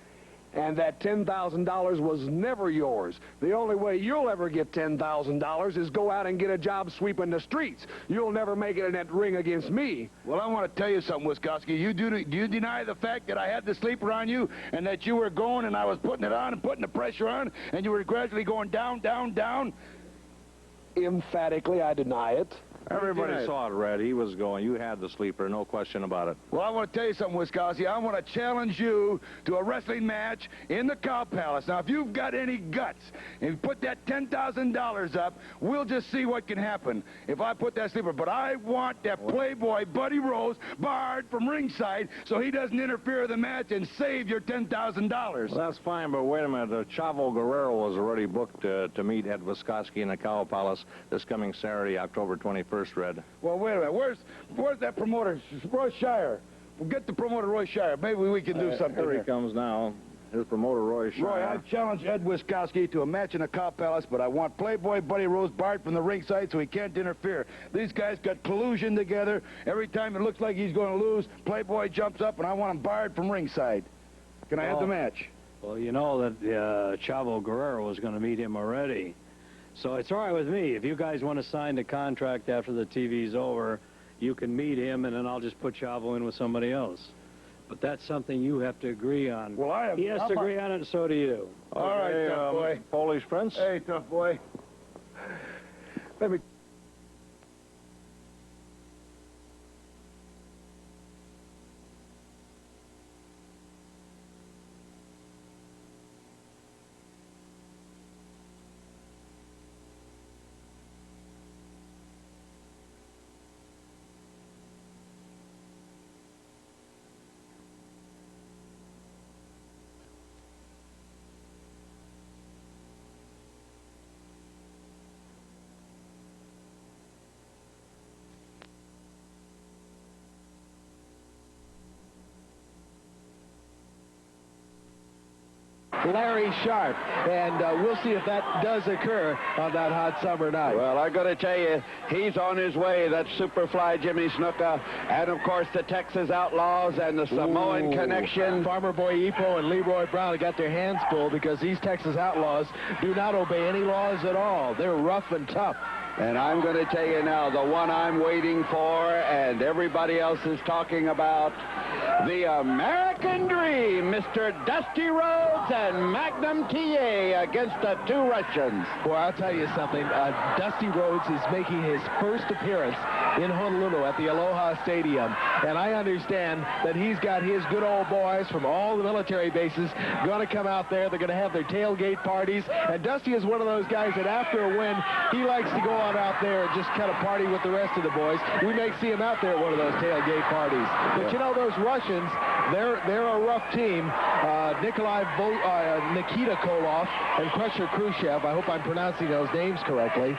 Speaker 9: and that $10,000 was never yours. The only way you'll ever get $10,000 is go out and get a job sweeping the streets. You'll never make it in that ring against me.
Speaker 16: Well, I want to tell you something, Wisconski. Do you deny the fact that I had the sleeper on you and that you were going and I was putting it on and putting the pressure on and you were gradually going down, down, down?
Speaker 9: Emphatically, I deny it.
Speaker 3: Everybody saw it, Red. He was going. You had the sleeper, no question about it.
Speaker 16: Well, I want to tell you something, Wisconsin. I want to challenge you to a wrestling match in the Cow Palace. Now, if you've got any guts and put that $10,000 up, we'll just see what can happen if I put that sleeper. But I want that Playboy Buddy Rose barred from ringside so he doesn't interfere with the match and save your $10,000.
Speaker 3: Well, that's fine, but wait a minute. Chavo Guerrero was already booked to meet Ed Wisconski in the Cow Palace this coming Saturday, October 21st. Red.
Speaker 16: Well, wait a minute. Where's that promoter, Roy Shire? We'll get the promoter, Roy Shire. Maybe we can do something
Speaker 3: here. He comes now. His promoter, Roy Shire.
Speaker 16: Roy, I challenge Ed Wisconski to a match in the Cow Palace, but I want Playboy Buddy Rose barred from the ringside so he can't interfere. These guys got collusion together. Every time it looks like he's going to lose, Playboy jumps up, and I want him barred from ringside. Can I have the match?
Speaker 21: Well, you know that Chavo Guerrero was going to meet him already. So it's all right with me. If you guys want to sign the contract after the TV's over, you can meet him, and then I'll just put Chavo in with somebody else. But that's something you have to agree on.
Speaker 16: Well,
Speaker 21: he has to agree on it, and so do you.
Speaker 16: All right, tough boy.
Speaker 3: Polish Prince.
Speaker 16: Hey, tough boy. Let me...
Speaker 11: Larry Sharp, and we'll see if that does occur on that hot summer night.
Speaker 22: Well, I got to tell you, he's on his way, that Superfly Jimmy Snuka, and of course the Texas Outlaws and the Samoan Connection.
Speaker 11: Farmer Boy Ipo and Leroy Brown have got their hands full because these Texas Outlaws do not obey any laws at all. They're rough and tough.
Speaker 22: And I'm going to tell you now, the one I'm waiting for and everybody else is talking about, the American Dream, Mr. Dusty Rhodes and Magnum TA against the two Russians.
Speaker 11: Boy, I'll tell you something. Dusty Rhodes is making his first appearance
Speaker 1: in Honolulu at the Aloha Stadium. And I understand that he's got his good old boys from all the military bases going to come out there. They're going to have their tailgate parties. And Dusty is one of those guys that after a win, he likes to go on out there and just kind of party with the rest of the boys. We may see him out there at one of those tailgate parties. But you know, those Russians, they're a rough team. Nikita Koloff and Crusher Khrushchev. I hope I'm pronouncing those names correctly.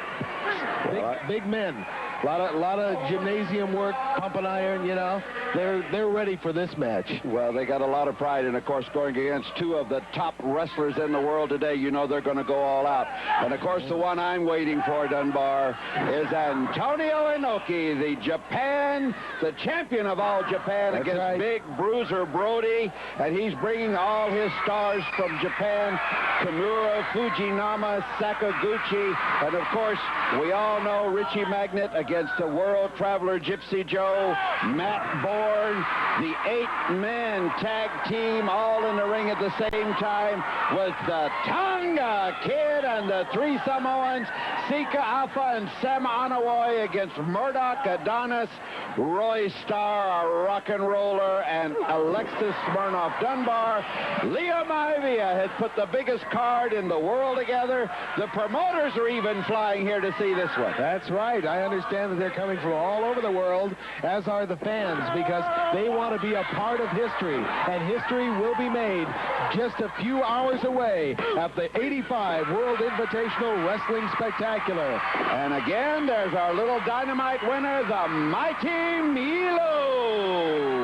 Speaker 1: Big men. A lot of gymnasium work, pumping iron, you know. They're ready for this match.
Speaker 22: Well, they got a lot of pride, and of course, going against two of the top wrestlers in the world today, you know they're going to go all out. And of course, the one I'm waiting for, Dunbar, is Antonio Inoki, the champion of all Japan. That's against right. Big Bruiser Brody, and he's bringing all his stars from Japan: Kimura, Fujinama, Sakaguchi, and of course, we all know Richie Magnet against the World Traveler Gypsy Joe, Matt Bourne, the 8-man tag team all in the ring at the same time with the Tonga Kid and the three Samoans, Sika Alpha and Sam Anawai against Murdoch, Adonis, Roy Starr, a rock and roller, and Alexis Smirnoff. Dunbar, Leo Maivia has put the biggest card in the world together. The promoters are even flying here to see this one.
Speaker 1: That's right. I understand that they're coming from all over the world, as are the fans, because they want to be a part of history, and history will be made just a few hours away at the 85 World Invitational Wrestling Spectacular.
Speaker 22: And again, there's our little dynamite winner, the mighty Milo.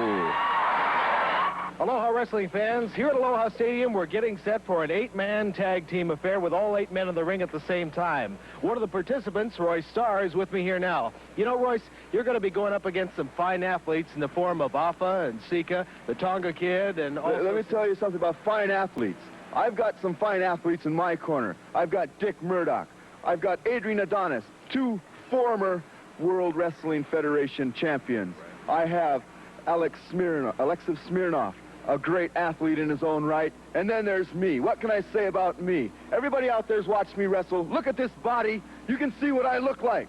Speaker 1: Aloha wrestling fans, here at Aloha Stadium, we're getting set for an 8-man tag team affair with all 8 men in the ring at the same time. One of the participants, Royce Starr, is with me here now. You know, Royce, you're going to be going up against some fine athletes in the form of Afa and Sika, the Tonga Kid, and also...
Speaker 8: Let me tell you something about fine athletes. I've got some fine athletes in my corner. I've got Dick Murdoch. I've got Adrian Adonis, 2 former World Wrestling Federation champions. I have Alexis Smirnoff, a great athlete in his own right. And then there's me. What can I say about me? Everybody out there's watched me wrestle. Look at this body. You can see what I look like.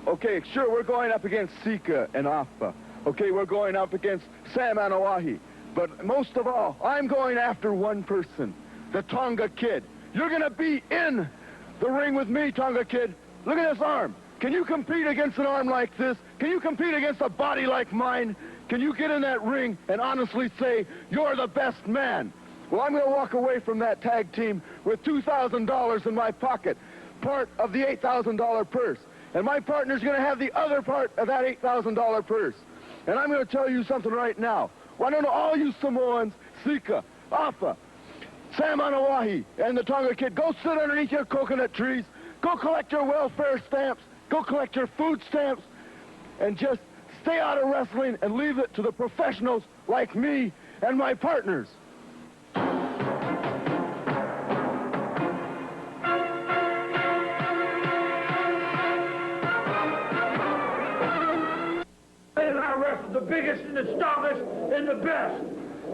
Speaker 8: Okay, sure, we're going up against Sika and Afa. Okay, we're going up against Sam Anawahi. But most of all, I'm going after one person, the Tonga Kid. You're going to be in the ring with me, Tonga Kid. Look at this arm. Can you compete against an arm like this? Can you compete against a body like mine? Can you get in that ring and honestly say you're the best man? Well, I'm going to walk away from that tag team with $2,000 in my pocket, part of the $8,000 purse. And my partner's going to have the other part of that $8,000 purse. And I'm going to tell you something right now. Why don't all you Samoans, Sika, Afa, Sam Anawahi, and the Tonga Kid, go sit underneath your coconut trees, go collect your welfare stamps, go collect your food stamps, and just stay out of wrestling and leave it to the professionals like me and my partners.
Speaker 16: And I wrestled the biggest and the strongest and the best.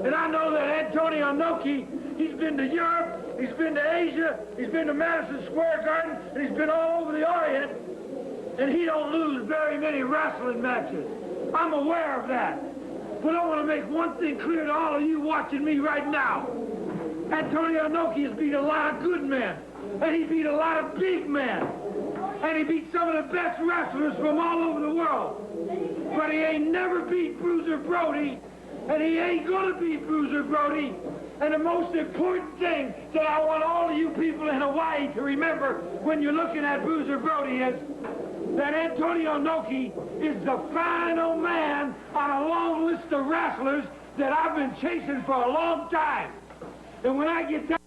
Speaker 16: And I know that Antonio Inoki, he's been to Europe, he's been to Asia, he's been to Madison Square Garden, and he's been all over the Orient. And he don't lose very many wrestling matches. I'm aware of that. But I want to make one thing clear to all of you watching me right now. Antonio Inoki has beat a lot of good men. And he beat a lot of big men. And he beat some of the best wrestlers from all over the world. But he ain't never beat Bruiser Brody. And he ain't going to beat Bruiser Brody. And the most important thing that I want all of you people in Hawaii to remember when you're looking at Bruiser Brody is that Antonio Inoki is the final man on a long list of wrestlers that I've been chasing for a long time. And when I get that